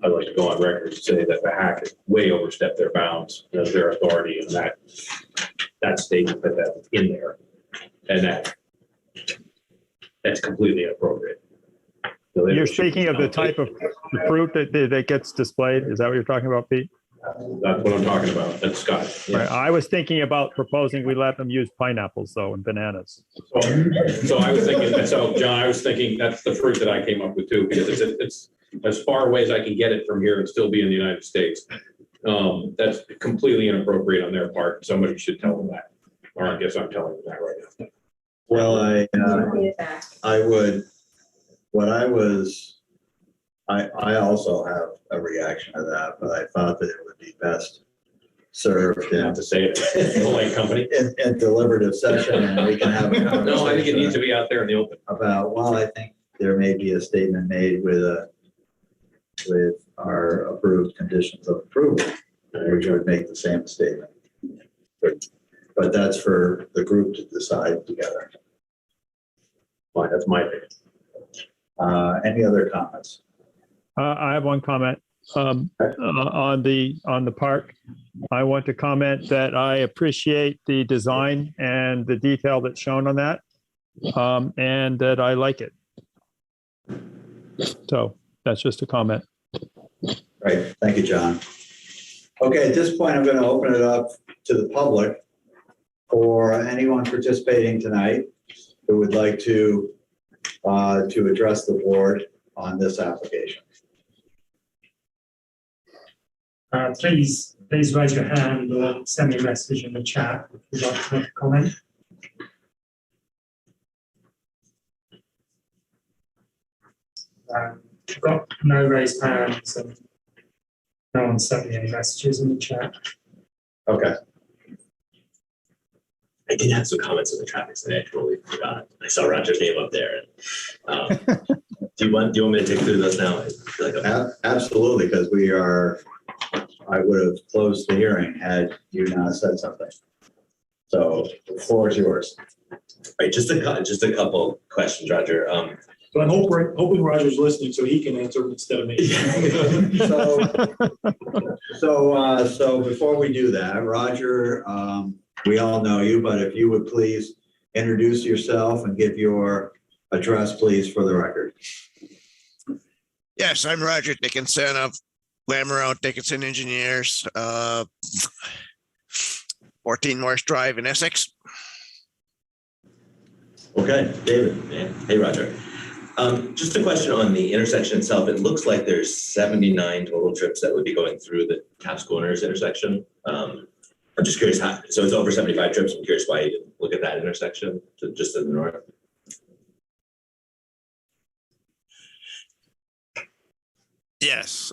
[SPEAKER 8] I'd like to go on record to say that the hack has way overstepped their bounds, their authority, and that statement that's in there, and that's completely inappropriate. So
[SPEAKER 10] You're speaking of the type of fruit that gets displayed. Is that what you're talking about, Pete?
[SPEAKER 8] That's what I'm talking about. That's Scott. Yes.
[SPEAKER 10] Right. I was thinking about proposing we let them use pineapples though and bananas.
[SPEAKER 8] So I was thinking, John, I was thinking that's the fruit that I came up with too, because it's as far away as I can get it from here and still be in the United States. That's completely inappropriate on their part. Somebody should tell them that, or I guess I'm telling them that right now.
[SPEAKER 1] Well, I also have a reaction to that, but I thought that it would be best served
[SPEAKER 8] Not to say it, the light company.
[SPEAKER 1] in deliberative session, and we can have a conversation.
[SPEAKER 8] No, I think it needs to be out there in the open.
[SPEAKER 1] About, well, I think there may be a statement made with our approved conditions of approval, which would make the same statement. But that's for the group to decide together.
[SPEAKER 8] Fine, that's my opinion.
[SPEAKER 1] Any other comments?
[SPEAKER 10] I have one comment on the park. I want to comment that I appreciate the design and the detail that's shown on that, and that I like it. So that's just a comment.
[SPEAKER 1] Right, thank you, John. Okay, at this point, I'm going to open it up to the public for anyone participating tonight who would like to address the board on this application.
[SPEAKER 3] Please raise your hand or send me a message in the chat if you'd like to make a comment. I've got no raised hands and no one sent me any messages in the chat.
[SPEAKER 1] Okay.
[SPEAKER 6] I did have some comments on the traffic study. I totally forgot. I saw Roger's name up there. And, do you want me to take through those now? I feel like
[SPEAKER 1] Absolutely, because I would have closed the hearing had you not said something. So the floor is yours.
[SPEAKER 6] Right, just a couple questions, Roger.
[SPEAKER 7] So I'm hoping Roger's listening so he can answer instead of me.
[SPEAKER 1] So before we do that, Roger, we all know you, but if you would please introduce yourself and give your address, please, for the record.
[SPEAKER 14] Yes, I'm Roger Dickinson of Lamoureux Dickinson Engineers, 14 Morse Drive in Essex.
[SPEAKER 1] Okay, David.
[SPEAKER 6] Yeah. Hey, Roger. Just a question on the intersection itself. It looks like there's 79 total trips that would be going through the Taft Corners intersection. I'm just curious so it's over 75 trips. I'm curious why you didn't look at that intersection just to the north.
[SPEAKER 14] Yes.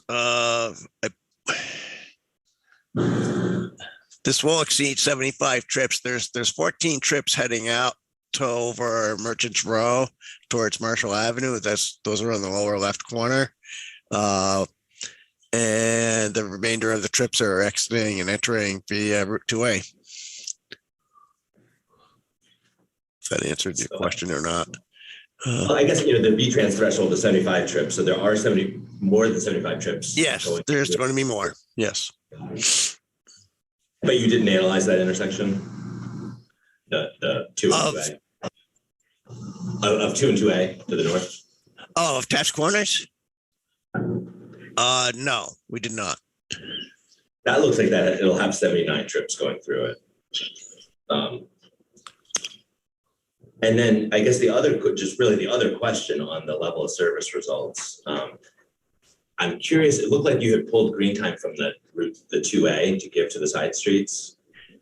[SPEAKER 14] This will exceed 75 trips. There's 14 trips heading out to over Merchants Row towards Marshall Avenue. Those are on the lower left corner. And the remainder of the trips are exiting and entering via Route 2A. If that answered your question or not.
[SPEAKER 6] Well, I guess, the V-Trans threshold is 75 trips. So there are more than 75 trips.
[SPEAKER 14] Yes, there's going to be more. Yes.
[SPEAKER 6] But you didn't analyze that intersection? The 2 and 2A? Of 2 and 2A to the north?
[SPEAKER 14] Oh, of Taft Corners? No, we did not.
[SPEAKER 6] That looks like that it'll have 79 trips going through it. And then I guess the other question on the level of service results. I'm curious, it looked like you had pulled green time from the route, the 2A to give to the side streets.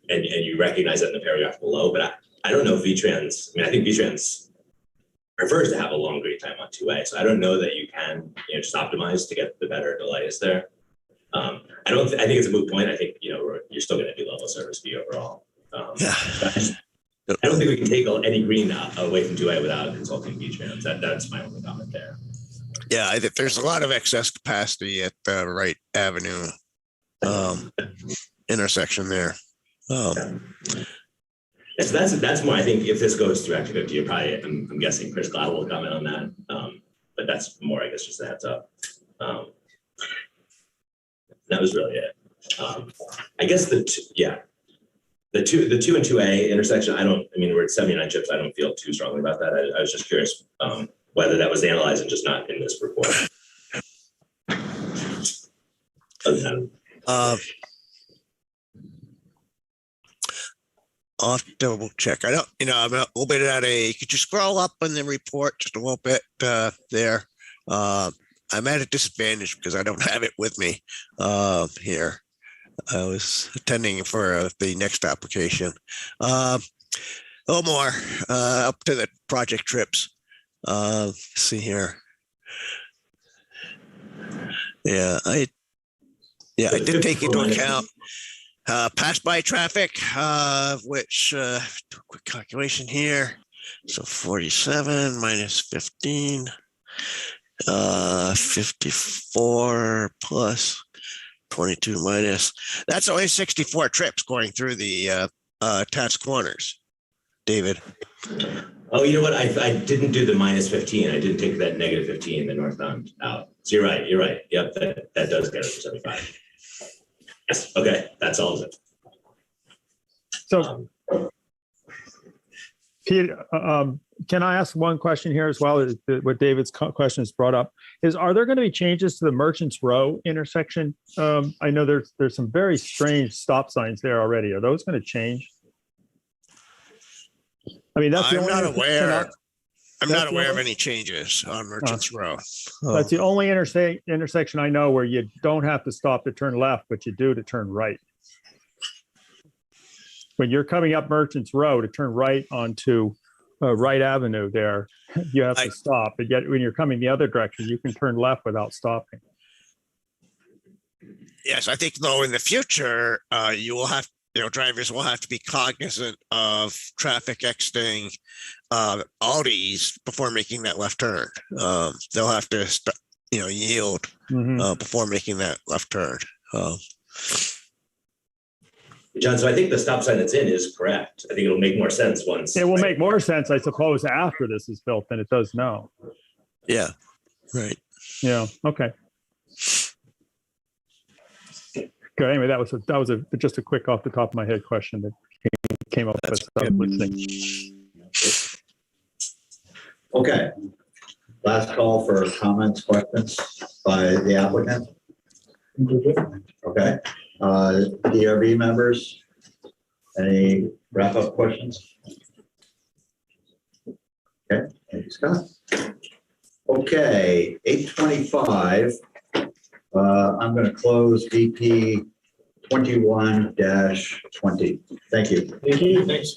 [SPEAKER 6] and you recognize that in the paragraph below, but I don't know if VTrans, I think VTrans prefers to have a long green time on 2A. So I don't know that you can, just optimize to get the better delight there. I think it's a moot point. I think, you're still going to do level service fee overall.
[SPEAKER 14] Yeah.
[SPEAKER 6] I don't think we can take any green away from 2A without consulting VTrans. That's my only comment there.
[SPEAKER 14] Yeah, I think there's a lot of excess capacity at the Wright Avenue intersection there.
[SPEAKER 6] So that's more. I think if this goes through Act 50, you're probably. I'm guessing Chris Cloud will comment on that. But that's more, I guess, just a heads up. That was really it. I guess the 2 and 2A intersection. We're at 79 chips. I don't feel too strongly about that. I was just curious whether that was analyzed and just not in this report.
[SPEAKER 14] I'll have to double check. I don't, I'm a little bit could you scroll up on the report just a little bit there? I'm at a disadvantage because I don't have it with me here. I was attending for the next application. A little more up to the project trips. Let's see here. I did take into account pass by traffic, which do a quick calculation here. So 47 minus 15, 54 plus 22 minus. That's only 64 trips going through the Taft corners, David.
[SPEAKER 6] Oh, you know what? I didn't do the minus 15. I didn't take that negative 15, the northbound out. So you're right. Yep, that does get us to 75. Yes. Okay, that's all of it.
[SPEAKER 10] So, Pete, can I ask one question here as well? What David's question has brought up is: are there going to be changes to the Merchants Row intersection? I know there's some very strange stop signs there already. Are those going to change? That's the
[SPEAKER 14] I'm
[SPEAKER 10] only
[SPEAKER 14] not aware. I'm not aware of
[SPEAKER 10] only-
[SPEAKER 14] any changes on Merchants Row.
[SPEAKER 10] That's the only intersection I know where you don't have to stop to turn left, but you do to turn right. When you're coming up Merchants Row to turn right onto Wright Avenue there, you have to stop. But yet when you're coming the other direction, you can turn left without stopping.
[SPEAKER 14] Yes, I think though in the future, you will have, drivers will have to be cognizant of traffic exiting Audis before making that left turn. They'll have to, yield before making that left turn.
[SPEAKER 6] John, so I think the stop sign that's in is correct. I think it'll make more sense once.
[SPEAKER 10] It will make more sense, I suppose, after this is built than it does now.
[SPEAKER 14] Yeah, right.
[SPEAKER 10] Yeah, okay. Good. Anyway, that was just a quick off the top of my head question that came up as I was listening.
[SPEAKER 1] Okay. Last call for comments, questions by the applicant. Okay. DRB members, any wrap-up questions? Okay, thank you, Scott. Okay, 8:25. I'm going to close VP 21-20. Thank you.
[SPEAKER 7] Thank you. Thanks.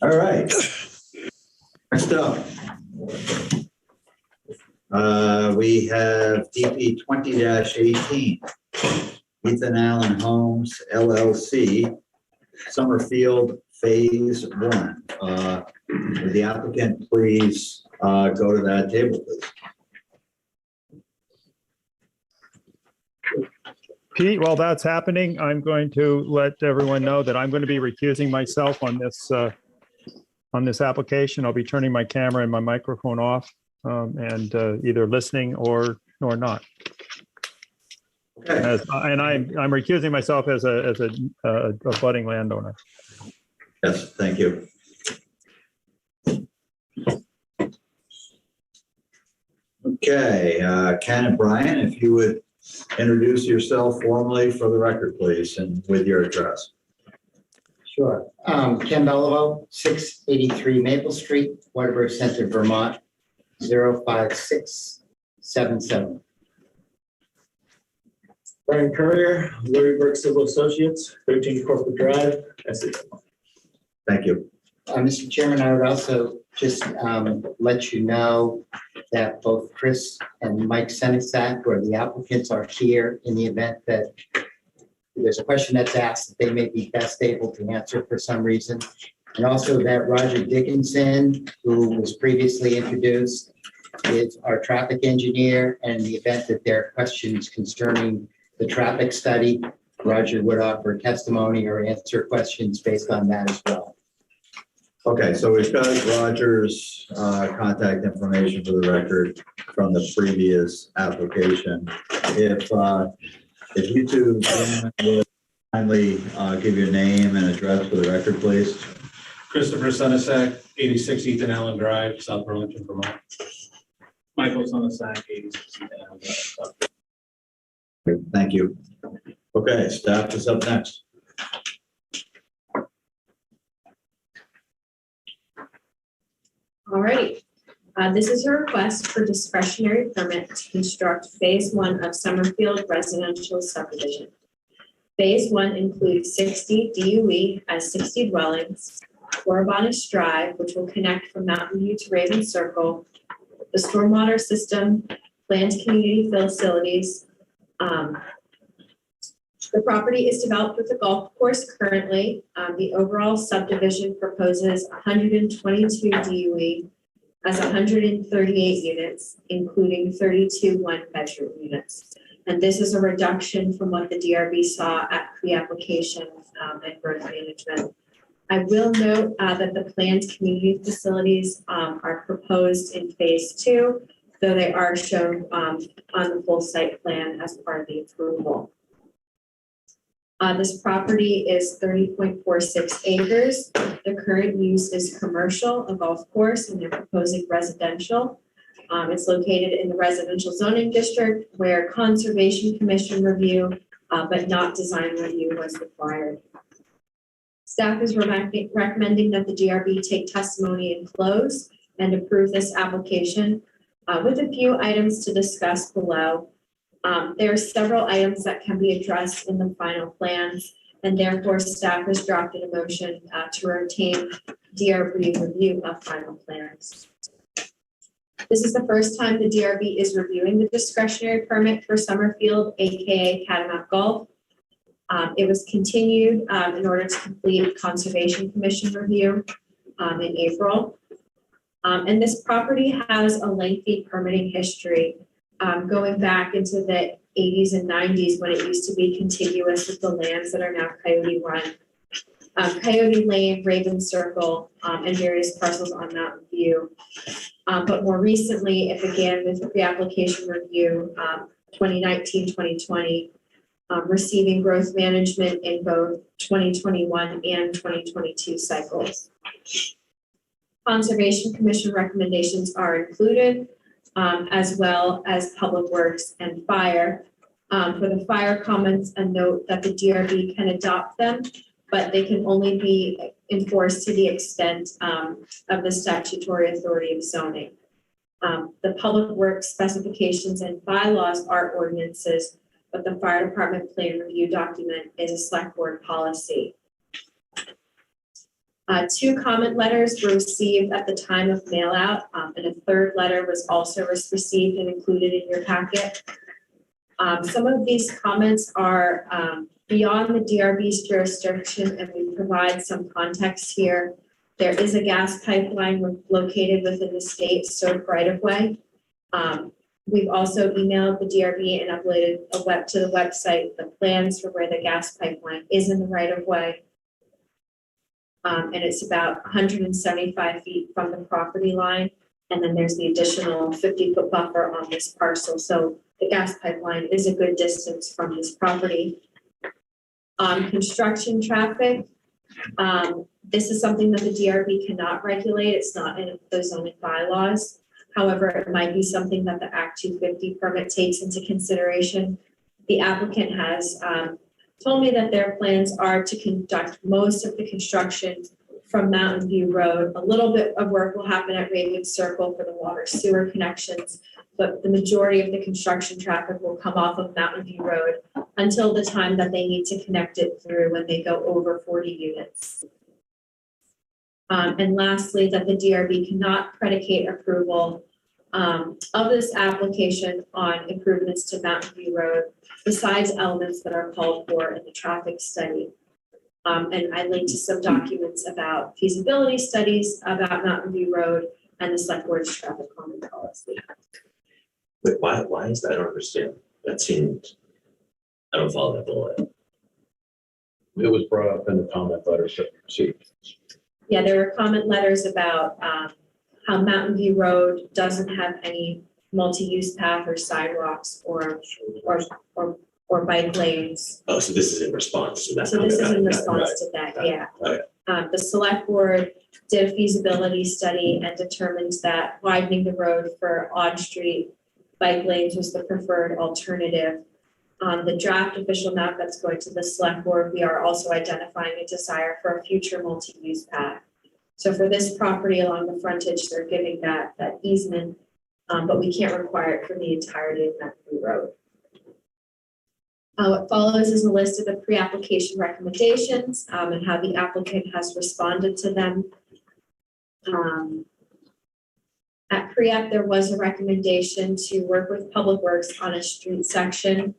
[SPEAKER 1] All right. Next up, we have DP 20-18, Ethan Allen Homes LLC, Summerfield Phase 1. Would the applicant please go to that table, please?
[SPEAKER 10] Pete, while that's happening, I'm going to let everyone know that I'm going to be recusing myself on this application. I'll be turning my camera and my microphone off and either listening or not.
[SPEAKER 1] Okay.
[SPEAKER 10] And I'm recusing myself as a budding landowner.
[SPEAKER 1] Yes, thank you. Okay, Ken and Brian, if you would introduce yourself formally for the record, please, and with your address.
[SPEAKER 15] Sure. Ken Beliveau, 683 Maple Street, Waterbury Center, Vermont, 05677.
[SPEAKER 7] Brian Courier, Larry Burke Civil Associates, 13 Corporate Drive, Essex.
[SPEAKER 1] Thank you.
[SPEAKER 15] Mr. Chairman, I would also just let you know that both Chris and Mike Senesac, or the applicants, are here in the event that there's a question that's asked that they may be best able to answer for some reason. And also that Roger Dickinson, who was previously introduced, is our traffic engineer, and in the event that there are questions concerning the traffic study, Roger would offer testimony or answer questions based on that as well.
[SPEAKER 1] Okay, so we've got Roger's contact information for the record from the previous application. If you two gentlemen would kindly give your name and address for the record, please.
[SPEAKER 13] Christopher Sunasak, 86 Ethan Allen Drive, South Burlington, Vermont. Michael Sunasak, 86 Ethan Allen Drive, South.
[SPEAKER 1] Thank you. Okay, staff is up next.
[SPEAKER 4] Alrighty, this is a request for discretionary permit to construct phase 1 of Summerfield residential subdivision. Phase 1 includes 60 DUE as 60 dwellings, Warabonish Drive, which will connect from Mountain View to Raven Circle, the stormwater system, planned community facilities. The property is developed with a golf course currently. The overall subdivision proposes 122 DUE as 138 units, including 32 one-bedroom units. And this is a reduction from what the DRB saw at pre-application and growth management. I will note that the planned community facilities are proposed in phase 2, though they are shown on the full site plan as part of the approval. This property is 30.46 acres. The current use is commercial, a golf course, and they're proposing residential. It's located in the residential zoning district where Conservation Commission review, but not design review was required. Staff is recommending that the DRB take testimony and close and approve this application with a few items to discuss below. There are several items that can be addressed in the final plans, and therefore staff has drafted a motion to retain DRB review of final plans. This is the first time the DRB is reviewing the discretionary permit for Summerfield, aka Catamount Golf. It was continued in order to complete Conservation Commission review in April. And this property has a lengthy permitting history. Going back into the 80s and 90s when it used to be contiguous with the lands that are now Coyote Run. Coyote Lane, Raven Circle, and various parcels on Mountain View. But more recently, it began with pre-application review 2019, 2020, receiving growth management in both 2021 and 2022 cycles. Conservation Commission recommendations are included, as well as Public Works and Fire. For the fire comments, a note that the DRB can adopt them, but they can only be enforced to the extent of the statutory authority of zoning. The Public Works specifications and bylaws are ordinances, but the fire department plan review document is a select board policy. 2 comment letters were received at the time of mail out, and a 3rd letter was also received and included in your packet. Some of these comments are beyond the DRB's jurisdiction, and we provide some context here. There is a gas pipeline located within the state served right of way. We've also emailed the DRB and uploaded to the website the plans for where the gas pipeline is in the right of way. And it's about 175 feet from the property line. And then there's the additional 50-foot buffer on this parcel. So the gas pipeline is a good distance from this property. Construction traffic. This is something that the DRB cannot regulate. It's not in the zoning bylaws. However, it might be something that the Act 250 permit takes into consideration. The applicant has told me that their plans are to conduct most of the construction from Mountain View Road. A little bit of work will happen at Raven Circle for the water sewer connections, but the majority of the construction traffic will come off of Mountain View Road until the time that they need to connect it through when they go over 40 units. And lastly, that the DRB cannot predicate approval of this application on improvements to Mountain View Road besides elements that are called for in the traffic study. And I linked to some documents about feasibility studies about Mountain View Road and the select board's traffic calming policy.
[SPEAKER 6] But why is that? I don't understand. That seemed, I don't follow that bullet.
[SPEAKER 8] It was brought up in the comment letters that we received.
[SPEAKER 4] Yeah, there were comment letters about how Mountain View Road doesn't have any multi-use path or sidewalks or bike lanes.
[SPEAKER 6] Oh, so this is in response to that.
[SPEAKER 4] So this is in response to that, yeah. The select board did a feasibility study and determined that widening the road for on-street bike lanes was the preferred alternative. On the draft official map that's going to the select board, we are also identifying a desire for a future multi-use path. So for this property along the frontage, they're giving that easement, but we can't require it for the entirety of Mountain View Road. What follows is a list of the pre-application recommendations and how the applicant has responded to them. At pre-app, there was a recommendation to work with Public Works on a street section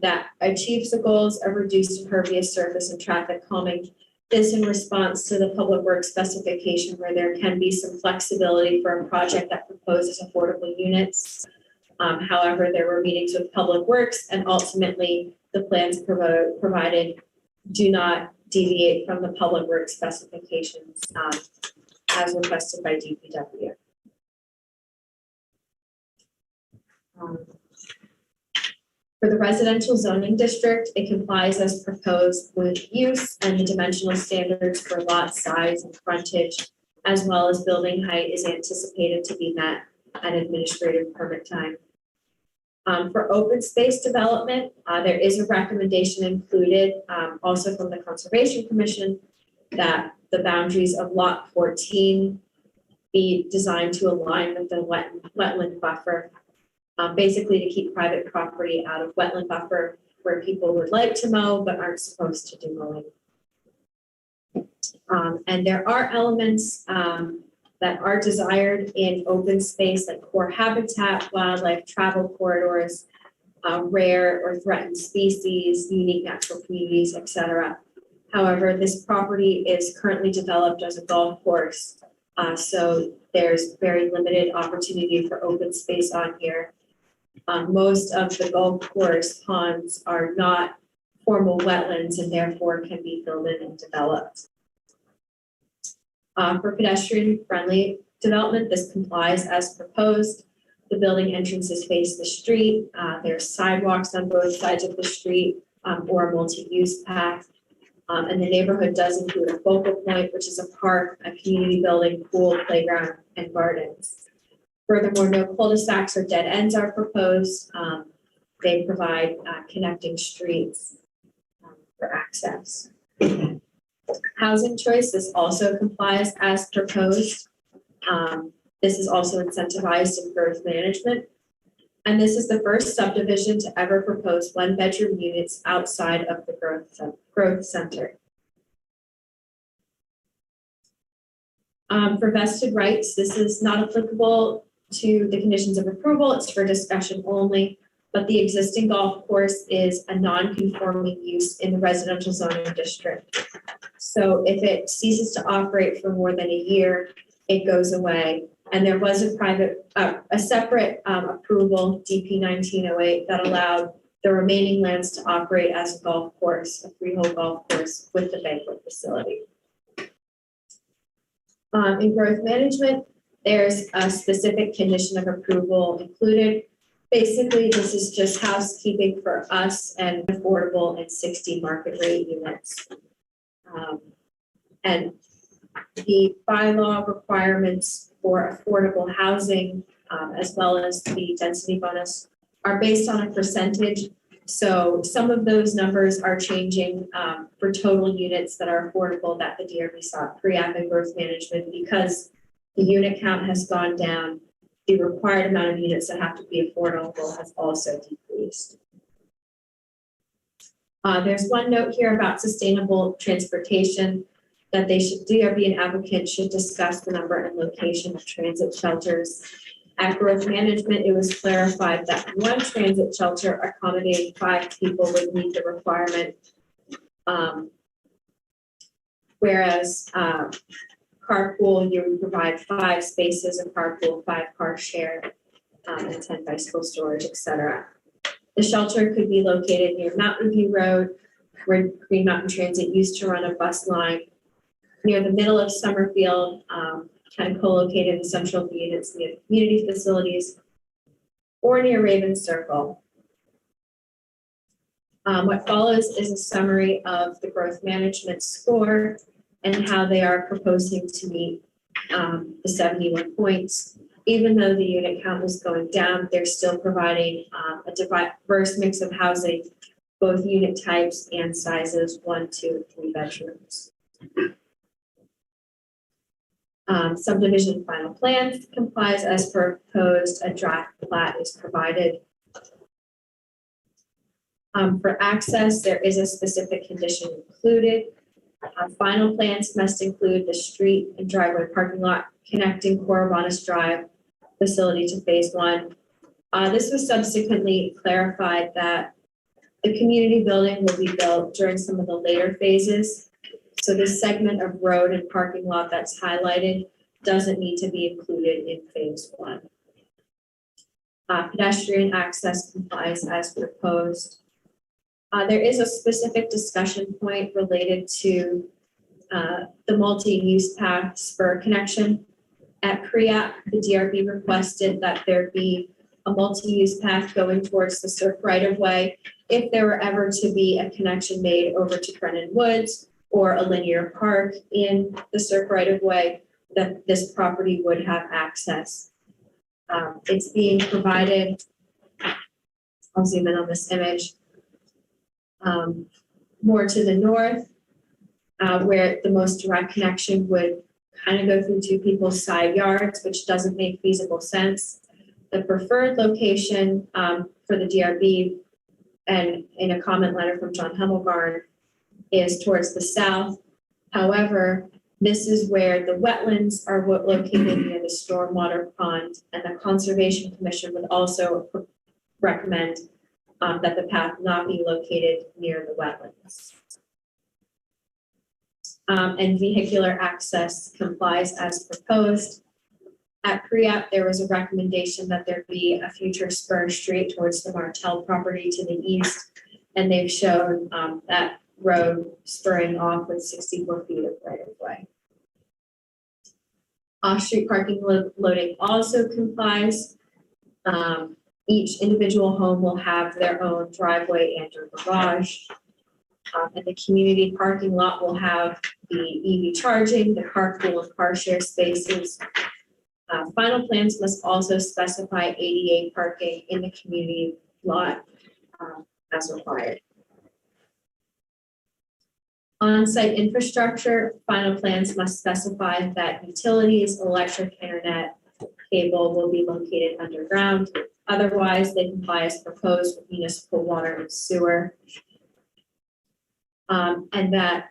[SPEAKER 4] that achieves the goals of reduced impervious surface and traffic calming. This in response to the Public Works specification where there can be some flexibility for a project that proposes affordable units. However, there were meetings with Public Works and ultimately the plans provided do not deviate from the Public Works specifications as requested by DPW. For the residential zoning district, it complies as proposed with use and the dimensional standards for lot size and frontage, as well as building height is anticipated to be met at administrative permit time. For open space development, there is a recommendation included also from the Conservation Commission that the boundaries of lot 14 be designed to align with the wetland buffer. Basically to keep private property out of wetland buffer where people would like to mow but aren't supposed to do mowing. And there are elements that are desired in open space like core habitat, wildlife travel corridors, rare or threatened species, unique natural communities, etc. However, this property is currently developed as a golf course, so there's very limited opportunity for open space on here. Most of the golf course ponds are not formal wetlands and therefore can be filled in and developed. For pedestrian-friendly development, this complies as proposed. The building entrances face the street. There's sidewalks on both sides of the street or a multi-use path. And the neighborhood does include a focal point, which is a park, a community building, pool, playground, and gardens. Furthermore, no cul-de-sacs or dead ends are proposed. They provide connecting streets for access. Housing choice, this also complies as proposed. This is also incentivized in growth management. And this is the first subdivision to ever propose one-bedroom units outside of the growth center. For vested rights, this is not applicable to the conditions of approval. It's for discussion only, but the existing golf course is a non-conforming use in the residential zoning district. So if it ceases to operate for more than a year, it goes away. And there was a separate approval, DP 1908, that allowed the remaining lands to operate as a golf course, a freehold golf course with the banquet facility. In growth management, there's a specific condition of approval included. Basically, this is just housekeeping for us and affordable and 60 market rate units. And The bylaw requirements for affordable housing, as well as the density bonus, are based on a percentage. So some of those numbers are changing for total units that are affordable that the DRB sought pre-app and growth management, because the unit count has gone down. The required amount of units that have to be affordable has also decreased. There's one note here about sustainable transportation, that they should, DRB and applicant should discuss the number and location of transit shelters. At growth management, it was clarified that one transit shelter accommodating 5 people would meet the requirement. Whereas carpool, you would provide 5 spaces, and carpool 5 car share, and 10 bicycle storage, etc. The shelter could be located near Mountain View Road, where Green Mountain Transit used to run a bus line, near the middle of Summerfield, kind of co-located in central units near the community facilities, or near Raven Circle. What follows is a summary of the growth management score and how they are proposing to meet the 71 points. Even though the unit count is going down, they're still providing a diverse mix of housing, both unit types and sizes, 1, 2, and 3 bedrooms. Subdivision final plan complies as proposed. A draft plat is provided. For access, there is a specific condition included. Final plans must include the street and driveway parking lot connecting Corobonis Drive facility to phase 1. This was subsequently clarified that the community building will be built during some of the later phases. So this segment of road and parking lot that's highlighted doesn't need to be included in phase 1. Pedestrian access complies as proposed. There is a specific discussion point related to the multi-use path spur connection. At pre-app, the DRB requested that there be a multi-use path going towards the CERC right-of-way if there were ever to be a connection made over to Brennan Woods or a linear park in the CERC right-of-way, that this property would have access. It's being provided, I'll zoom in on this image, more to the north, where the most direct connection would kind of go through 2 people's side yards, which doesn't make feasible sense. The preferred location for the DRB, and in a comment letter from John Hemmelgarn, is towards the south. However, this is where the wetlands are located near the stormwater pond, and the Conservation Commission would also recommend that the path not be located near the wetlands. And vehicular access complies as proposed. At pre-app, there was a recommendation that there be a future spur street towards the Martell property to the east, and they've shown that road spurring off with 64 feet of right-of-way. Off-street parking loading also complies. Each individual home will have their own driveway and or garage. And the community parking lot will have the EV charging, the carpool and car share spaces. Final plans must also specify ADA parking in the community lot as required. On-site infrastructure, final plans must specify that utilities, electric, internet, cable will be located underground. Otherwise, they comply as proposed with municipal water and sewer. And that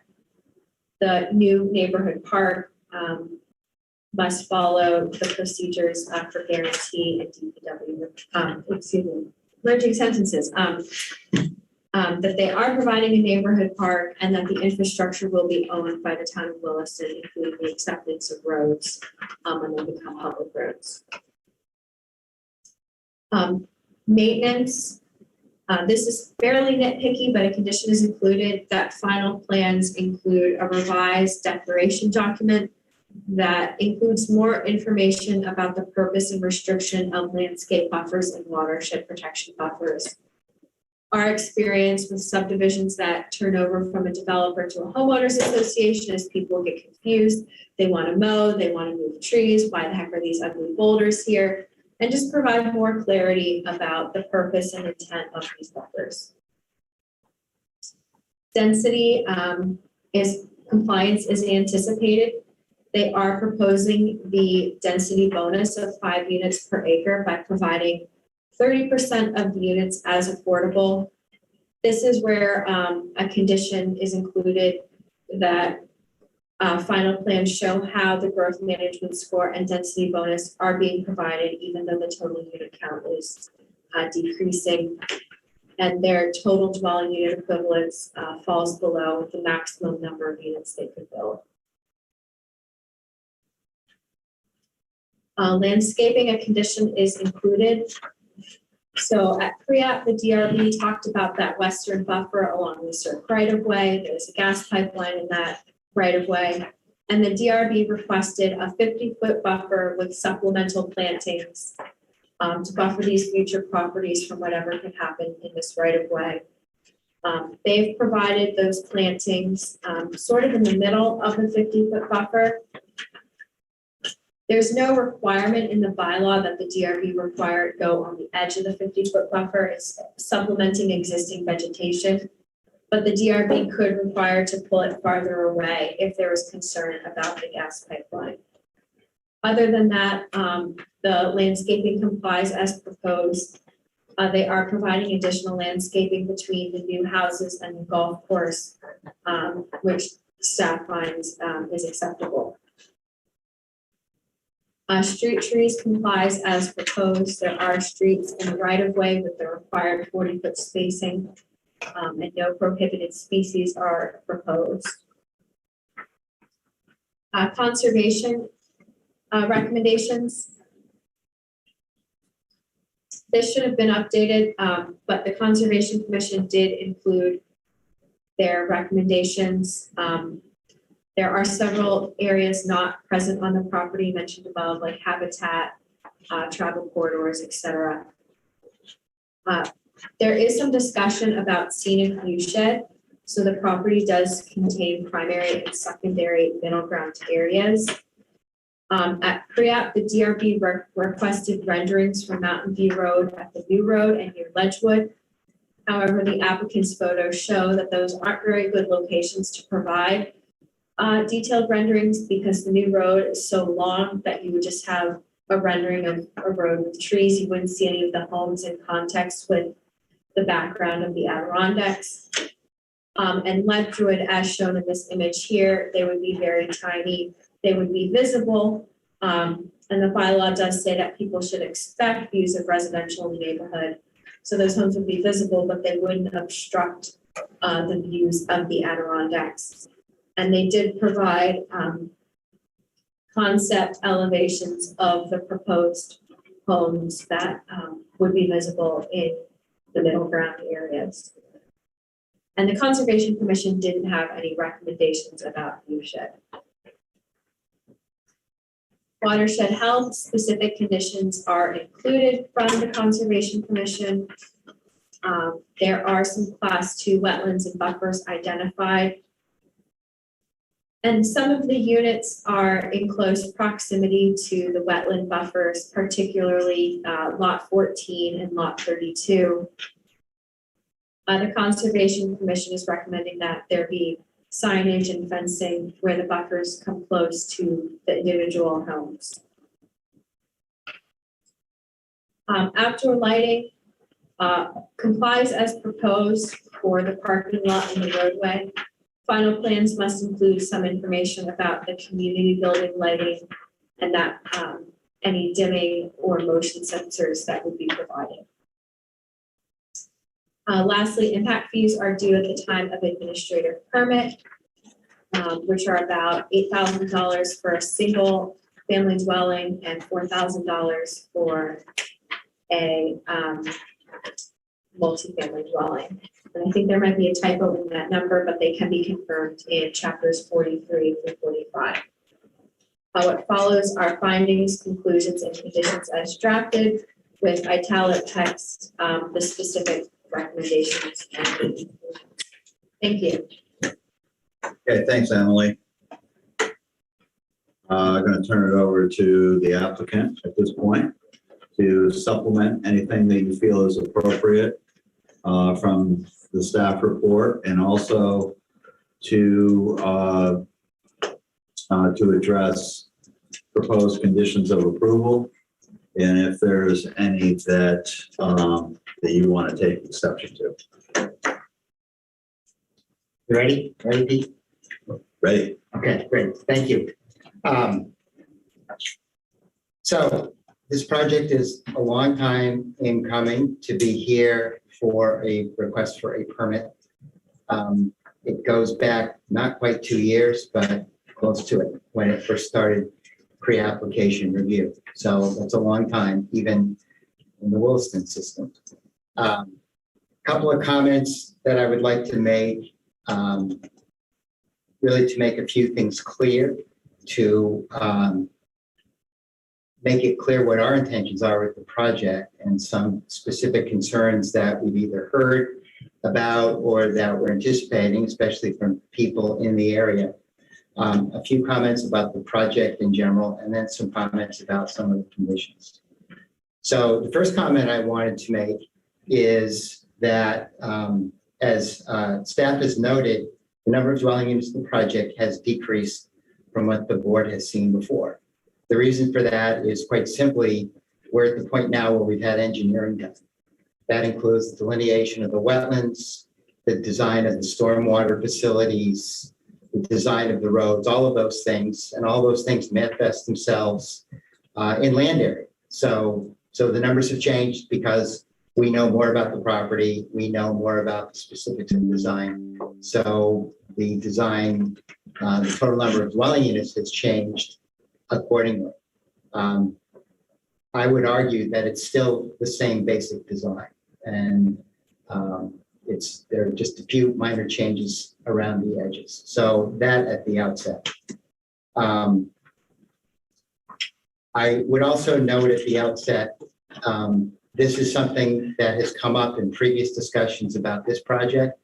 [SPEAKER 4] the new neighborhood park must follow the procedures for guarantee and DPW, merging sentences. That they are providing a neighborhood park and that the infrastructure will be owned by the town of Williston, including the acceptance of roads when they become public roads. Maintenance. This is fairly nitpicky, but a condition is included that final plans include a revised declaration document that includes more information about the purpose and restriction of landscape buffers and watershed protection buffers. Our experience with subdivisions that turn over from a developer to a homeowners association is people get confused. They want to mow, they want to move trees. Why the heck are these ugly boulders here? And just provide more clarity about the purpose and intent of these buffers. Density compliance is anticipated. They are proposing the density bonus of 5 units per acre by providing 30% of the units as affordable. This is where a condition is included that final plans show how the growth management score and density bonus are being provided, even though the total unit count is decreasing, and their total dwelling unit equivalence falls below the maximum number of units they could build. Landscaping, a condition is included. So at pre-app, the DRB talked about that western buffer along the CERC right-of-way. There's a gas pipeline in that right-of-way. And the DRB requested a 50-foot buffer with supplemental plantings to buffer these future properties from whatever could happen in this right-of-way. They've provided those plantings sort of in the middle of the 50-foot buffer. There's no requirement in the bylaw that the DRB require go on the edge of the 50-foot buffer. It's supplementing existing vegetation, but the DRB could require to pull it farther away if there was concern about the gas pipeline. Other than that, the landscaping complies as proposed. They are providing additional landscaping between the new houses and the golf course, which staff finds is acceptable. Street trees complies as proposed. There are streets in the right-of-way with the required 40-foot spacing, and no prohibited species are proposed. Conservation recommendations. This should have been updated, but the Conservation Commission did include their recommendations. There are several areas not present on the property mentioned above, like habitat, travel corridors, etc. There is some discussion about scenic viewshed. So the property does contain primary and secondary middle ground areas. At pre-app, the DRB requested renderings from Mountain View Road at the new road and near Ledgewood. However, the applicant's photos show that those aren't very good locations to provide detailed renderings because the new road is so long that you would just have a rendering of a road with trees. You wouldn't see any of the homes in context with the background of the Adirondacks. And Ledgewood, as shown in this image here, they would be very tiny. They would be visible. And the bylaw does say that people should expect views of residential in the neighborhood. So those homes would be visible, but they wouldn't obstruct the views of the Adirondacks. And they did provide concept elevations of the proposed homes that would be visible in the middle ground areas. And the Conservation Commission didn't have any recommendations about viewshed. Watershed health specific conditions are included from the Conservation Commission. There are some class 2 wetlands and buffers identified. And some of the units are in close proximity to the wetland buffers, particularly lot 14 and lot 32. The Conservation Commission is recommending that there be signage and fencing where the buffers come close to the individual homes. Outdoor lighting complies as proposed for the parking lot and the roadway. Final plans must include some information about the community building lighting and that any dimming or motion sensors that would be provided. Lastly, impact fees are due at the time of administrative permit, which are about $8,000 for a single family dwelling and $4,000 for a multifamily dwelling. And I think there might be a typo in that number, but they can be confirmed in chapters 43 through 45. What follows are findings, conclusions, and conditions as drafted with italic text, the specific recommendations. Thank you.
[SPEAKER 1] Okay, thanks, Emily. I'm going to turn it over to the applicant at this point to supplement anything that you feel is appropriate from the staff report, and also to address proposed conditions of approval, and if there's any that that you want to take exception to.
[SPEAKER 15] You ready? Ready, Pete?
[SPEAKER 1] Ready?
[SPEAKER 15] Okay, great. Thank you. So this project is a long time in coming to be here for a request for a permit. It goes back not quite 2 years, but close to it when it first started pre-application review. So that's a long time, even in the Williston system. Couple of comments that I would like to make, really to make a few things clear, to make it clear what our intentions are with the project, and some specific concerns that we've either heard about or that we're anticipating, especially from people in the area. A few comments about the project in general, and then some comments about some of the conditions. So the first comment I wanted to make is that as staff has noted, the number of dwelling units in the project has decreased from what the board has seen before. The reason for that is quite simply, we're at the point now where we've had engineering done. That includes the delineation of the wetlands, the design of the stormwater facilities, the design of the roads, all of those things, and all those things manifest themselves in land area. So the numbers have changed because we know more about the property, we know more about the specifics of the design. So the design, the total number of dwelling units has changed accordingly. I would argue that it's still the same basic design, and there are just a few minor changes around the edges. So that at the outset. I would also note at the outset, this is something that has come up in previous discussions about this project.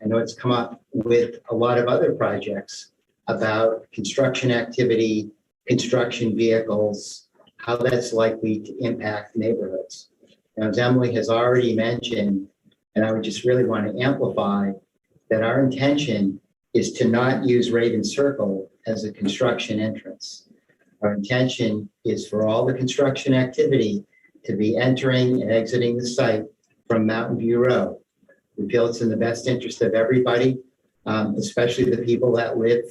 [SPEAKER 15] I know it's come up with a lot of other projects about construction activity, construction vehicles, how that's likely to impact neighborhoods. Now, as Emily has already mentioned, and I would just really want to amplify, that our intention is to not use Raven Circle as a construction entrance. Our intention is for all the construction activity to be entering and exiting the site from Mountain View Road. We feel it's in the best interest of everybody, especially the people that live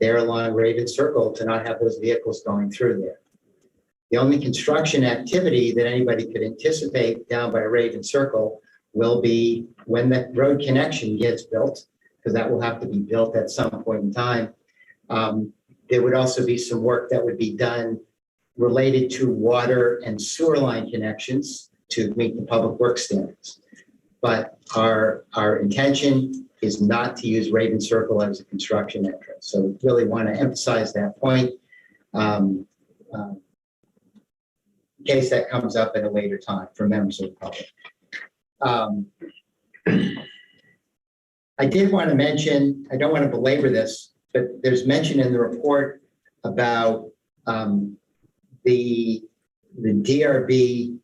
[SPEAKER 15] there along Raven Circle, to not have those vehicles going through there. The only construction activity that anybody could anticipate down by Raven Circle will be when the road connection gets built, because that will have to be built at some point in time. There would also be some work that would be done related to water and sewer line connections to meet the public works standards. But our intention is not to use Raven Circle as a construction entrance. So we really want to emphasize that point in case that comes up at a later time for members of the public. I did want to mention, I don't want to belabor this, but there's mention in the report about the DRB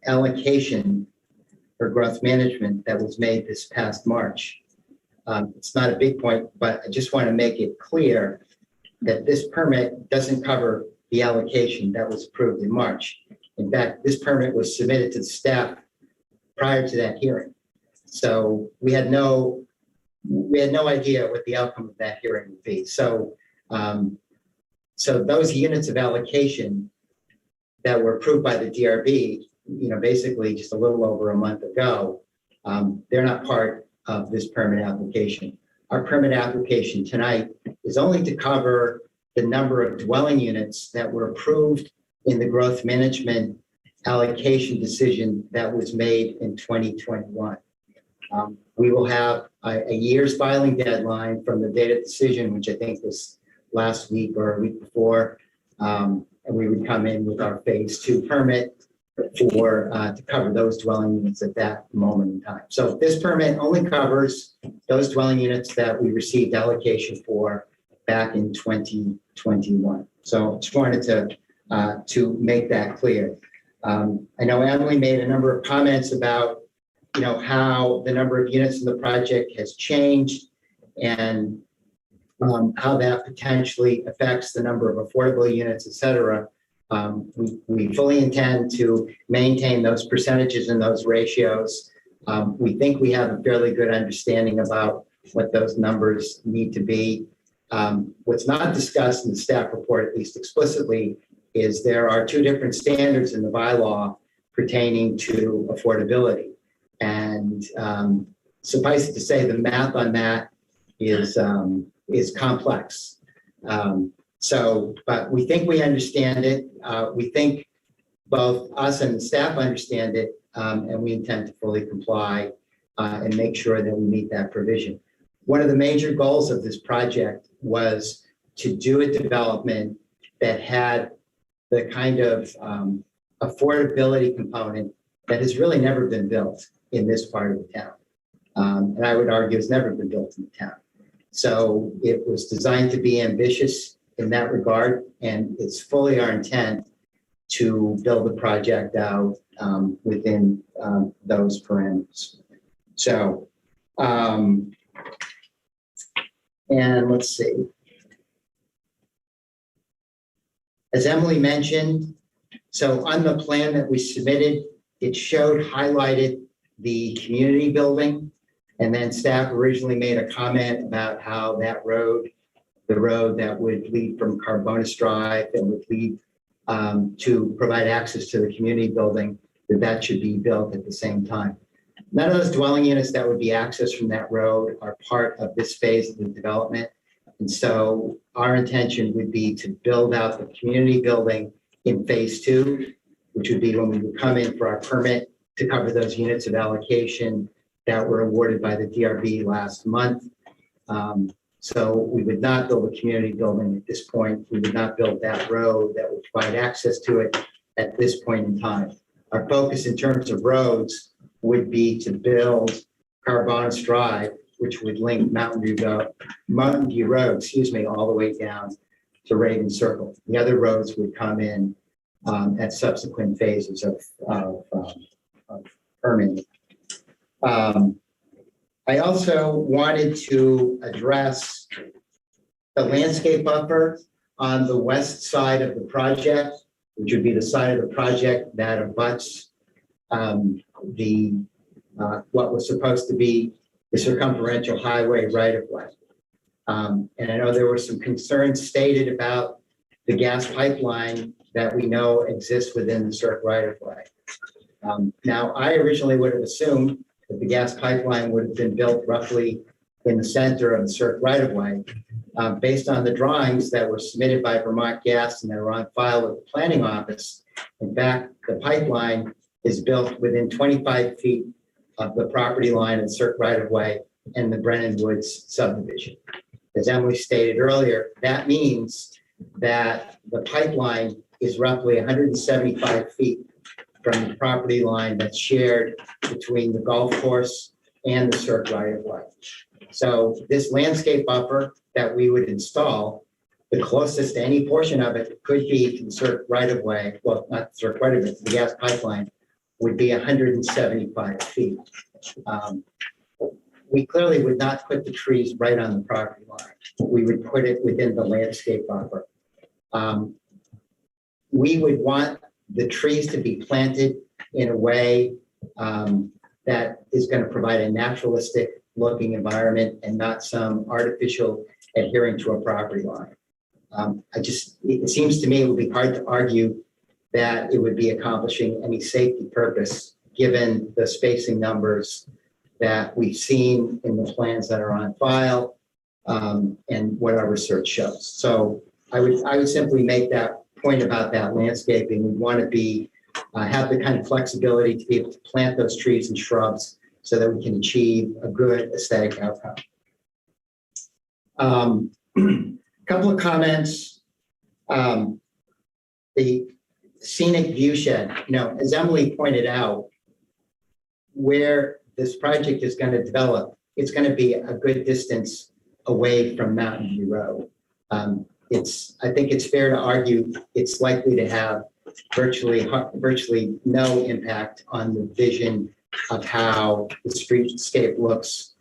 [SPEAKER 15] allocation for growth management that was made this past March. It's not a big point, but I just want to make it clear that this permit doesn't cover the allocation that was approved in March. In fact, this permit was submitted to the staff prior to that hearing. So we had no idea what the outcome of that hearing would be. So those units of allocation that were approved by the DRB, basically just a little over a month ago, they're not part of this permit application. Our permit application tonight is only to cover the number of dwelling units that were approved in the growth management allocation decision that was made in 2021. We will have a year's filing deadline from the date of decision, which I think was last week or a week before, and we would come in with our phase 2 permit for, to cover those dwelling units at that moment in time. So this permit only covers those dwelling units that we received allocation for back in 2021. So just wanted to make that clear. I know Emily made a number of comments about, how the number of units in the project has changed and how that potentially affects the number of affordable units, et cetera. We fully intend to maintain those percentages and those ratios. We think we have a fairly good understanding about what those numbers need to be. What's not discussed in the staff report, at least explicitly, is there are two different standards in the bylaw pertaining to affordability. And suffice it to say, the math on that is complex. But we think we understand it. We think both us and the staff understand it, and we intend to fully comply and make sure that we meet that provision. One of the major goals of this project was to do a development that had the kind of affordability component that has really never been built in this part of the town. And I would argue it's never been built in the town. So it was designed to be ambitious in that regard, and it's fully our intent to build the project out within those parameters. So, and let's see. As Emily mentioned, so on the plan that we submitted, it showed highlighted the community building, and then staff originally made a comment about how that road, the road that would lead from Carbonis Drive and would lead to provide access to the community building, that should be built at the same time. None of those dwelling units that would be accessed from that road are part of this phase of the development. And so our intention would be to build out the community building in phase 2, which would be when we would come in for our permit to cover those units of allocation that were awarded by the DRB last month. So we would not build a community building at this point. We would not build that road that would provide access to it at this point in time. Our focus in terms of roads would be to build Carbonis Drive, which would link Mountain View Road, all the way down to Reagan Circle. The other roads would come in at subsequent phases of permitting. I also wanted to address the landscape buffer on the west side of the project, which would be the side of the project that abuts what was supposed to be the circumferential highway right-of-way. And I know there were some concerns stated about the gas pipeline that we know exists within the CERC right-of-way. Now, I originally would have assumed that the gas pipeline would have been built roughly in the center of the CERC right-of-way. Based on the drawings that were submitted by Vermont Gas and that are on file with the planning office, in fact, the pipeline is built within 25 feet of the property line of the CERC right-of-way and the Brennan Woods subdivision. As Emily stated earlier, that means that the pipeline is roughly 175 feet from the property line that's shared between the golf course and the CERC right-of-way. So this landscape buffer that we would install, the closest to any portion of it could be to the CERC right-of-way, well, not the CERC right-of-way, the gas pipeline, would be 175 feet. We clearly would not put the trees right on the property line. We would put it within the landscape buffer. We would want the trees to be planted in a way that is going to provide a naturalistic looking environment and not some artificial adhering to a property line. It seems to me it would be hard to argue that it would be accomplishing any safety purpose given the spacing numbers that we've seen in the plans that are on file and what our research shows. So I would simply make that point about that landscaping. We want to be have the kind of flexibility to be able to plant those trees and shrubs so that we can achieve a good aesthetic outcome. Couple of comments. The scenic view shed, as Emily pointed out, where this project is going to develop, it's going to be a good distance away from Mountain View Road. I think it's fair to argue it's likely to have virtually no impact on the vision of how the streetscape looks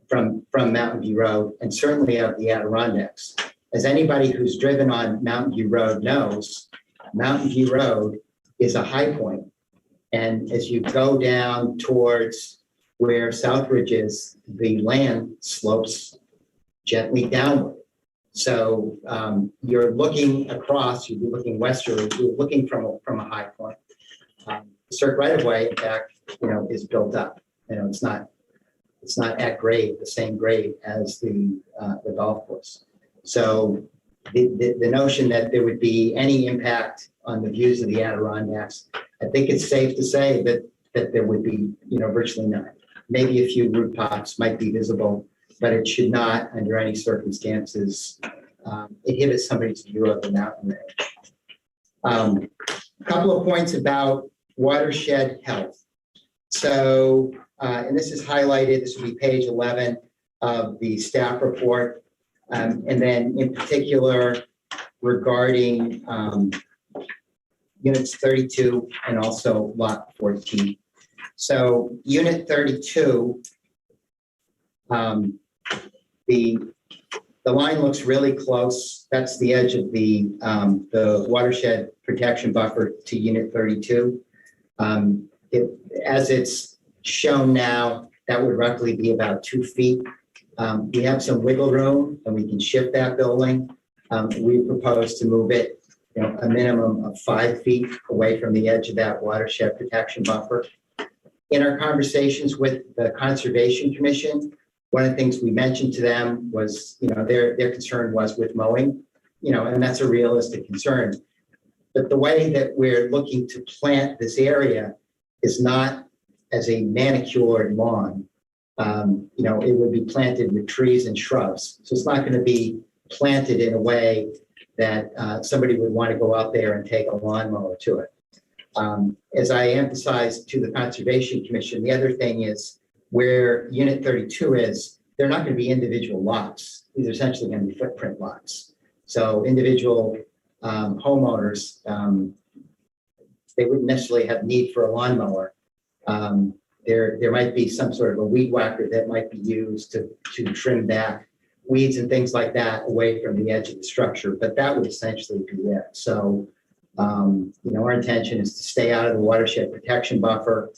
[SPEAKER 15] from Mountain View Road, and certainly of the Adirondacks. As anybody who's driven on Mountain View Road knows, Mountain View Road is a high point. And as you go down towards where Southridge is, the land slopes gently downward. So you're looking across, you'd be looking westerly, you're looking from a high point. Cirque right of way, in fact, is built up. It's not at grade, the same grade as the golf course. So the notion that there would be any impact on the views of the Adirondacks, I think it's safe to say that there would be, virtually none. Maybe a few root tops might be visible, but it should not, under any circumstances, inhibit somebody's view of the mountain range. A couple of points about watershed health. So, and this is highlighted, this will be page 11 of the staff report. And then in particular regarding units 32 and also lot 14. So unit 32, the line looks really close. That's the edge of the watershed protection buffer to unit 32. As it's shown now, that would roughly be about 2 feet. We have some wiggle room and we can shift that building. We propose to move it a minimum of 5 feet away from the edge of that watershed protection buffer. In our conversations with the Conservation Commission, one of the things we mentioned to them was, their concern was with mowing, and that's a realistic concern. But the way that we're looking to plant this area is not as a manicured lawn. It would be planted with trees and shrubs. So it's not going to be planted in a way that somebody would want to go out there and take a lawnmower to it. As I emphasized to the Conservation Commission, the other thing is where Unit 32 is, they're not going to be individual lots. These are essentially going to be footprint lots. So individual homeowners, they wouldn't necessarily have need for a lawnmower. There might be some sort of a weed whacker that might be used to trim back weeds and things like that away from the edge of the structure, but that would essentially be it. So, our intention is to stay out of the watershed protection buffer,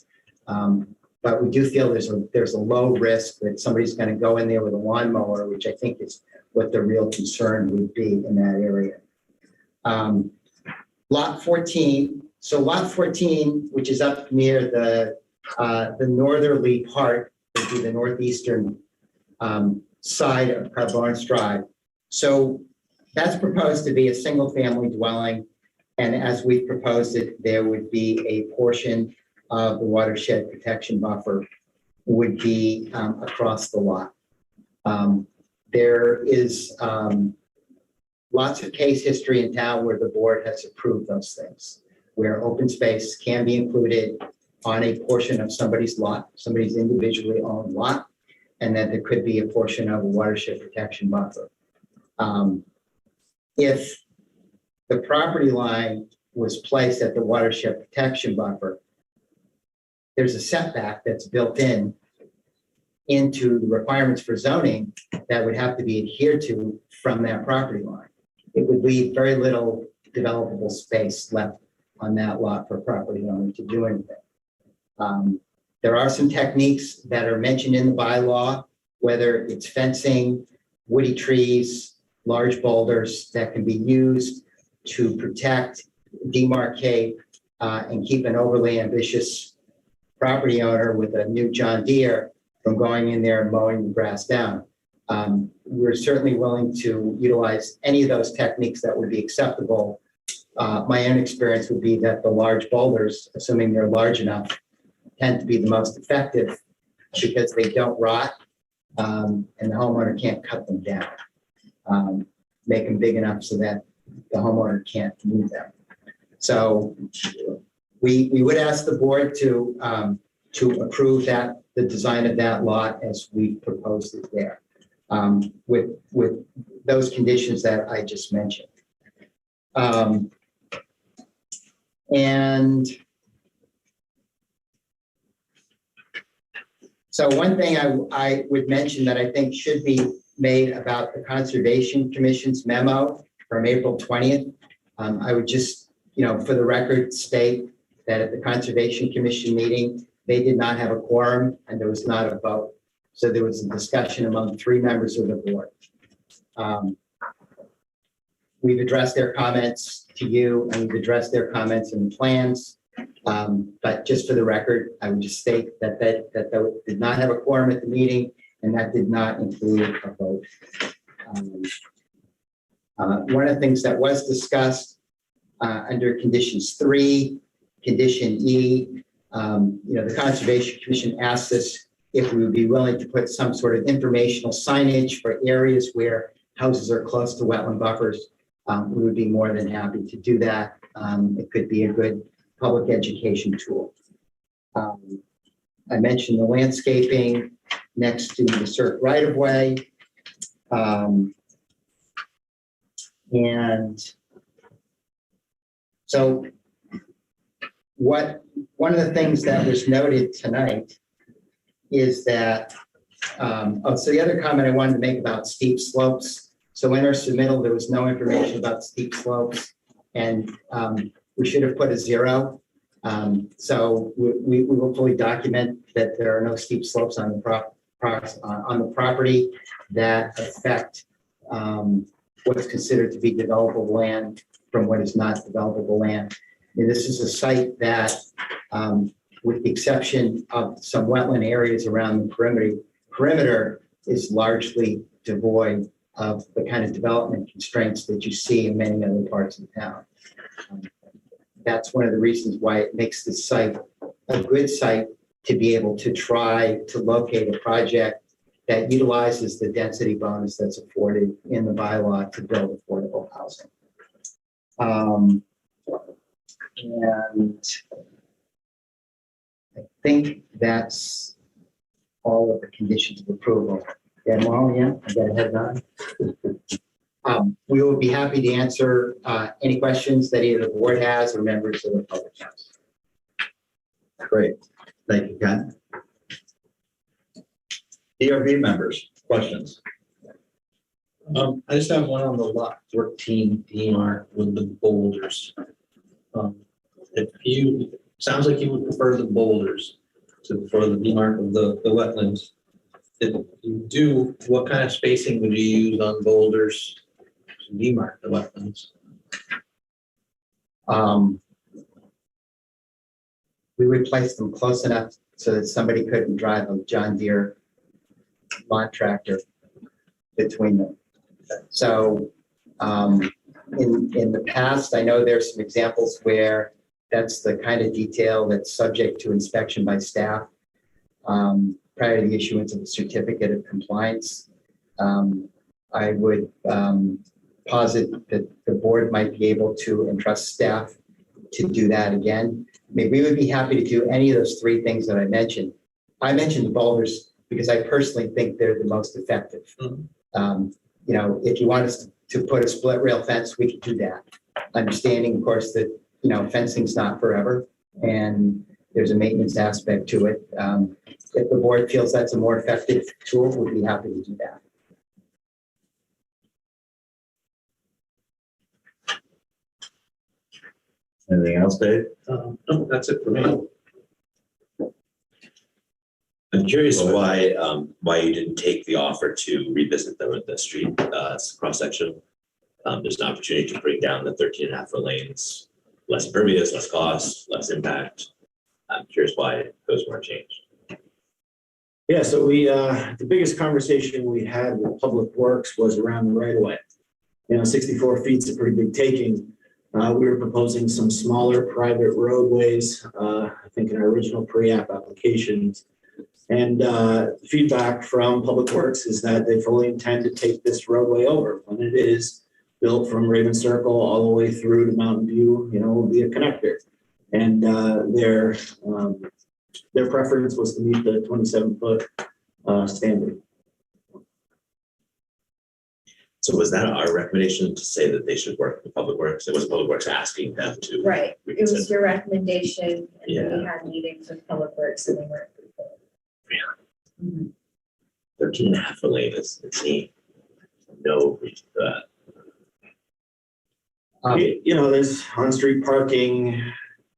[SPEAKER 15] but we do feel there's a low risk that somebody's going to go in there with a lawnmower, which I think is what the real concern would be in that area. Lot 14. So lot 14, which is up near the northerly part, would be the northeastern side of Carbone's Drive. So that's proposed to be a single family dwelling. And as we've proposed it, there would be a portion of the watershed protection buffer would be across the lot. There is lots of case history in town where the board has approved those things, where open space can be included on a portion of somebody's lot, somebody's individually owned lot, and that there could be a portion of a watershed protection buffer. If the property line was placed at the watershed protection buffer, there's a setback that's built into the requirements for zoning that would have to be adhered to from that property line. It would leave very little developable space left on that lot for a property owner to do anything. There are some techniques that are mentioned in the bylaw, whether it's fencing, woody trees, large boulders that can be used to protect, demarcate, and keep an overly ambitious property owner with a new John Deere from going in there and mowing the grass down. We're certainly willing to utilize any of those techniques that would be acceptable. My own experience would be that the large boulders, assuming they're large enough, tend to be the most effective because they don't rot and the homeowner can't cut them down. Make them big enough so that the homeowner can't move them. So we would ask the board to approve that, the design of that lot as we proposed it there, with those conditions that I just mentioned. And so one thing I would mention that I think should be made about the Conservation Commission's memo from April 20th. I would just, for the record, state that at the Conservation Commission meeting, they did not have a quorum and there was not a vote. So there was a discussion among 3 members of the board. We've addressed their comments to you and we've addressed their comments in the plans. But just for the record, I would just state that that did not have a quorum at the meeting and that did not include a vote. One of the things that was discussed under conditions 3, condition E, the Conservation Commission asked us if we would be willing to put some sort of informational signage for areas where houses are close to wetland buffers. We would be more than happy to do that. It could be a good public education tool. I mentioned the landscaping next to the CERT right-of-way. And so one of the things that was noted tonight is that, so the other comment I wanted to make about steep slopes. So in our submittal, there was no information about steep slopes and we should have put a 0. So we will fully document that there are no steep slopes on the property that affect what is considered to be developable land from what is not developable land. And this is a site that, with the exception of some wetland areas around the perimeter is largely devoid of the kind of development constraints that you see in many other parts of town. That's one of the reasons why it makes this site a good site to be able to try to locate a project that utilizes the density bonus that's afforded in the bylaw to build affordable housing. And I think that's all of the conditions of approval. Yeah, well, yeah, I got ahead on. We will be happy to answer any questions that either the board has or members of the public has.
[SPEAKER 1] Great. Thank you, Ken. DRB members, questions?
[SPEAKER 12] I just have one on the lot 14 DMR with the boulders. Sounds like you would prefer the boulders for the demarc of the wetlands. If you do, what kind of spacing would you use on boulders to demarc the wetlands?
[SPEAKER 15] We would place them close enough so that somebody couldn't drive a John Deere lawn tractor between them. So in the past, I know there's some examples where that's the kind of detail that's subject to inspection by staff prior to the issuance of a certificate of compliance. I would posit that the board might be able to entrust staff to do that again. I mean, we would be happy to do any of those 3 things that I mentioned. I mentioned the boulders because I personally think they're the most effective. If you want us to put a split rail fence, we could do that. Understanding, of course, that, fencing's not forever and there's a maintenance aspect to it. If the board feels that's a more effective tool, we'd be happy to do that.
[SPEAKER 1] Anything else, Dave?
[SPEAKER 12] No, that's it for me.
[SPEAKER 6] I'm curious why you didn't take the offer to revisit them at the street cross section. There's an opportunity to bring down the 13.5 foot lanes, less impervious, less cost, less impact. I'm curious why those weren't changed.
[SPEAKER 16] Yeah, so the biggest conversation we had with Public Works was around the right of way. 64 feet is a pretty big taking. We were proposing some smaller private roadways, I think in our original pre-app applications. And feedback from Public Works is that they fully intend to take this roadway over when it is built from Raven Circle all the way through to Mountain View, will be a connector. And their preference was to meet the 27-foot standard.
[SPEAKER 6] So was that our recommendation to say that they should work with Public Works? It was Public Works asking them to.
[SPEAKER 4] Right, it was your recommendation, and then
[SPEAKER 6] Yeah.
[SPEAKER 4] we had meetings with Public Works and they weren't.
[SPEAKER 6] 13.5 for lane is insane. No reason for that.
[SPEAKER 16] There's on-street parking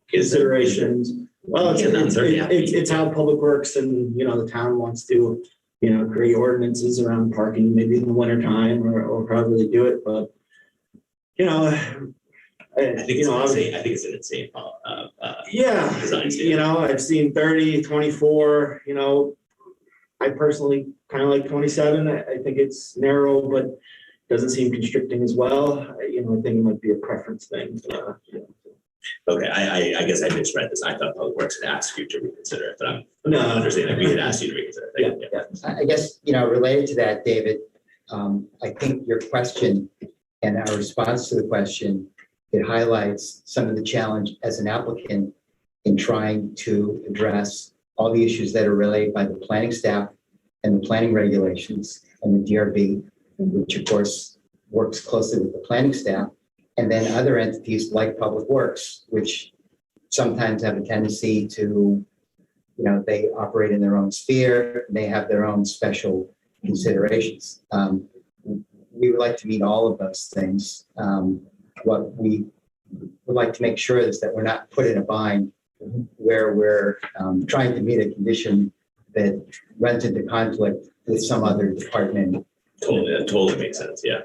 [SPEAKER 16] considerations. Well, it's how Public Works and, the town wants to, create ordinances around parking, maybe in the winter time or however they do it, but,
[SPEAKER 6] I think it's an insane.
[SPEAKER 16] Yeah, I've seen 30, 24, I personally kind of like 27. I think it's narrow, but doesn't seem constricting as well. I think it might be a preference thing.
[SPEAKER 6] Okay, I guess I misread this. I thought Public Works had asked you to reconsider it, but I'm not understanding. We had asked you to reconsider it.
[SPEAKER 16] Yeah.
[SPEAKER 15] I guess, related to that, David, I think your question and our response to the question, it highlights some of the challenge as an applicant in trying to address all the issues that are relayed by the planning staff and the planning regulations and the DRB, which of course works closely with the planning staff, and then other entities like Public Works, which sometimes have a tendency to, they operate in their own sphere, they have their own special considerations. We would like to meet all of those things. What we would like to make sure is that we're not put in a bind where we're trying to meet a condition that runs into conflict with some other department.
[SPEAKER 6] Totally, that totally makes sense. Yeah.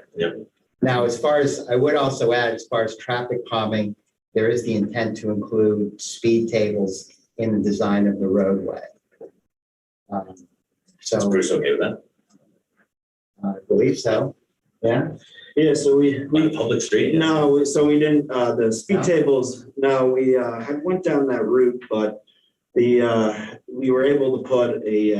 [SPEAKER 15] Now, I would also add, as far as traffic calming, there is the intent to include speed tables in the design of the roadway.
[SPEAKER 6] Is Bruce okay with that?
[SPEAKER 15] I believe so. Yeah.
[SPEAKER 16] Yeah, so we
[SPEAKER 6] On a public street?
[SPEAKER 16] No, so we didn't, the speed tables, no, we had went down that route, but we were able to put a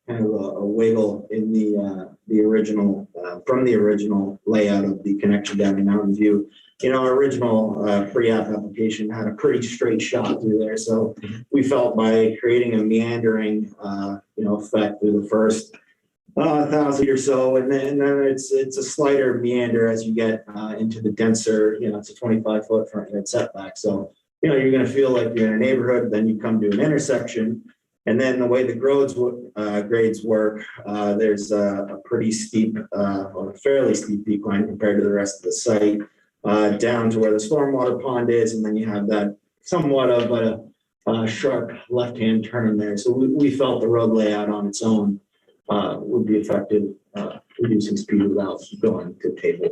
[SPEAKER 16] kind of a wiggle in the original, from the original layout of the connection down to Mountain View. Our original pre-app application had a pretty straight shot through there, so we felt by creating a meandering, effect through the first 1,000 or so, and then it's a slighter meander as you get into the denser, it's a 25-foot front yard setback. So, you're going to feel like you're in a neighborhood, then you come to an intersection, and then the way the grades work, there's a pretty steep, or a fairly steep decline compared to the rest of the site, down to where the stormwater pond is, and then you have that somewhat of a sharp left-hand turn there. So we felt the road layout on its own would be effective, reducing speed without going to table.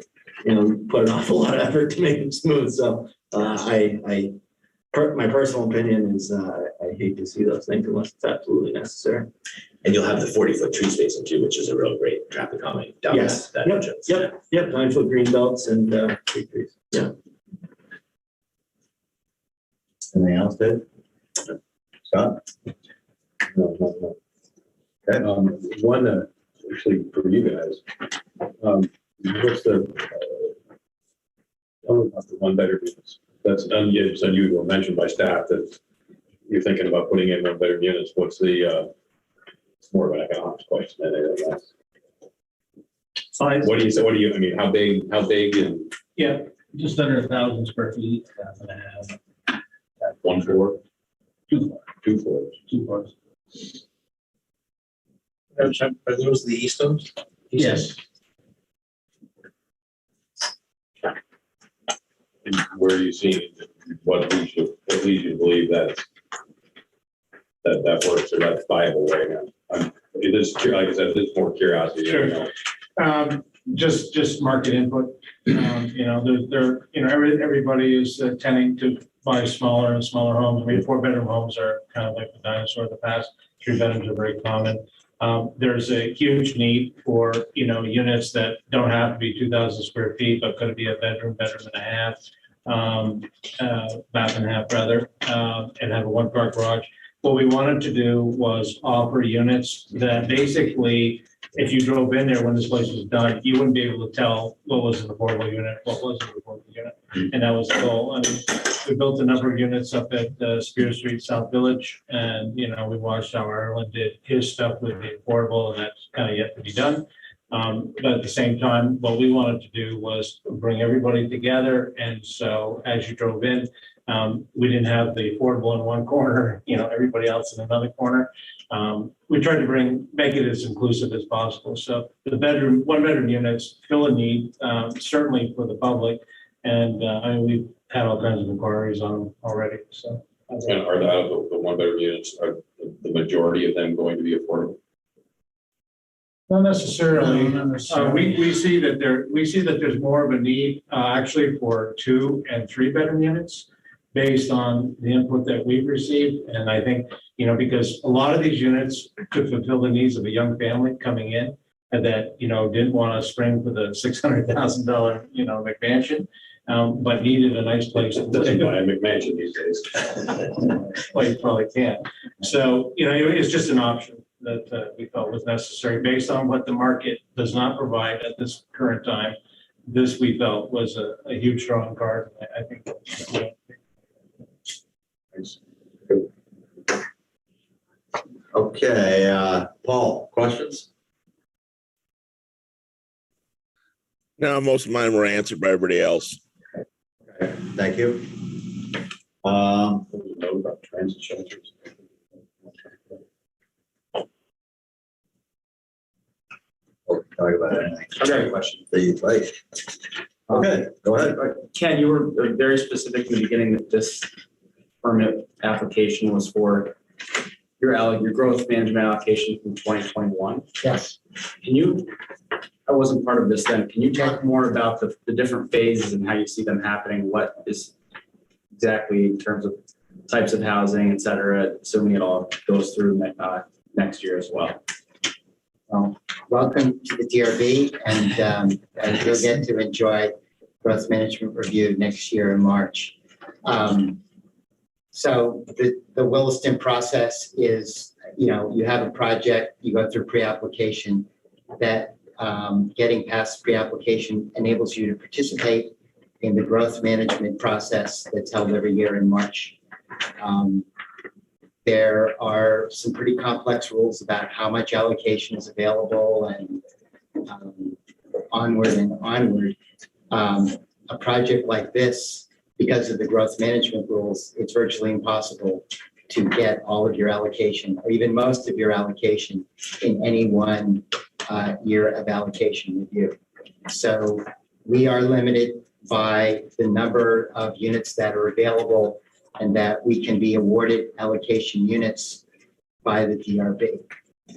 [SPEAKER 16] Put an awful lot of effort to make it smooth. So my personal opinion is I hate to see those things unless it's absolutely necessary.
[SPEAKER 6] And you'll have the 40-foot tree spacing too, which is a real great traffic calming down that entrance.
[SPEAKER 16] Yep. 9-foot green belts and tree trees. Yeah.
[SPEAKER 1] Anything else, Dave? Scott?
[SPEAKER 8] No. Okay, one, actually for you guys, what's the one bedroom units? That's it's unusual, mentioned by staff that you're thinking about putting in one bedroom units. What's the, it's more of an economics question than anything else.
[SPEAKER 9] Size.
[SPEAKER 8] What do you, how big and?
[SPEAKER 9] Yeah, just under 1,000 square feet, half and a half.
[SPEAKER 8] 1 floor?
[SPEAKER 9] 2 floors.
[SPEAKER 8] 2 floors.
[SPEAKER 9] 2 floors.
[SPEAKER 12] Are those the Easton's?
[SPEAKER 9] Yes.
[SPEAKER 8] And where are you seeing what leads you to believe that works or that's viable right now? It is, like I said, it's more curiosity.
[SPEAKER 9] Sure. Just market input. Everybody is tending to buy smaller and smaller homes. I mean, 4-bedroom homes are kind of like the dinosaur of the past. 3 bedrooms are very common. There's a huge need for, units that don't have to be 2,000 square feet, but could be a bedroom and a half, bath and a half rather, and have a 1-car garage. What we wanted to do was offer units that basically if you drove in there when this place was done, you wouldn't be able to tell what was an affordable unit, what wasn't an affordable unit. And that was the goal. I mean, we built a number of units up at Spear Street, South Village. And, you know, we watched how Ireland did his stuff with the affordable, and that's kind of yet to be done. But at the same time, what we wanted to do was bring everybody together. And so as you drove in, we didn't have the affordable in one corner, you know, everybody else in another corner. We tried to make it as inclusive as possible. So the one bedroom units fill a need, certainly for the public. And I mean, we've had all kinds of inquiries on them already. So.
[SPEAKER 8] And are the one bedroom units, are the majority of them going to be affordable?
[SPEAKER 9] Not necessarily.
[SPEAKER 3] No, not necessarily.
[SPEAKER 9] We see that there's more of a need actually for 2 and 3 bedroom units based on the input that we've received. And I think, you know, because a lot of these units could fulfill the needs of a young family coming in and that, you know, didn't want to spring for the $600,000, you know, McMansion, but needed a nice place to
[SPEAKER 8] Doesn't
[SPEAKER 9] live.
[SPEAKER 8] buy a McMansion these days.
[SPEAKER 9] Well, you probably can't. So, you know, it's just an option that we felt was necessary based on what the market does not provide at this current time. This we felt was a huge strong card. I think.
[SPEAKER 1] Okay, Paul, questions?
[SPEAKER 17] No, most of mine were answered by everybody else.
[SPEAKER 1] Okay, thank you.
[SPEAKER 8] Note about transit shelters.
[SPEAKER 1] Talk about anything.
[SPEAKER 13] I got a question.
[SPEAKER 1] Right. Okay, go ahead.
[SPEAKER 13] Ken, you were very specific in the beginning that this permit application was for your growth management allocation from 2021.
[SPEAKER 15] Yes.
[SPEAKER 13] Can you, I wasn't part of this then, can you talk more about the different phases and how you see them happening? What is exactly in terms of types of housing, et cetera, assuming it all goes through next year as well?
[SPEAKER 15] Well, welcome to the DRB, and you'll get to enjoy growth management review next year in March. So the Williston process is, you know, you have a project, you go through pre-application. That getting past pre-application enables you to participate in the growth management process that's held every year in March. There are some pretty complex rules about how much allocation is available and onward and onward. A project like this, because of the growth management rules, it's virtually impossible to get all of your allocation or even most of your allocation in any one year of allocation review. So we are limited by the number of units that are available and that we can be awarded allocation units by the DRB.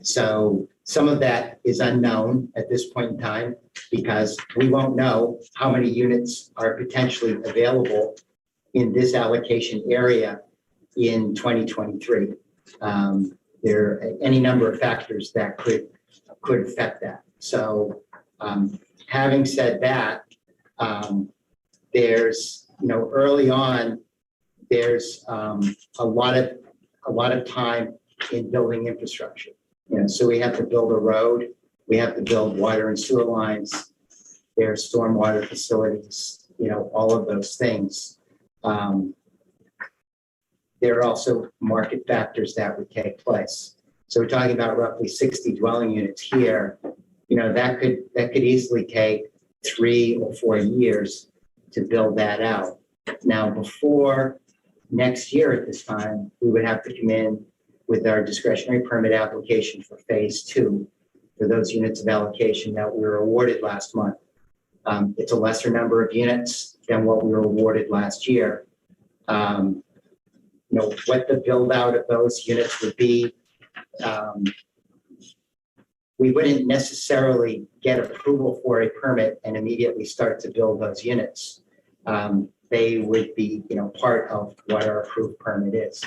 [SPEAKER 15] So some of that is unknown at this point in time because we won't know how many units are potentially available in this allocation area in 2023. There are any number of factors that could affect that. So having said that, there's, you know, early on, there's a lot of time in building infrastructure. You know, so we have to build a road, we have to build water and sewer lines, there are stormwater facilities, you know, all of those things. There are also market factors that would take place. So we're talking about roughly 60 dwelling units here. You know, that could easily take 3 or 4 years to build that out. Now, before next year at this time, we would have to come in with our discretionary permit application for phase 2 for those units of allocation that we were awarded last month. It's a lesser number of units than what we were awarded last year. You know, what the build out of those units would be, we wouldn't necessarily get approval for a permit and immediately start to build those units. They would be, you know, part of what our approved permit is.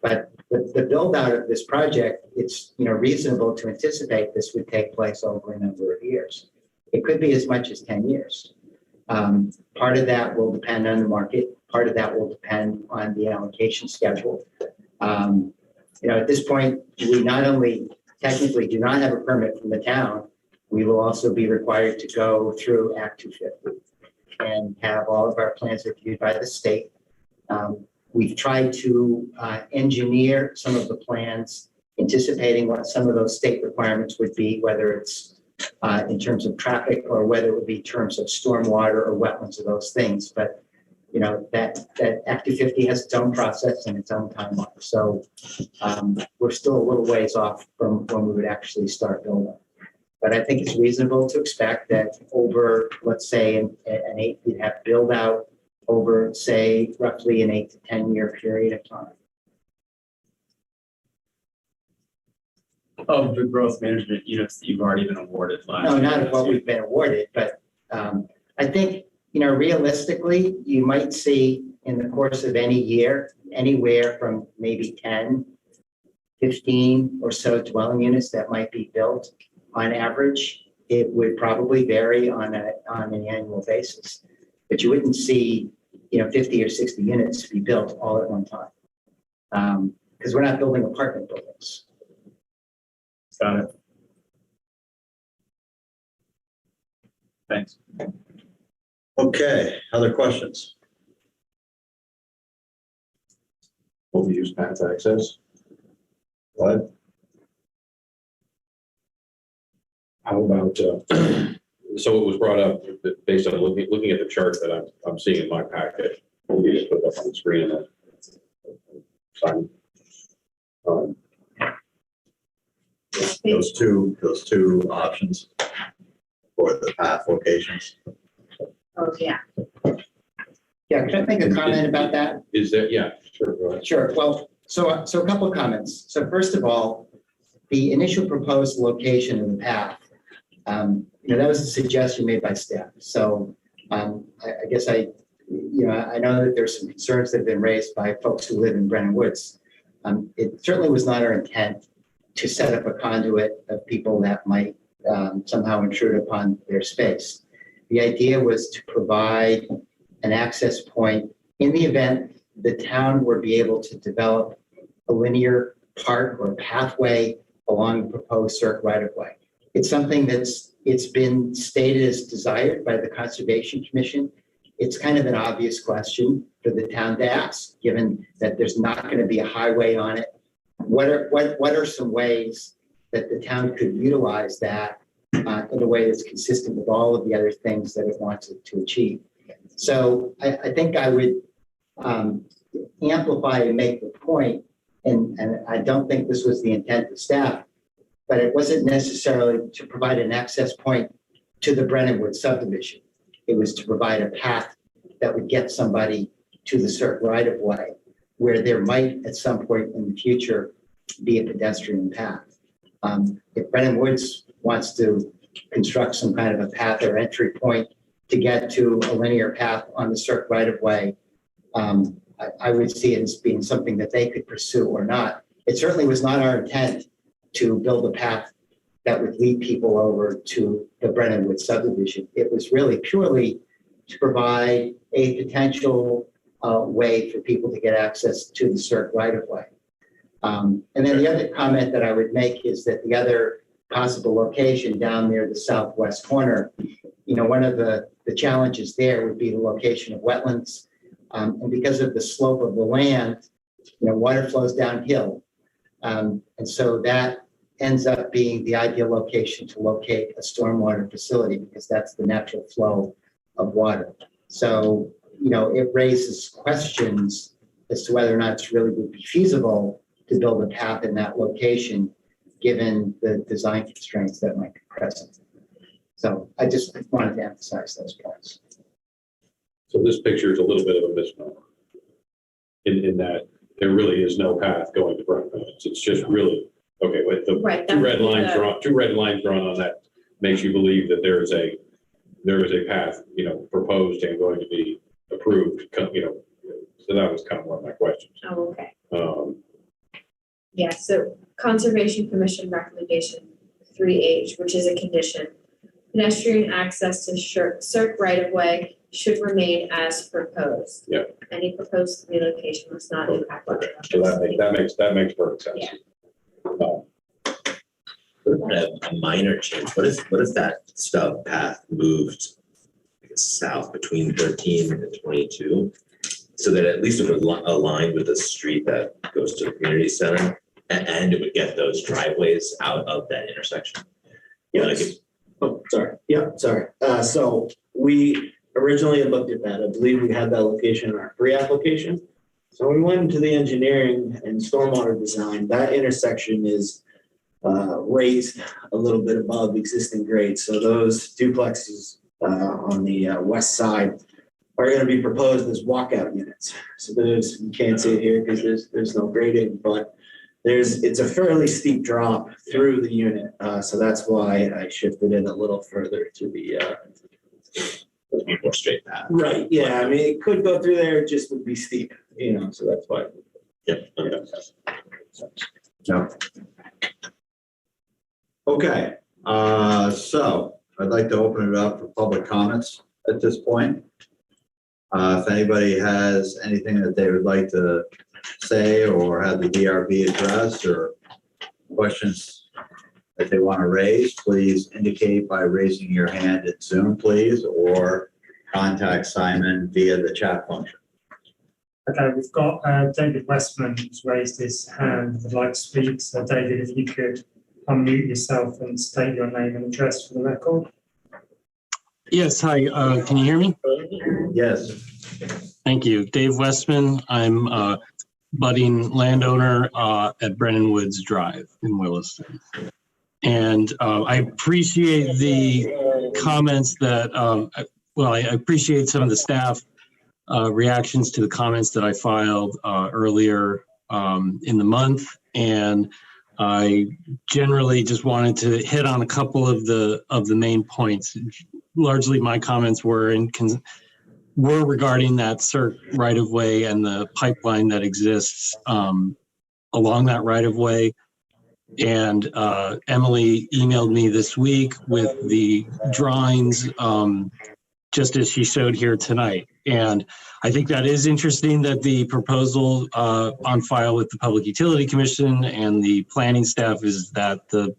[SPEAKER 15] But the build out of this project, it's, you know, reasonable to anticipate this would take place over a number of years. It could be as much as 10 years. Part of that will depend on the market. Part of that will depend on the allocation schedule. You know, at this point, we not only technically do not have a permit from the town, we will also be required to go through Act 250 and have all of our plans reviewed by the state. We've tried to engineer some of the plans, anticipating what some of those state requirements would be, whether it's in terms of traffic or whether it would be in terms of stormwater or wetlands or those things. But you know, that Act 250 has its own process and its own timeline. So we're still a little ways off from when we would actually start building. But I think it's reasonable to expect that over, let's say, you'd have build out over, say, roughly an 8 to 10 year period of time.
[SPEAKER 13] Of the growth management units that you've already been awarded last
[SPEAKER 15] No,
[SPEAKER 13] year.
[SPEAKER 15] not of what we've been awarded, but I think, you know, realistically, you might see in the course of any year, anywhere from maybe 10, 15 or so dwelling units that might be built on average. It would probably vary on an annual basis, but you wouldn't see, you know, 50 or 60 units be built all at one time, because we're not building apartment buildings.
[SPEAKER 13] Got it. Thanks.
[SPEAKER 1] Okay, other questions?
[SPEAKER 8] Will we use path access?
[SPEAKER 1] What?
[SPEAKER 8] How about, so it was brought up that based on looking at the chart that I'm seeing in my packet. We just put that on the screen and sign.
[SPEAKER 1] Those two options for the path locations.
[SPEAKER 4] Oh, yeah.
[SPEAKER 15] Yeah, can I make a comment about that?
[SPEAKER 8] Is that, yeah, sure, go ahead.
[SPEAKER 15] Sure. Well, so a couple of comments. So first of all, the initial proposed location of the path, you know, that was a suggestion made by staff. So I guess I know that there's some concerns that have been raised by folks who live in Brennan Woods. It certainly was not our intent to set up a conduit of people that might somehow intrude upon their space. The idea was to provide an access point in the event the town would be able to develop a linear park or pathway along the proposed circ right-of-way. It's something it's been stated as desired by the Conservation Commission. It's kind of an obvious question for the town to ask, given that there's not going to be a highway on it. What are some ways that the town could utilize that in a way that's consistent with all of the other things that it wants to achieve? So I think I would amplify and make the point, and I don't think this was the intent of staff, but it wasn't necessarily to provide an access point to the Brennanwood subdivision. It was to provide a path that would get somebody to the circ right of way, where there might at some point in the future be a pedestrian path. If Brennan Woods wants to construct some kind of a path or entry point to get to a linear path on the circ right of way, I would see it as being something that they could pursue or not. It certainly was not our intent to build a path that would lead people over to the Brennan Woods subdivision. It was really purely to provide a potential way for people to get access to the circ right of way. And then the other comment that I would make is that the other possible location down near the southwest corner, you know, one of the challenges there would be the location of wetlands. And because of the slope of the land, you know, water flows downhill. And so that ends up being the ideal location to locate a stormwater facility, because that's the natural flow of water. So, you know, it raises questions as to whether or not it's really would be feasible to build a path in that location, given the design constraints that might be present. So I just wanted to emphasize those points.
[SPEAKER 8] So this picture is a little bit of a misnomer in that there really is no path going to Brennan. It's just really, okay, with the two red lines drawn on that makes you believe that there is a path, you know, proposed and going to be approved, you know, so that was kind of one of my questions.
[SPEAKER 4] Oh, okay. Yeah, so Conservation Commission recommendation 3H, which is a condition. Pedestrian access to circ right of way should remain as proposed.
[SPEAKER 8] Yeah.
[SPEAKER 4] Any proposed relocation must not impact.
[SPEAKER 8] So that makes perfect sense.
[SPEAKER 4] Yeah.
[SPEAKER 6] A minor change. What is that stub path moved, I guess, south between 13 and 22? So that at least it would align with the street that goes to the community center, and it would get those driveways out of that intersection.
[SPEAKER 16] Yeah. Oh, sorry. Yeah, sorry. So we originally had looked at that. I believe we had that location in our pre-application. So we went into the engineering and stormwater design. That intersection is raised a little bit above existing grades. So those duplexes on the west side are going to be proposed as walkout units. So there's, you can't see it here because there's no grading, but it's a fairly steep drop through the unit. So that's why I shifted it a little further to the
[SPEAKER 6] more straight path.
[SPEAKER 16] Right. Yeah. I mean, it could go through there, it just would be steep, so that's why.
[SPEAKER 6] Yep.
[SPEAKER 1] No. Okay, so I'd like to open it up for public comments at this point. If anybody has anything that they would like to say or have the DRB address or questions that they want to raise, please indicate by raising your hand at Zoom, please, or contact Simon via the chat function.
[SPEAKER 3] Okay, we've got David Westman who's raised his hand, would like to speak. So David, if you could unmute yourself and state your name and address for the record.
[SPEAKER 18] Yes, hi, can you hear me?
[SPEAKER 1] Yes.
[SPEAKER 18] Thank you. Dave Westman. I'm a budding landowner at Brennan Woods Drive in Williston. And I appreciate the comments that, I appreciate some of the staff reactions to the comments that I filed earlier in the month. And I generally just wanted to hit on a couple of the main points. Largely, my comments were regarding that CERC right-of-way and the pipeline that exists along that right-of-way. And Emily emailed me this week with the drawings, just as she showed here tonight. And I think that is interesting that the proposal on file with the Public Utility Commission and the planning staff is that the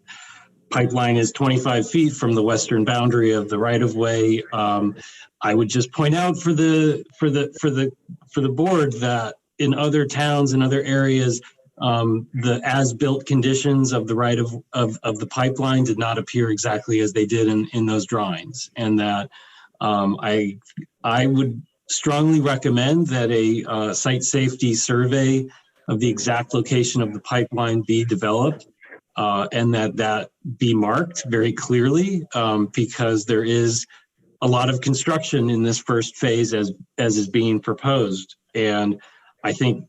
[SPEAKER 18] pipeline is 25 feet from the western boundary of the right-of-way. I would just point out for the board that in other towns and other areas, the as-built conditions of the of the pipeline did not appear exactly as they did in those drawings, and that I would strongly recommend that a site safety survey of the exact location of the pipeline be developed, and that be marked very clearly, because there is a lot of construction in this first phase as is being proposed. And I think,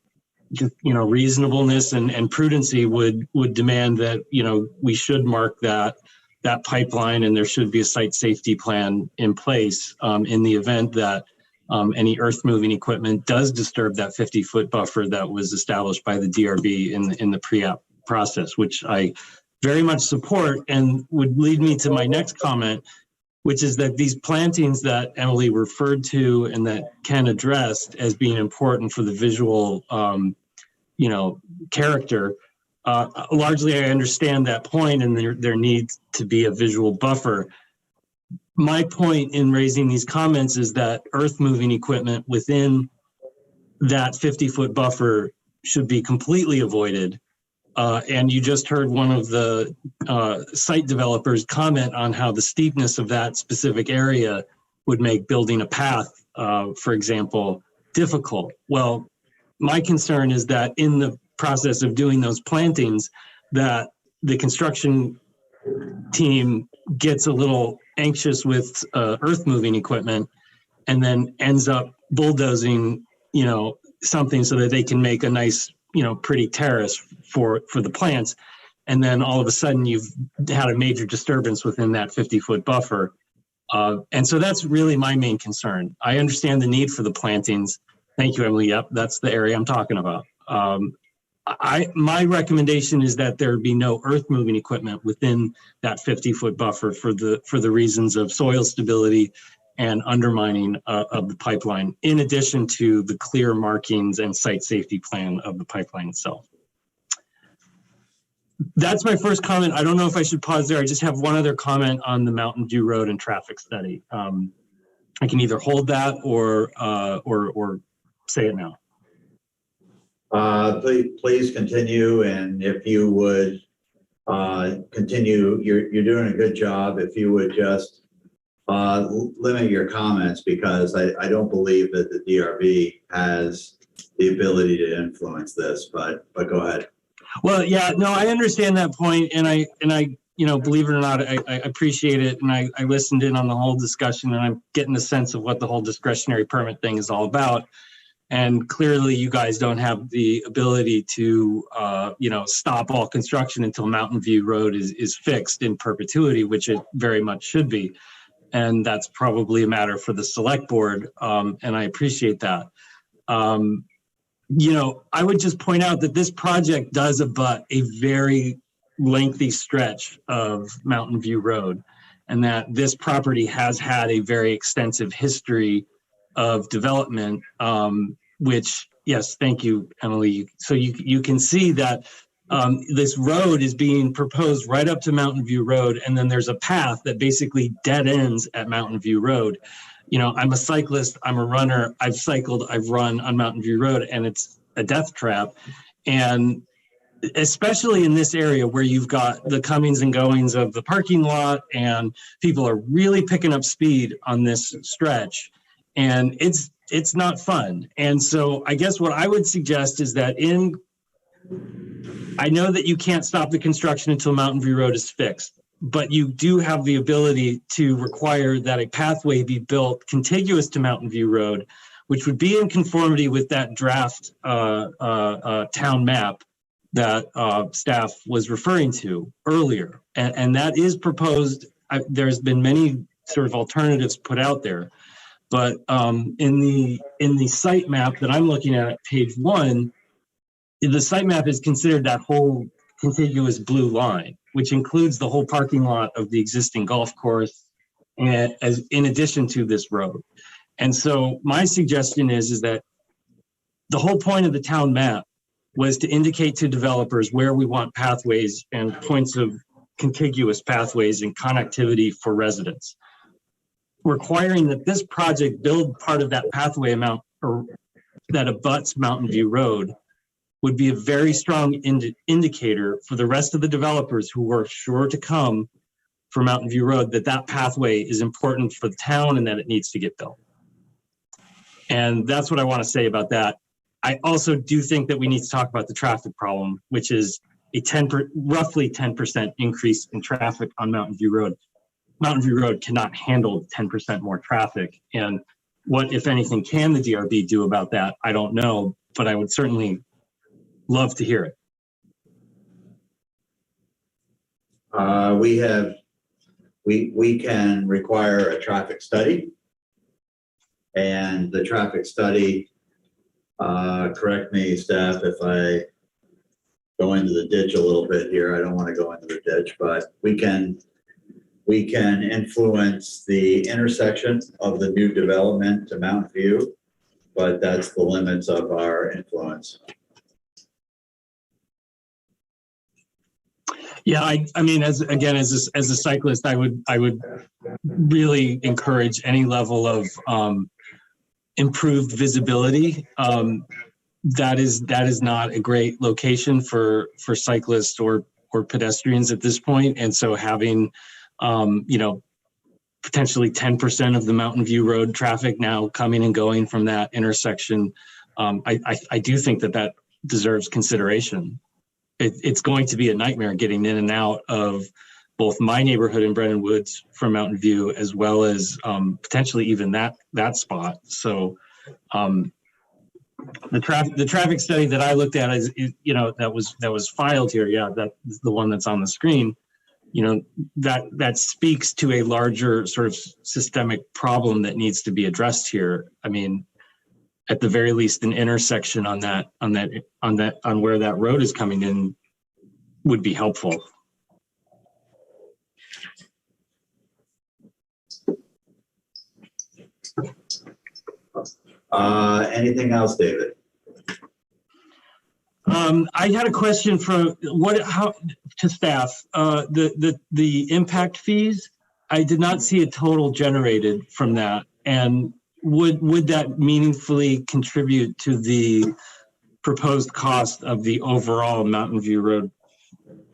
[SPEAKER 18] reasonableness and prudency would demand that, we should mark that pipeline, and there should be a site safety plan in place in the event that any earth moving equipment does disturb that 50-foot buffer that was established by the DRB in the pre-app process, which I very much support, and would lead me to my next comment, which is that these plantings that Emily referred to and that Ken addressed as being important for the visual, character. Largely, I understand that point, and there needs to be a visual buffer. My point in raising these comments is that earth-moving equipment within that 50-foot buffer should be completely avoided. And you just heard one of the site developers comment on how the steepness of that specific area would make building a path, for example, difficult. Well, my concern is that in the process of doing those plantings, that the construction team gets a little anxious with earth-moving equipment and then ends up bulldozing, something so that they can make a nice, pretty terrace for the plants. And then all of a sudden you've had a major disturbance within that 50-foot buffer. And so that's really my main concern. I understand the need for the plantings. Thank you, Emily. Yep, that's the area I'm talking about. My recommendation is that there be no earth-moving equipment within that 50-foot buffer for the reasons of soil stability and undermining of the pipeline, in addition to the clear markings and site safety plan of the pipeline itself. That's my first comment. I don't know if I should pause there. I just have one other comment on the Mountain View Road and traffic study. I can either hold that or say it now.
[SPEAKER 1] Please continue, and if you would continue, you're doing a good job. If you would just limit your comments, because I don't believe that the DRB has the ability to influence this, but go ahead.
[SPEAKER 18] Well, yeah, no, I understand that point, and I, believe it or not, I appreciate it, and I listened in on the whole discussion, and I'm getting a sense of what the whole discretionary permit thing is all about. And clearly, you guys don't have the ability to, stop all construction until Mountain View Road is fixed in perpetuity, which it very much should be. And that's probably a matter for the select board, and I appreciate that. I would just point out that this project does abut a very lengthy stretch of Mountain View Road, and that this property has had a very extensive history of development, which, yes, thank you, Emily. So you can see that this road is being proposed right up to Mountain View Road, and then there's a path that basically dead ends at Mountain View Road. I'm a cyclist, I'm a runner, I've cycled, I've run on Mountain View Road, and it's a death trap. And especially in this area where you've got the comings and goings of the parking lot, and people are really picking up speed on this stretch, and it's not fun. And so I guess what I would suggest is that I know that you can't stop the construction until Mountain View Road is fixed, but you do have the ability to require that a pathway be built contiguous to Mountain View Road, which would be in conformity with that draft town map that staff was referring to earlier. And that is proposed. There's been many sort of alternatives put out there, but in the site map that I'm looking at page 1, the site map is considered that whole contiguous blue line, which includes the whole parking lot of the existing golf course, and as in addition to this road. And so my suggestion is that the whole point of the town map was to indicate to developers where we want pathways and points of contiguous pathways and connectivity for residents. Requiring that this project build part of that pathway amount or that abuts Mountain View Road would be a very strong indicator for the rest of the developers who are sure to come for Mountain View Road that pathway is important for the town and that it needs to get built. And that's what I want to say about that. I also do think that we need to talk about the traffic problem, which is a roughly 10% increase in traffic on Mountain View Road. Mountain View Road cannot handle 10% more traffic. And what, if anything, can the DRB do about that? I don't know, but I would certainly love to hear it.
[SPEAKER 1] We can require a traffic study, and the traffic study, correct me, staff, if I go into the ditch a little bit here. I don't want to go into the ditch, but we can influence the intersection of the new development to Mountain View, but that's the limits of our influence.
[SPEAKER 18] Yeah, I mean, as a cyclist, I would really encourage any level of improved visibility. That is not a great location for cyclists or pedestrians at this point, and so having potentially 10% of the Mountain View Road traffic now coming and going from that intersection, I do think that deserves consideration. It's going to be a nightmare getting in and out of both my neighborhood in Brennan Woods from Mountain View, as well as potentially even that spot. So the traffic study that I looked at is that was filed here. Yeah, that's the one that's on the screen. That speaks to a larger sort of systemic problem that needs to be addressed here. I mean, at the very least, an intersection on where that road is coming in would be helpful.
[SPEAKER 1] Anything else, David?
[SPEAKER 18] I had a question for to staff, the impact fees, I did not see a total generated from that. And would that meaningfully contribute to the proposed cost of the overall Mountain View Road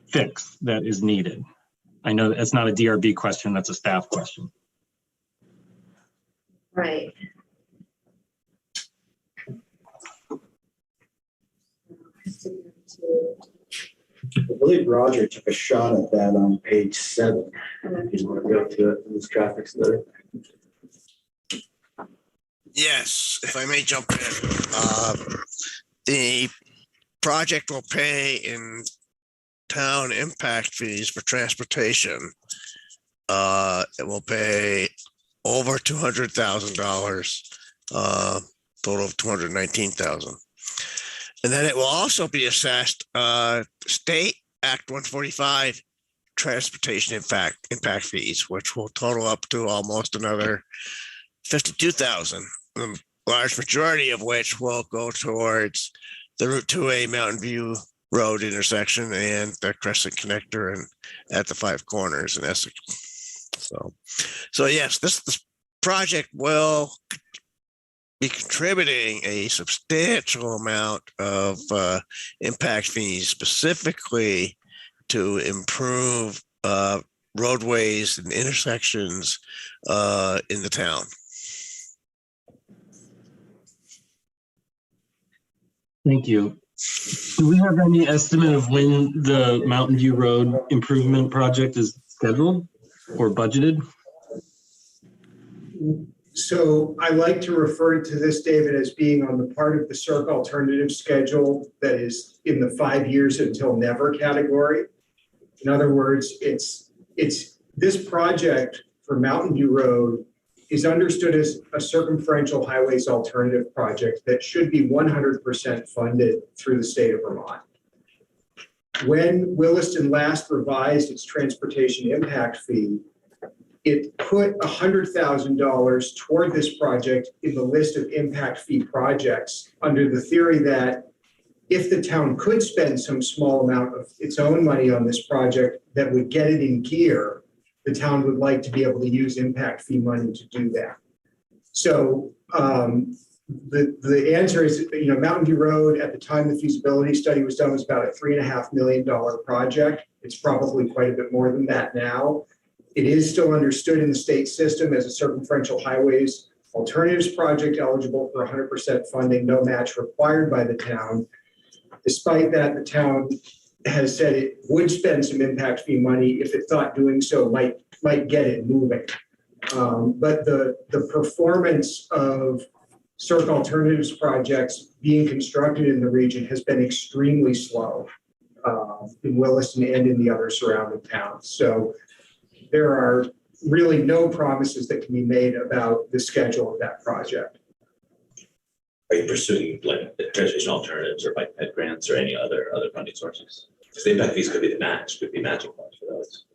[SPEAKER 18] fix that is needed? I know that's not a DRB question, that's a staff question.
[SPEAKER 4] Right.
[SPEAKER 16] I believe Roger took a shot at that on page 7. If you want to go to it in this traffic study.
[SPEAKER 14] Yes, if I may jump in. The project will pay in town impact fees for transportation. It will pay over $200,000, total of $219,000. And then it will also be assessed State Act 145 transportation impact fees, which will total up to almost another $52,000. The large majority of which will go towards the Route 2A Mountain View Road intersection and the Crescent Connector and at the Five Corners in Essex. So yes, this project will be contributing a substantial amount of impact fees specifically to improve roadways and intersections in the town.
[SPEAKER 18] Thank you. Do we have any estimate of when the Mountain View Road improvement project is scheduled or budgeted?
[SPEAKER 11] So I like to refer to this, David, as being on the part of the CERC alternative schedule that is in the 5 years until never category. In other words, it's this project for Mountain View Road is understood as a circumferential highways alternative project that should be 100% funded through the state of Vermont. When Williston last revised its transportation impact fee, it put $100,000 toward this project in the list of impact fee projects under the theory that if the town could spend some small amount of its own money on this project that would get it in gear, the town would like to be able to use impact fee money to do that. So the answer is, Mountain View Road at the time the feasibility study was done was about a $3.5 million project. It's probably quite a bit more than that now. It is still understood in the state system as a circumferential highways alternatives project eligible for 100% funding, no match required by the town. Despite that, the town has said it would spend some impact fee money if it thought doing so might get it moving. But the performance of CERC alternatives projects being constructed in the region has been extremely slow in Williston and in the other surrounding towns. So there are really no promises that can be made about the schedule of that project.
[SPEAKER 6] Are you pursuing like transportation alternatives or bike ped grants or any other funding sources? Because the impact fees could be matching funds for those.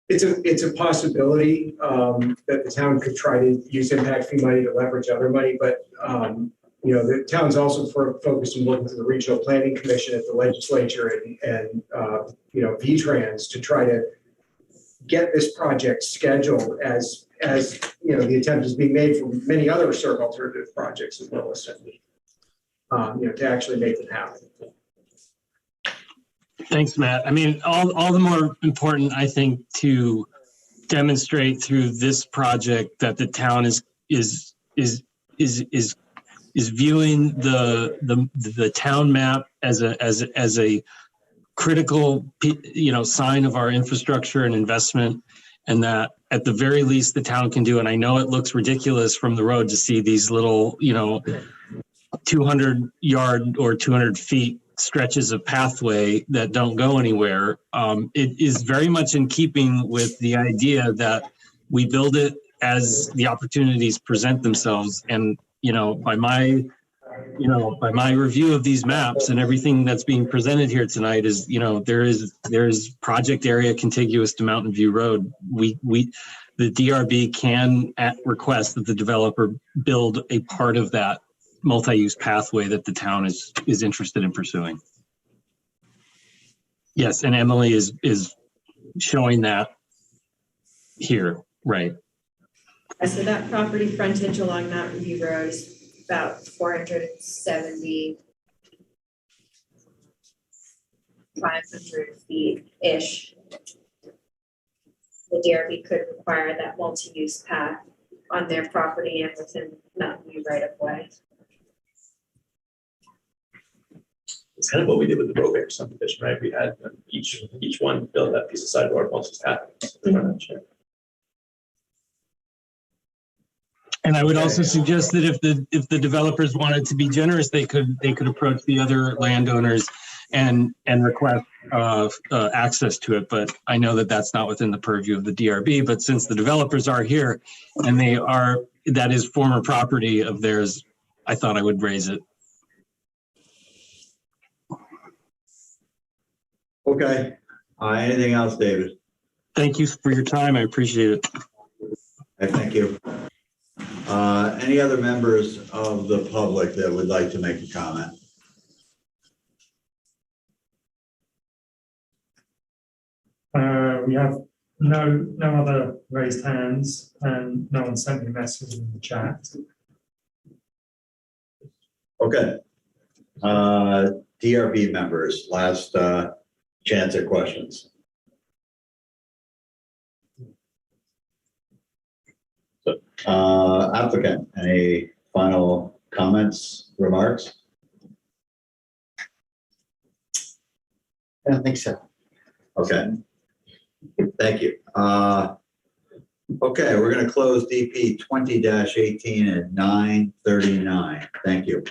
[SPEAKER 11] It's a possibility that the town could try to use impact fee money to leverage other money, but the town's also focused on working with the Regional Planning Commission at the legislature and VTrans to try to get this project scheduled as the attempt is being made for many other CERC alternative projects in Williston, to actually make it happen.
[SPEAKER 18] Thanks, Matt. I mean, all the more important, I think, to demonstrate through this project that the town is viewing the town map as a critical, sign of our infrastructure and investment, and that at the very least the town can do. And I know it looks ridiculous from the road to see these little, 200 yard or 200 feet stretches of pathway that don't go anywhere. It is very much in keeping with the idea that we build it as the opportunities present themselves. And, by my review of these maps and everything that's being presented here tonight is, there is project area contiguous to Mountain View Road. The DRB can at request that the developer build a part of that multi-use pathway that the town is interested in pursuing. Yes, and Emily is showing that here, right?
[SPEAKER 4] So that property frontage along Mountain View Road is about 470, 500 feet-ish. The DRB could require that multi-use path on their property and within Mountain View right of way.
[SPEAKER 6] It's kind of what we did with the Brobear subdivision, right? We had each one build that piece of sidewalk once it's happened.
[SPEAKER 18] And I would also suggest that if the developers wanted to be generous, they could approach the other landowners and request access to it. But I know that that's not within the purview of the DRB. But since the developers are here and that is former property of theirs, I thought I would raise it.
[SPEAKER 1] Okay. Anything else, David?
[SPEAKER 18] Thank you for your time. I appreciate it.
[SPEAKER 1] Thank you. Any other members of the public that would like to make a comment?
[SPEAKER 3] We have no other raised hands, and no one sent me a message in the chat.
[SPEAKER 1] Okay. DRB members, last chance at questions. Applicant, any final comments, remarks?
[SPEAKER 15] I don't think so.
[SPEAKER 1] Okay. Thank you. Okay, we're going to close DP 20-18 at 9:39. Thank you.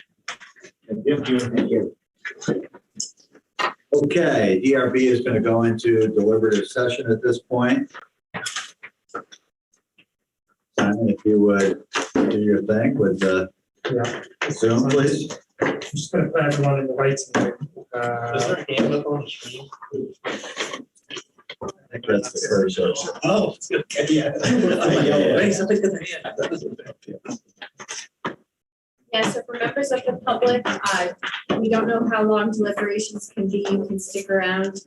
[SPEAKER 11] Thank you.
[SPEAKER 1] Okay, DRB is going to go into deliberative session at this point. Simon, if you would do your thing with the Zoom, please.
[SPEAKER 3] I'm just going to put everyone in the waiting room.
[SPEAKER 12] Is there a hand up on the screen?
[SPEAKER 1] I think that's the first.
[SPEAKER 12] Oh, okay, yeah. Hey, somebody's got their hand.
[SPEAKER 4] Yeah, so for members of the public, we don't know how long deliberations can be. You can stick around,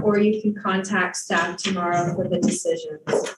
[SPEAKER 4] or you can contact staff tomorrow for the decisions.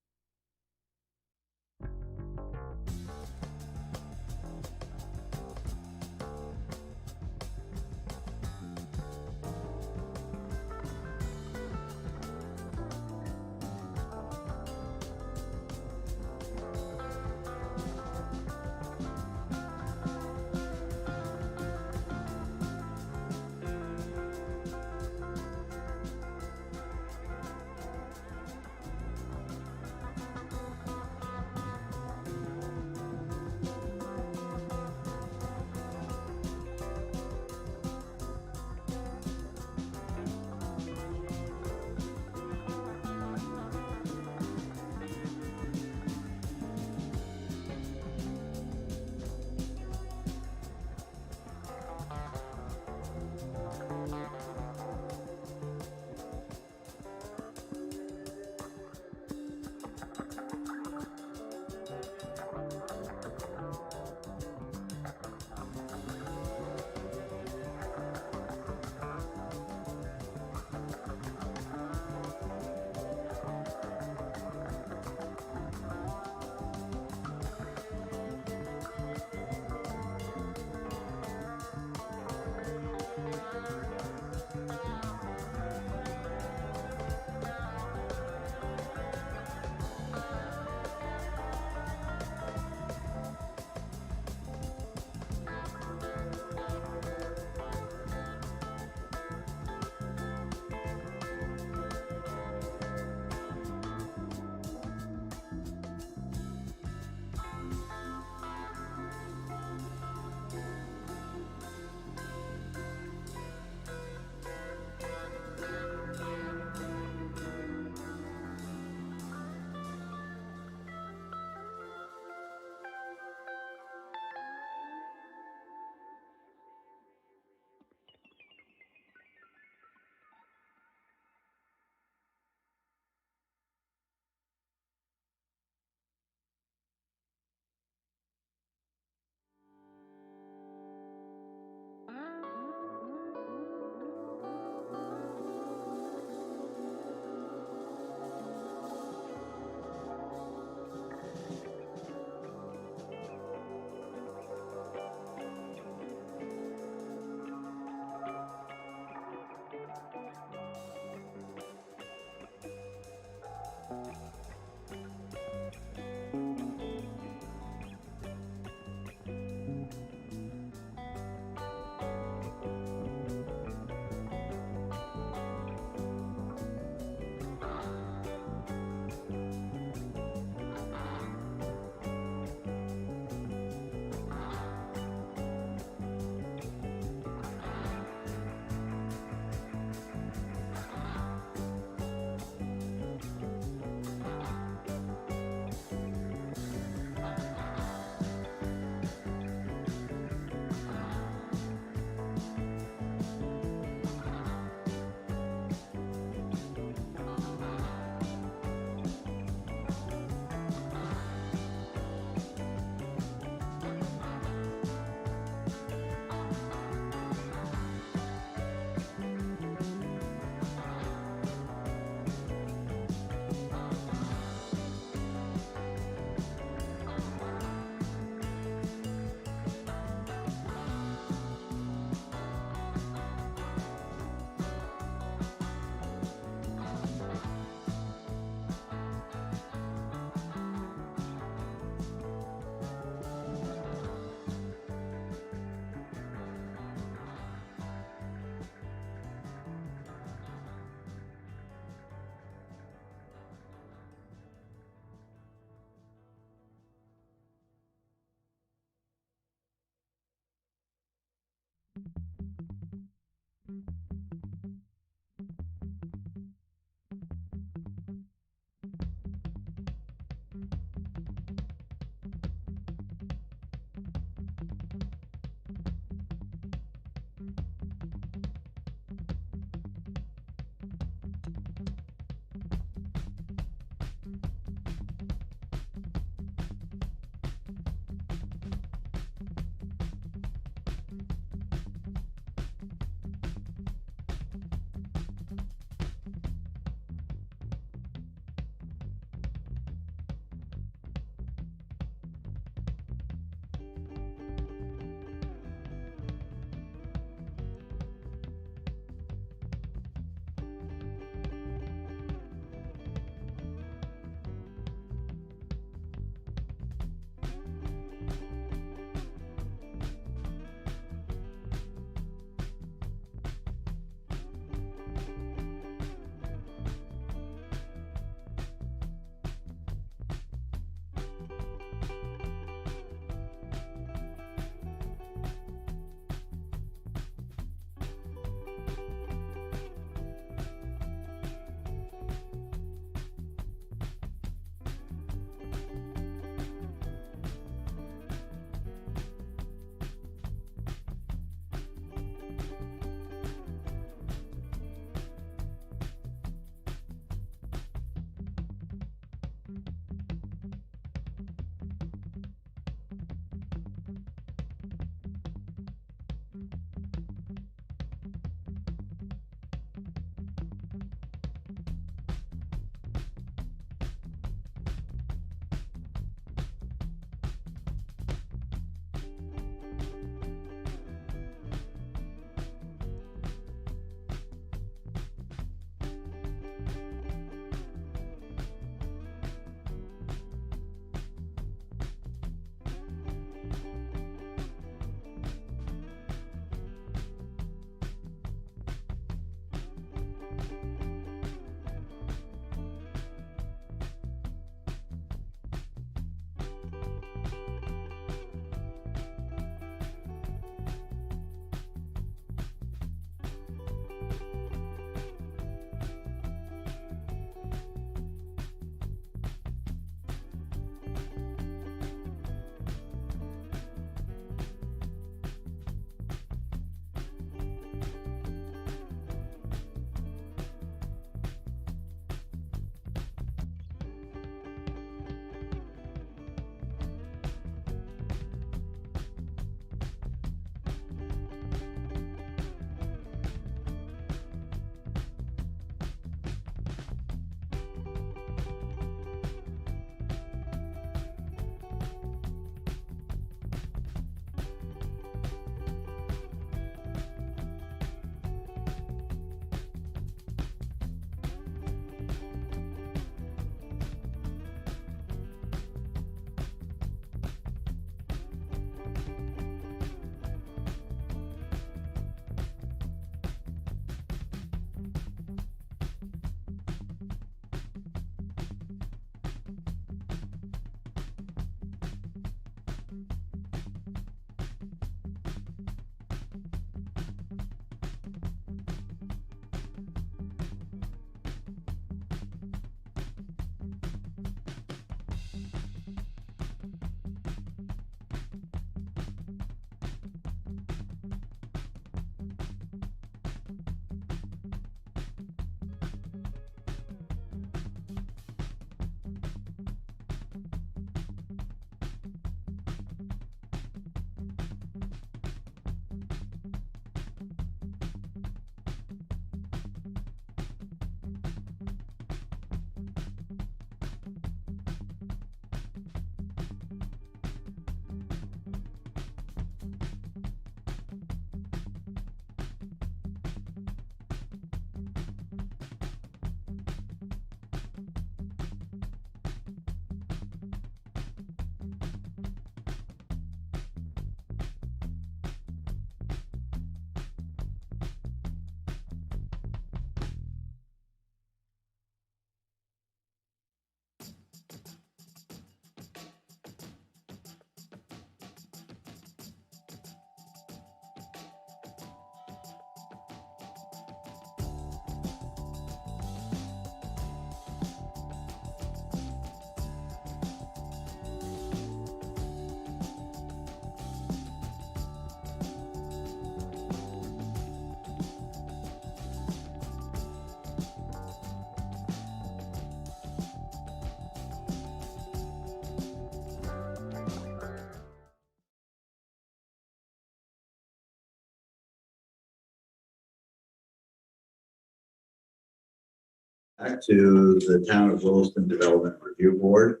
[SPEAKER 1] Back to the Town of Williston Development Review Board.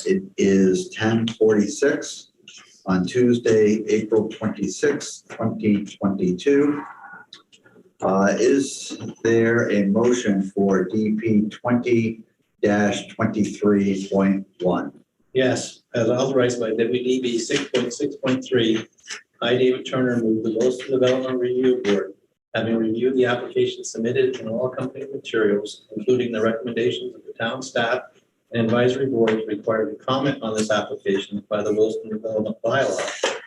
[SPEAKER 1] It is 10:46 on Tuesday, April 26, 2022. Is there a motion for DP 20-23.1?
[SPEAKER 12] Yes, as authorized by WDB 6.6.3, I, David Turner, move the Williston Development Review Board, having reviewed the application submitted and all accompanying materials, including the recommendations of the town staff and advisory boards required to comment on this application by the Williston Development Bylaw.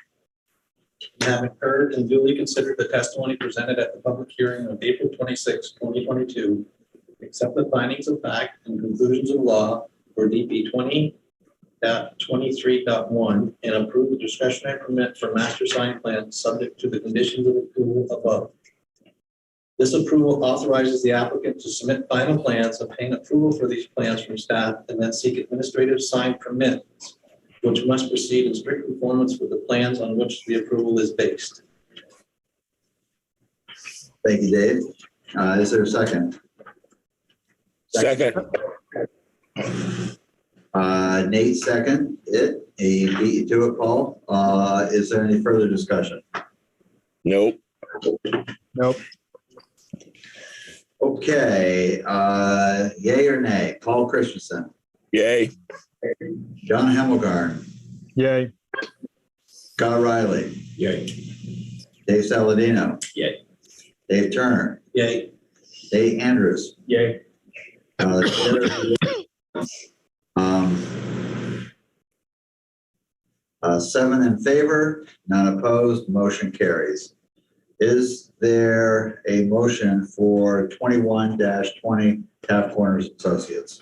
[SPEAKER 12] Having heard and duly considered the testimony presented at the public hearing on April 26, 2022, accept the findings of fact and conclusions of law for DP 20.23.1 and approve the discretionary permit for master sign plan subject to the conditions of approval above. This approval authorizes the applicant to submit final plans, obtain approval for these plans from staff, and then seek administrative sign permits, which must proceed in strict conformance with the plans on which the approval is based.
[SPEAKER 1] Thank you, Dave. Is there a second?
[SPEAKER 17] Second.
[SPEAKER 1] Nate, second it. He beat you to it, Paul. Is there any further discussion?
[SPEAKER 17] Nope.
[SPEAKER 10] Nope.
[SPEAKER 1] Okay, yay or nay? Paul Christensen,
[SPEAKER 17] Yay.
[SPEAKER 1] John Hemmelgarn,
[SPEAKER 10] Yay.
[SPEAKER 1] Scott Riley,
[SPEAKER 8] Yay.
[SPEAKER 1] Dave Saladino,
[SPEAKER 6] Yay.
[SPEAKER 1] Dave Turner,
[SPEAKER 12] Yay.
[SPEAKER 1] Dave Andrews.
[SPEAKER 7] Yay.
[SPEAKER 1] Seven in favor, none opposed, motion carries. Is there a motion for 21-20 Taft Corners Associates?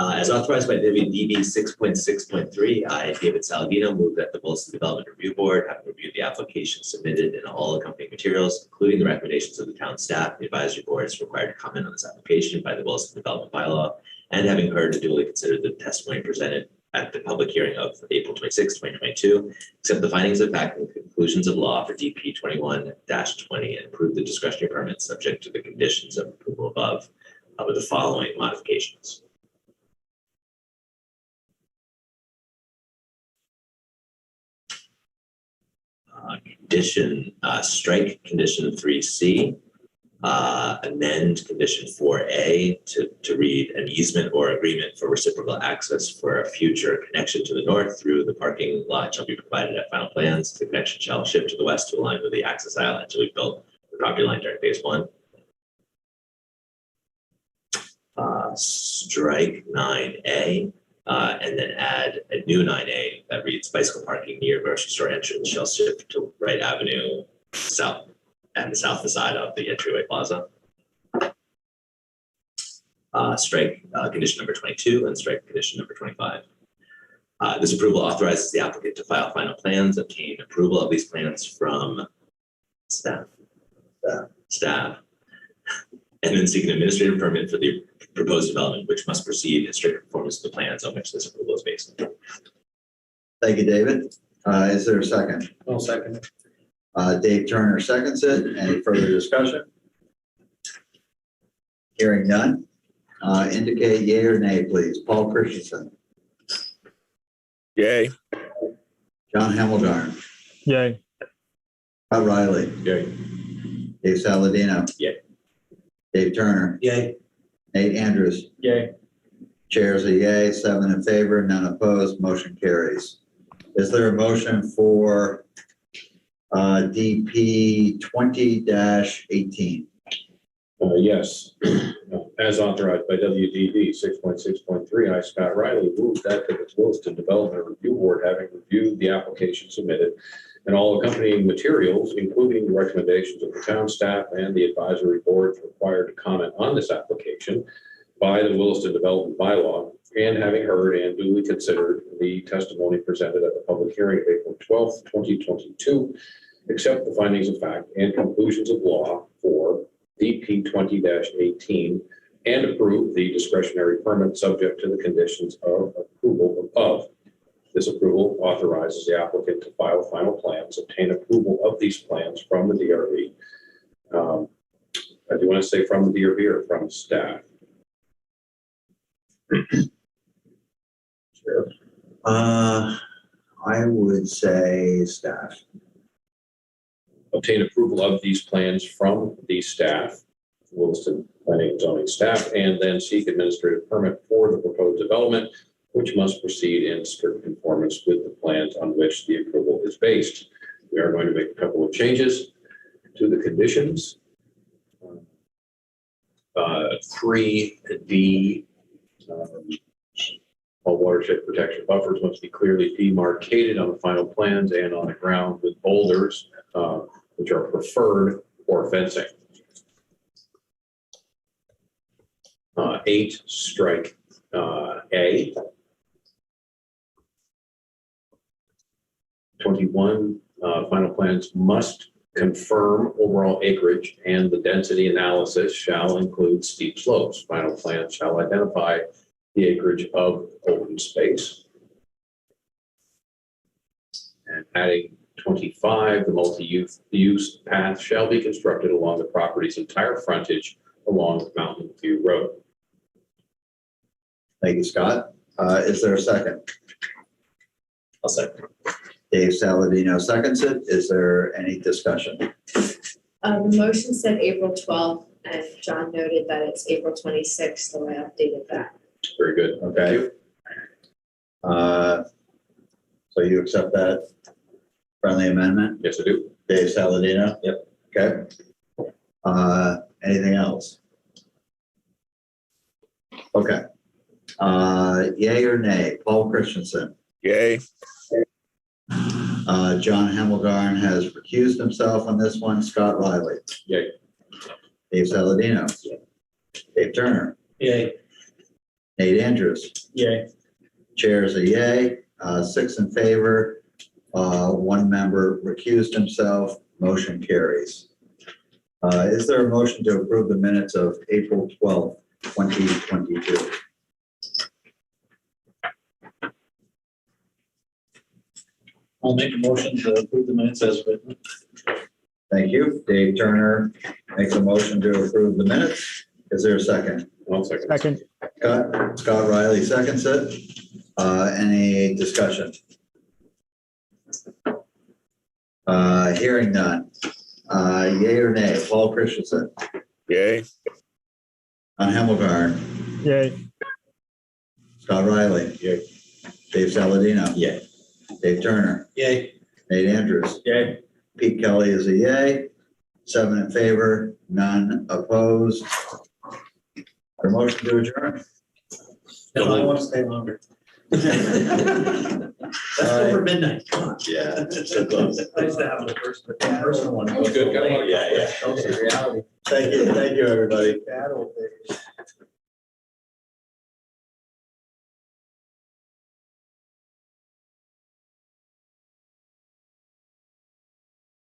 [SPEAKER 6] As authorized by WDB 6.6.3, I, David Saladino, move that the Williston Development Review Board, having reviewed the application submitted and all accompanying materials, including the recommendations of the town staff, the advisory board is required to comment on this application by the Williston Development Bylaw, and having heard and duly considered the testimony presented at the public hearing of April 26, 2022, accept the findings of fact and conclusions of law for DP 21-20 and approve the discretionary permit subject to the conditions of approval above with the following modifications. Strike condition 3C, amend condition 4A to read an easement or agreement for reciprocal access for a future connection to the north through the parking lot shall be provided at final plans. The connection shall shift to the west to align with the access island until we built the property line during phase 1. Strike 9A. And then add a new 9A that reads bicycle parking near grocery store entrance shall shift to Wright Avenue south and the south side of the entryway plaza. Strike condition number 22 and strike condition number 25. This approval authorizes the applicant to file final plans, obtain approval of these plans from staff, and then seek an administrative permit for the proposed development, which must proceed in strict conformance with the plans on which this approval is based.
[SPEAKER 1] Thank you, David. Is there a second?
[SPEAKER 12] I'll second it.
[SPEAKER 1] Dave Turner seconds it. Any further discussion? Hearing none. Indicate yea or nay, please. Paul Christensen,
[SPEAKER 17] Yay.
[SPEAKER 1] John Hemmelgarn,
[SPEAKER 10] Yay.
[SPEAKER 1] Scott Riley,
[SPEAKER 8] Yay.
[SPEAKER 1] Dave Saladino,
[SPEAKER 6] Yay.
[SPEAKER 1] Dave Turner,
[SPEAKER 12] Yay.
[SPEAKER 1] Nate Andrews.
[SPEAKER 7] Yay.
[SPEAKER 1] Chair's a yay, 7 in favor, none opposed, motion carries. Is there a motion for DP 20-18?
[SPEAKER 8] Yes. As authorized by WDB 6.6.3, I, Scott Riley, move that the Williston Development Review Board, having reviewed the application submitted and all accompanying materials, including the recommendations of the town staff and the advisory boards required to comment on this application by the Williston Development Bylaw, and having heard and duly considered the testimony presented at the public hearing of April 12th, 2022, accept the findings of fact and conclusions of law for DP 20-18 and approve the discretionary permit subject to the conditions of approval above. This approval authorizes the applicant to file final plans, obtain approval of these plans from the DRB, I do want to say from the DRB or from staff? Sure.
[SPEAKER 1] I would say staff.
[SPEAKER 8] Obtain approval of these plans from the staff, Williston Planning and Zoning staff, and then seek administrative permit for the proposed development, which must proceed in strict conformance with the plans on which the approval is based. We are going to make a couple of changes to the conditions. 3D, all watershed protection buffers must be clearly demarcated on the final plans and on the ground with boulders, which are preferred for fencing. 8, strike A. 21, final plans must confirm overall acreage, and the density analysis shall include steep slopes. Final plans shall identify the acreage of open space. And adding 25, the multi-use path shall be constructed along the property's entire frontage along Mountain View Road.
[SPEAKER 1] Thank you, Scott. Is there a second?
[SPEAKER 6] I'll second.
[SPEAKER 1] Dave Saladino seconds it. Is there any discussion?
[SPEAKER 4] The motion said April 12th, and John noted that it's April 26th, so I updated that.
[SPEAKER 8] Very good.
[SPEAKER 1] Okay. So you accept that friendly amendment?
[SPEAKER 8] Yes, I do.
[SPEAKER 1] Dave Saladino?
[SPEAKER 6] Yep.
[SPEAKER 1] Okay. Anything else? Okay. Yay or nay? Paul Christensen?
[SPEAKER 17] Yay.
[SPEAKER 1] John Hemmelgarn has recused himself on this one. Scott Riley?
[SPEAKER 8] Yay.
[SPEAKER 1] Dave Saladino?
[SPEAKER 6] Yay.
[SPEAKER 1] Dave Turner?
[SPEAKER 12] Yay.
[SPEAKER 1] Nate Andrews?
[SPEAKER 13] Yay.
[SPEAKER 1] Chair is a yay. 6 in favor. 1 member recused himself. Motion carries. Is there a motion to approve the minutes of April 12th, 2022?
[SPEAKER 12] I'll make a motion to approve the minutes as written.
[SPEAKER 1] Thank you. Dave Turner makes a motion to approve the minutes. Is there a second?
[SPEAKER 8] 1 second.
[SPEAKER 10] Second.
[SPEAKER 1] Scott Riley seconds it. Any discussion? Hearing none. Yay or nay? Paul Christensen?
[SPEAKER 17] Yay.
[SPEAKER 1] John Hemmelgarn?
[SPEAKER 10] Yay.
[SPEAKER 1] Scott Riley?
[SPEAKER 8] Yay.
[SPEAKER 1] Dave Saladino?
[SPEAKER 6] Yay.
[SPEAKER 1] Dave Turner?
[SPEAKER 12] Yay.
[SPEAKER 1] Nate Andrews?
[SPEAKER 13] Yay.
[SPEAKER 1] Pete Kelly is a yay. 7 in favor, none opposed. A motion to adjourn?
[SPEAKER 12] No, I want to stay longer. That's over midnight. Come on.
[SPEAKER 1] Yeah, so close.
[SPEAKER 12] Nice to have a personal one.
[SPEAKER 8] That was good. Got a lot of-
[SPEAKER 6] Yeah.
[SPEAKER 1] Thank you, everybody.
[SPEAKER 11] Bad old days.